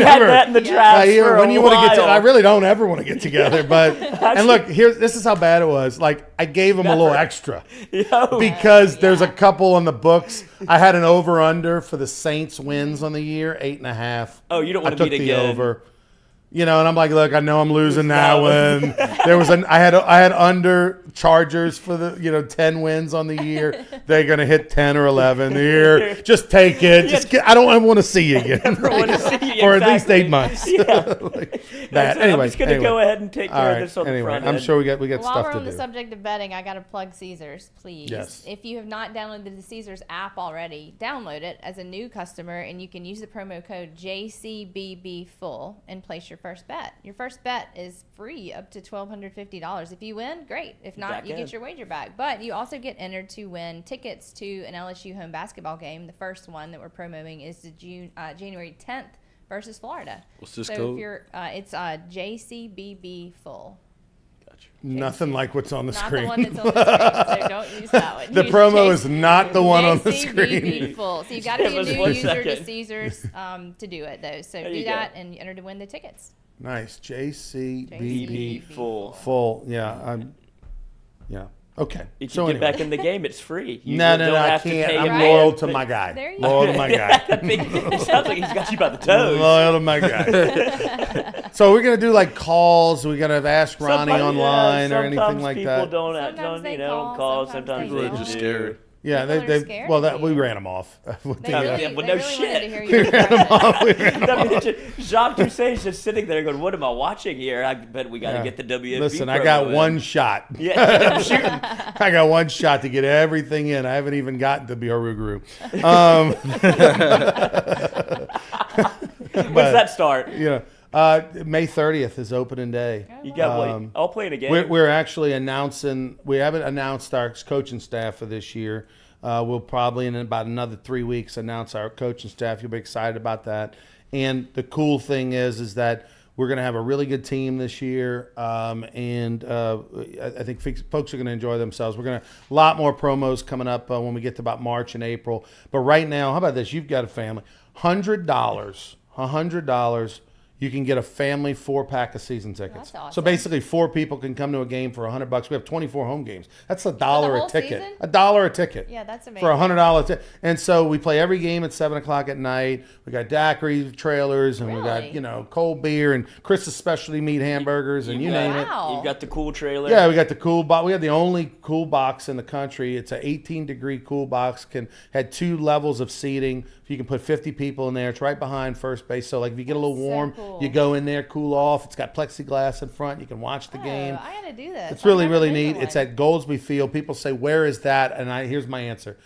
had that in the trash for when a you while. want to get together? I really don't ever want to get together, but and look, this is how bad it was. Like I gave him a little extra because there's a couple on the books. I had an over under for the Saints wins on the year, 8.5. Oh, you don't want I to took beat the again. over. And I'm like, look, I know I'm losing that one. I had under Chargers for the 10 wins on the year. They're gonna hit 10 or 11 the year. Just take it. I don't want to see you again for at least 8 months. Yeah. Anyway, I'm just gonna go ahead and take care of this on the front I'm end. sure we got While stuff we're to on do. the subject of betting, I got to plug Caesars, please. Yes. If you have not downloaded the Caesars app already, download it as a new customer, and you can use the promo code JCBBFull and place your first bet. Your first bet is free up to $1,250. If you win, great. If not, you get your wager back. But you also get entered to win tickets to an LSU home basketball game. The first one that we're promoting is the January 10th versus Florida. What's this so code? If you're, it's JCBBFull. Nothing like what's on the screen. Not the one that's on the screen, so don't use that one. The Use promo is not the one on the screen. JCBB Full. So you've got to be a new user to Caesars to do it, though. So do that and enter to win the tickets. Nice. JCBB Full. Yeah. Okay. You can get back in the game. It's free. You No, don't I have to can't. pay I'm your loyal rent, to but- my guy. There you Loyal go. to my guy. It sounds like he's got you by the toes. Loyal to my guy. So we're gonna do like calls. We gotta have Ask Ronnie online or anything like that. People don't call. Sometimes People are just scared. Yeah, People are they scared well, of we you. ran them off. no really shit. wanted to hear We you. ran them off. We ran them off. Jacques Doucet is just sitting there going, "What am I watching here? I bet we got to get the WFB." Listen, I got promo one in." shot. Yeah, I'm shooting. I got one shot to get everything in. I haven't even gotten to Bioruguru. When's that start? May 30th is opening day. You got I'll play in a game. We're actually announcing. We haven't announced our coaching staff for this year. We'll probably in about another 3 weeks announce our coaching staff. You'll be excited about that. And the cool thing is that we're going to have a really good team this year, and I think folks are going to enjoy themselves. We're going to a lot more promos coming up when we get to about March and April. But right now, how about this? You've got a family. $100. you can get a family 4-pack of season tickets. That's awesome. So basically 4 people can come to a game for $100. We have 24 home games. That's $1 whole a ticket. season? $1 a ticket. Yeah, that's amazing. For $100 ticket. And so we play every game at 7 o'clock at night. We got daiquiri trailers, and we got, cold beer and Chris's specialty meat hamburgers, and you name it. You've got the cool trailer. Yeah, we got the cool box. We have the only cool box in the country. It's an 18-degree cool box. Had 2 levels of seating. You can put 50 people in there. It's right behind first base. So, like, if you get a little warm, you go in there, cool off. It's got plexiglass in front. You can watch the game. I gotta do this. It's really, really neat. It's at Goldsby Field. People say, "Where is that?" And here's my answer.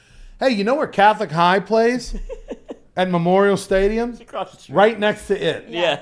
Hey, you know where Catholic High plays? At Memorial Stadium, right next to it. Yeah.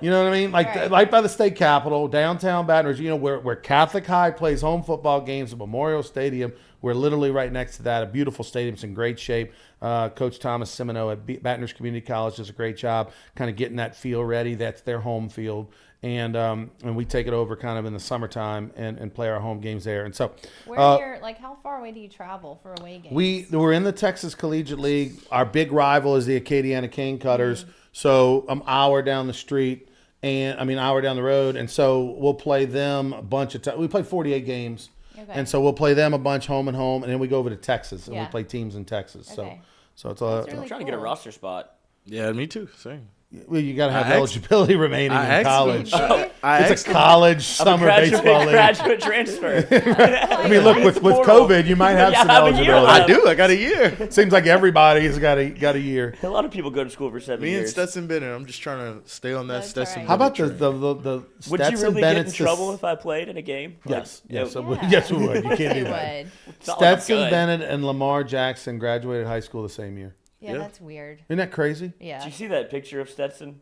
You know what I mean? Like right by the state capitol, downtown Baton Rouge. You know where Catholic High plays home football games at Memorial Stadium. We're literally right next to that. A beautiful stadium. It's in great shape. Coach Thomas Semino at Baton Rouge Community College does a great job kind of getting that field ready. That's their home field. And we take it over kind of in the summertime and play our home games there. And so, how far away do you travel for away games? We're in the Texas Collegiate League. Our big rival is the Acadiana Cane Cutters. So I'm hour down the street, hour down the road. And so we'll play them a bunch of times. We play 48 games. Okay. And so we'll play them a bunch home and home, and then we go over to Texas and we play teams in Texas. Okay. So it's really I'm trying to get a roster spot. Yeah, me too. Same. Well, you got to have eligibility remaining in college. It's a college summer baseball league. Graduate transfer. I mean, look, with COVID, you might have some eligibility. I do. I got a year. Seems like everybody's got a year. A lot of people go to school for 7 years. Me and Stetson Bennett. I'm just trying to stay on that Stetson Bennett. How about the Stetson Would you really get in Bennett's trouble if I played in a game? Yes. Yes, we would. You can't do that. Stetson Bennett and Lamar Jackson graduated high school the same year. Yeah, that's weird. Isn't that crazy? Yeah. Did you see that picture of Stetson?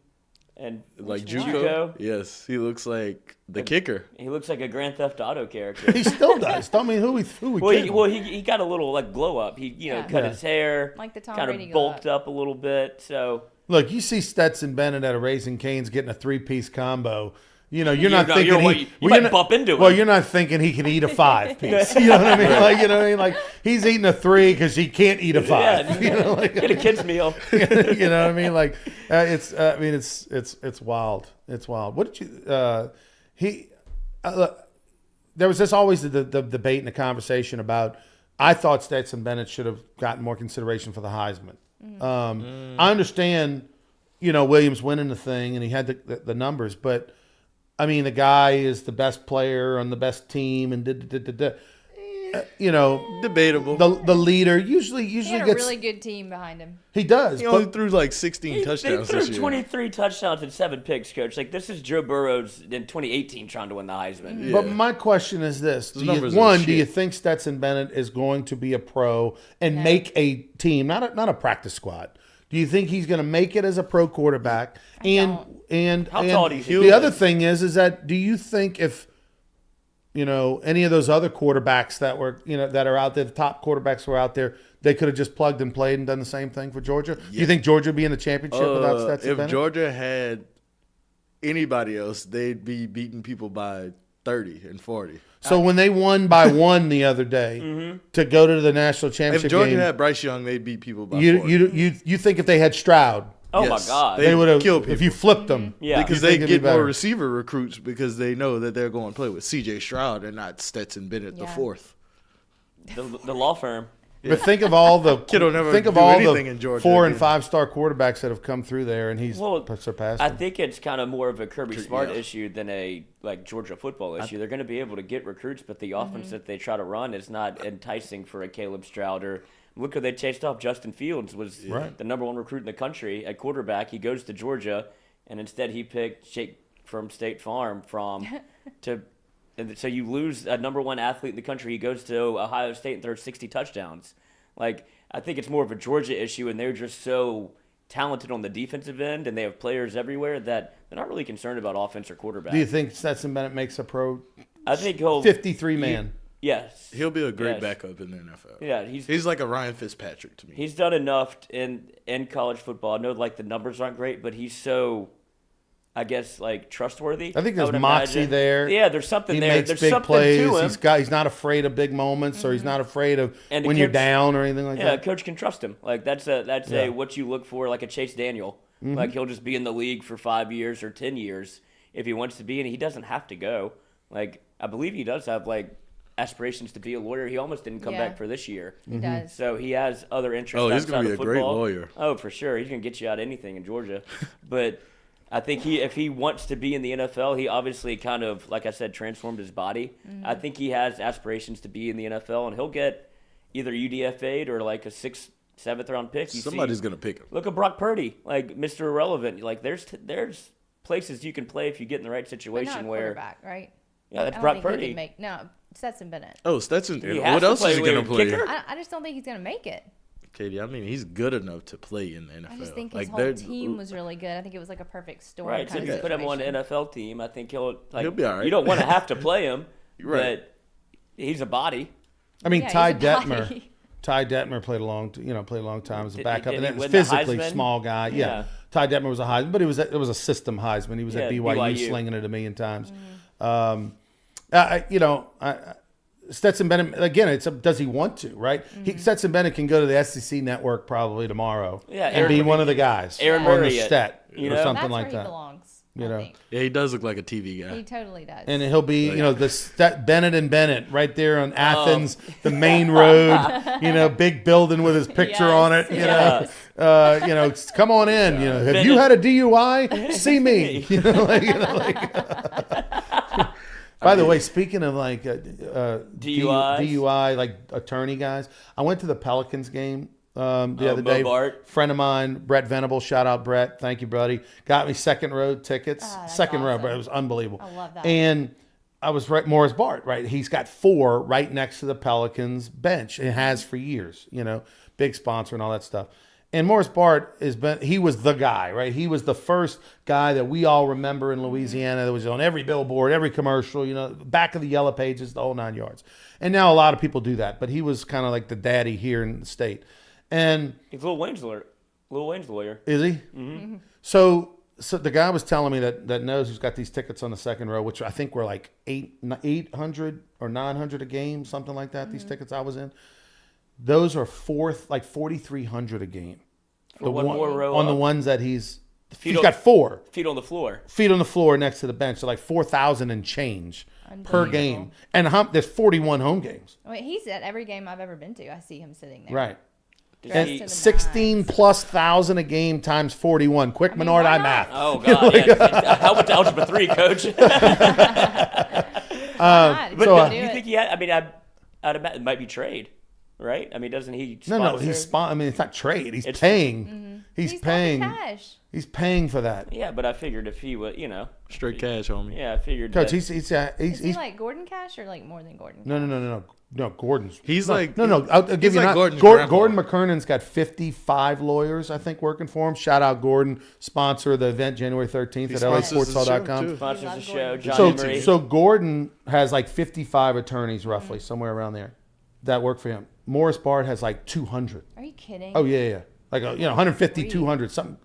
And like JUCO? Yes, he looks like the kicker. He looks like a Grand Theft Auto character. He still does. Tell me who he got a little glow up. He cut his hair, like the Tom kind Brady of bulked up a little bit. So look, you see Stetson Bennett at a Raising Cane's getting a 3-piece combo. You're not thinking you might bump into him. Well, you're not thinking he can eat a 5-piece. You know what I mean? Like he's eating a 3 because he can't eat a 5. Yeah, get a kid's meal. You know what I mean? Like it's wild. It's wild. What did you? There was always the debate and the conversation about. I thought Stetson Bennett should have gotten more consideration for the Heisman. I understand, Williams winning the thing and he had the numbers, but. I mean, the guy is the best player on the best team, and debatable. The leader usually he had gets a really good team behind him. He does. He only threw like 16 touchdowns He this threw year. 23 touchdowns and 7 picks, Coach. Like this is Joe Burrow's in 2018 trying to win the Heisman. Yeah. But my question is this: do you think Stetson Bennett is going to be a pro and make a team, not a practice squad? Do you think he's going to make it as a pro quarterback? And how tall do you think? The other thing is that do you think if any of those other quarterbacks that were that are out there, the top quarterbacks who are out there, they could have just plugged and played and done the same thing for Georgia? Yeah. Do you think Georgia would be in the championship without Stetson Bennett? If Georgia had anybody else, they'd be beating people by 30 and 40. So when they won by 1 the other day to go to the national championship if Georgia game, had Bryce Young, they'd beat people by 40. You think if they had Stroud? Oh my God! They would have killed people if you flipped them. Yeah, because they get more receiver recruits because they know that they're going to play with C.J. Stroud and not Stetson Bennett the fourth. The law firm. But think of all the 4 and 5-star quarterbacks that have come through there, and he's surpassed them. I think it's kind of more of a Kirby Smart issue than a Georgia football issue. They're going to be able to get recruits, but the offense that they try to run is not enticing for a Caleb Stroud or. Look how they chased off Justin Fields was the number 1 recruit in the country at quarterback. He goes to Georgia, and instead he picked Jake from State Farm and so you lose a number 1 athlete in the country. He goes to Ohio State and throws 60 touchdowns. Like I think it's more of a Georgia issue, and they're just so talented on the defensive end, and they have players everywhere that they're not really concerned about offense or quarterback. Do you think Stetson Bennett makes a pro? I think he'll 53-man. Yes. He'll be a great backup in the NFL. Yeah, he's like a Ryan Fitzpatrick to me. He's done enough in college football. I know the numbers aren't great, but he's so I guess trustworthy. I think there's moxie there. Yeah, there's something he there. Makes there's big something plays. to him. He's not afraid of big moments, or he's not afraid of when you're down or anything like that. Yeah, coach can trust him. That's a what you look for, like a Chase Daniel. Mhm. Like he'll just be in the league for 5 years or 10 years if he wants to be, and he doesn't have to go. Like I believe he does have like aspirations to be a lawyer. He almost didn't come back for this year. He does. So he has other interests. Oh, he's gonna outside be of a great football. lawyer. Oh, for sure. He's gonna get you out of anything in Georgia. But I think if he wants to be in the NFL, he obviously kind of, like I said, transformed his body. I think he has aspirations to be in the NFL, and he'll get either UDFA'd or like a 6th, 7th round pick. Somebody's gonna pick him. Look at Brock Purdy, like Mr. Irrelevant. Like there's places you can play if you get in the right But situation not a where. quarterback, right? Yeah, that's I don't Brock think he Purdy. can make, no, Stetson Bennett. Oh, Stetson. He has What to else play is he gonna with play? kicker? I just don't think he's going to make it. Katie, I mean, he's good enough to play in the NFL. I just think his like, whole they're- team was really good. I think it was like a perfect storm. Right, so kind if you of put him on an situation. NFL team, I think he'll be all right. You don't want to have to play him, Right. but he's a body. I mean, Yeah, Ty he's a body. Detmer. Ty Detmer played a long time as a Did- backup, didn't and he then win the physically Heisman? small guy. Yeah. Yeah. Ty Detmer was a Heisman, but it was a system Heisman. He was at Yeah, BYU, BYU. slinging it a million times. Stetson Bennett again. Does he want to? Right? Stetson Bennett can go to the SEC network probably tomorrow, Yeah, and Aaron be Murray- one of the guys Aaron on Murray, the stat you or know? something That's like where that. he belongs. You I know. think. Yeah, he does look like a TV guy. He totally does. And he'll be, the Bennett and Bennett right there on Athens, the main road, big building with his picture on it. Come on in. Have you had a DUI? See me. By the way, speaking of like DUIs? DUI, like attorney guys, I went to the Pelicans game the other Mo day. Bart. Friend of mine, Brett Venable, shout out Brett, thank you, buddy. Got me second row tickets, that's second row, awesome. but it was unbelievable. I love that. And I was right, Morris Bart, right? He's got 4 right next to the Pelicans bench. It has for years, big sponsor and all that stuff. And Morris Bart he was the guy, right? He was the first guy that we all remember in Louisiana that was on every billboard, every commercial, back of the yellow pages, the whole 9 yards. And now a lot of people do that, but he was kind of like the daddy here in the state. And He's Lil Wayne's lawyer. is he? Mm-hmm. So the guy was telling me that knows who's got these tickets on the second row, which I think were like 800 or 900 a game, something like that. These tickets I was in, those are like 4,300 a game. For one more row on the up. ones that he's Feet got on- 4 Feet on the floor. feet on the floor next to the bench, so like 4,000 and change per Unbelievable. game, and there's 41 home games, I mean, he's at every game I've ever been to. I see him sitting there. right? Does Dressed he- to the 16 plus thousand a game times 41. Quick mean, Menard why I not? math. Oh God! Yeah. How about algebra 3, coach? Why not? If But you so, can do you it. think he had? I mean, I'd imagine it might be trade, right? I mean, doesn't he? No, sponsor- he's I mean, it's not trade. He's It's- paying. He's He's got the paying. cash. He's paying for that. Yeah, but I figured if he would, Straight cash, homie. Yeah, I figured. Coach, that, Is he like Gordon Cash or like more than Gordon? no. Gordon's. He's no, like- no. I'll give he's you like not. Gordon's grandpa. Gordon McKernan's got 55 lawyers, I think, working for him. Shout out Gordon, sponsor of the event January 13th at sponsors the show, LASportSall.com. too. sponsors love the show. Gordon. John So, Emery. so Gordon has like 55 attorneys, roughly, somewhere around there, that work for him. Morris Bart has like 200. Are you kidding? Oh yeah. Like 150, 200, something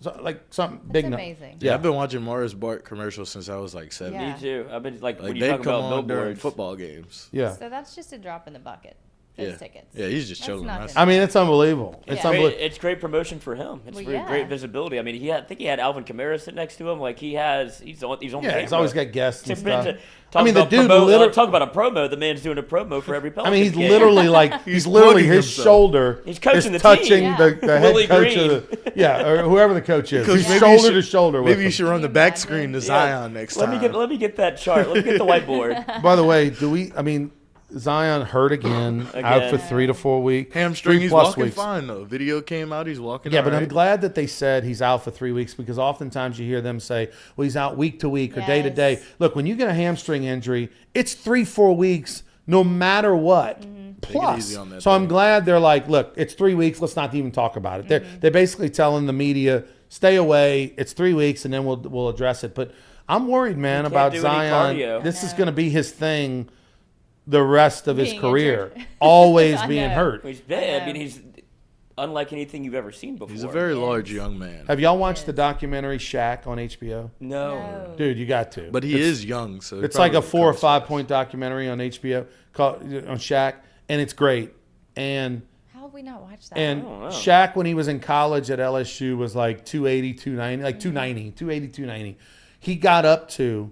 big. amazing. Yeah, I've been watching Morris Bart commercials since I was like 7. Yeah. Me too. I've been like Like when you they talk come about on during billboards. football games. Yeah. So that's just a drop in the bucket. Those Yeah. tickets. Yeah, he's just That's chilling. not That's- gonna- I mean, it's unbelievable. It's Yeah. Great, unbelievable. it's great promotion for him. It's Well, really yeah. great visibility. I mean, I think he had Alvin Kamara sit next to him. Like he's on. Yeah, camera. he's always got guests and stuff. Talk I mean, the about dude talk about a promo. The man's doing a promo for every I Pelicans mean, he's game. literally like he's literally plugging his himself. shoulder. He's coaching the is team. touching Yeah. the head Willie coach Green. of the or whoever the coach is. Coach, He's maybe you shoulder to should- shoulder with Maybe you him. should run the Can you back imagine? screen to Yeah. Zion next time. Let me get that chart. Let me get the whiteboard. By the way, Zion hurt again, out for 3 to 4 weeks. Hamstring. 3+ He's walking weeks. fine though. Video came out. He's walking. Yeah, all but I'm right. glad that they said he's out for 3 weeks because oftentimes you hear them say, well, he's out week to week or day to day. Yes. Look, when you get a hamstring injury, it's 3-4 weeks no matter what. Take it Plus, easy on that so I'm thing. glad they're like, look, it's 3 weeks. Let's not even talk about it. They're basically telling the media, stay away. It's 3 weeks, and then we'll address it. But I'm worried, man, can't about do any Zion. cardio. This is going to be his thing the rest of his Being career. injured. Always I being know. hurt. He's bad. I mean, he's unlike anything you've ever seen before. He's a very large young man. Have y'all watched the documentary Shaq on HBO? no. Dude, you got to. But he is young, so he It's like a probably 4 or covers 5 point documentary on HBO called on Shaq, and it's great. And How we not watched that? And I don't know. Shaq, when he was in college at LSU, was like 280, 290, like 290, 280, 290. He got up to,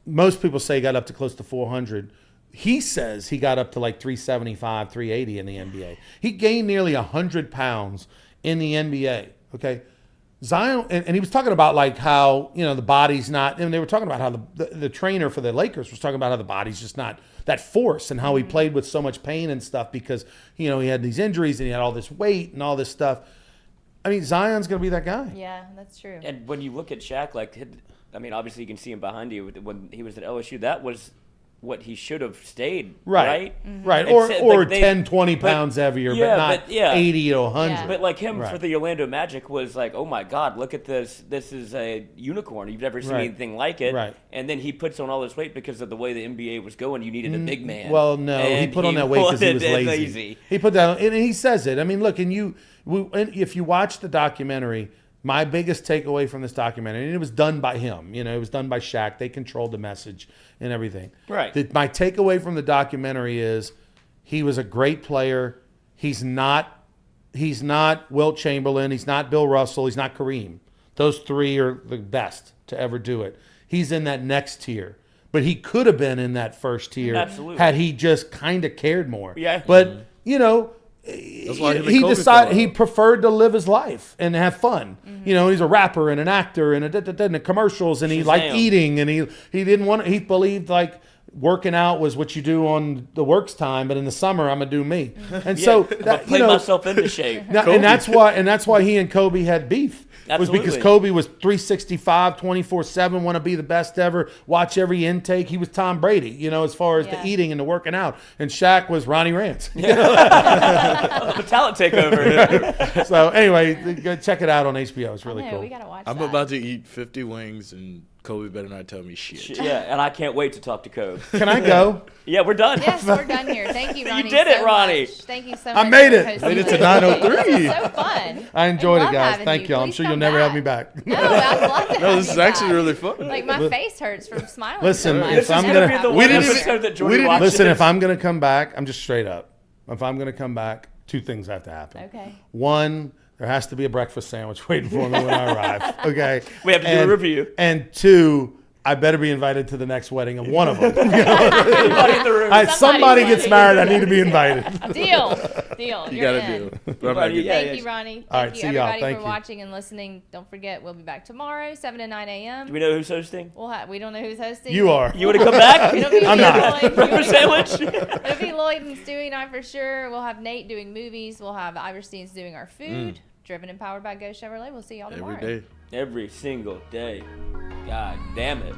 most people say he got up to close to 400. He says he got up to like 375, 380 in the NBA. He gained nearly 100 pounds in the NBA, okay? Zion, and he was talking about like how, you know, the body's not, and they were talking about how the trainer for the Lakers was talking about how the body's just not that force and how he played with so much pain and stuff because, you know, he had these injuries and he had all this weight and all this stuff. I mean, Zion's going to be that guy. Yeah, that's true. And when you look at Shaq, like, I mean, obviously you can see him behind you when he was at LSU. That was what he should have stayed, right? Right, or 10, 20 pounds heavier, but not 80 to 100. Yeah. But like him for the Orlando Magic was like, oh my God, look at this. This is a unicorn. You've never seen anything like it. Right. And then he puts on all this weight because of the way the NBA was going. You needed a big man. Well, no, he put on that weight because he was lazy. He put that, and he says it. I mean, look, and if you watch the documentary, my biggest takeaway from this documentary, and it was done by him, you know, it was done by Shaq. They controlled the message and everything. Right. My takeaway from the documentary is he was a great player. He's not Wilt Chamberlain. He's not Bill Russell. He's not Kareem. Those three are the best to ever do it. He's in that next tier. But he could have been in that first tier had he just kind of cared more. Yeah. But, you know, he preferred to live his life and have fun. You know, he's a rapper and an actor and in the commercials, and he liked eating, and he believed like working out was what you do on the works time, but in the summer I'm gonna do me. And so that, play myself into shape. And that's why he and Kobe had beef. Absolutely. Was because Kobe was 365, 24/7, want to be the best ever, watch every intake. He was Tom Brady, you know, as far as the eating and the working out. And Shaq was Ronnie Rantz. The talent takeover. So anyway, go check it out on HBO. It's really cool. We gotta watch I'm about to eat 50 wings, and Kobe better not tell me shit. Yeah, and I can't wait to talk to Kobe. Can I go? Yeah, we're done. Yes, we're done here. Thank you, Ronnie. You did it, so Ronnie. Much. Thank you so much. I made it. For Made it hosting to us. 9:03. This was so fun. I enjoyed it, love guys. having Thank you. I'm Please sure you'll come never back. have me back. No, I'd love to. No, this is actually really fun. Like my face hurts from smiling. Listen, so much. if I'm gonna be gonna, the one episode that Jordy watches. listen, if I'm gonna come back, I'm just straight up. If I'm gonna come back, two things have to happen. Okay. One, there has to be a breakfast sandwich waiting for me when I arrive. Okay. We have to do a review. And two, I better be invited to the next wedding of one of them. Everybody in the room. Somebody gets married, I need to be invited. Deal. You You're gotta in. do. Thank you, Ronnie. All right, Thank you, see y'all. everybody, Thank for you. watching and listening. Don't forget, we'll be back tomorrow, 7 to 9 a.m. Do we know who's hosting? We don't know who's hosting. You are. You want to come back? It'll be I'm me and not. Lloyd. Breakfast sandwich? It'll be Lloyd and Stewie and I for sure. We'll have Nate doing movies. We'll have Iverstein's doing our food. Driven and powered by Go Chevrolet. We'll see y'all tomorrow. Every day. Every single day. God damn it.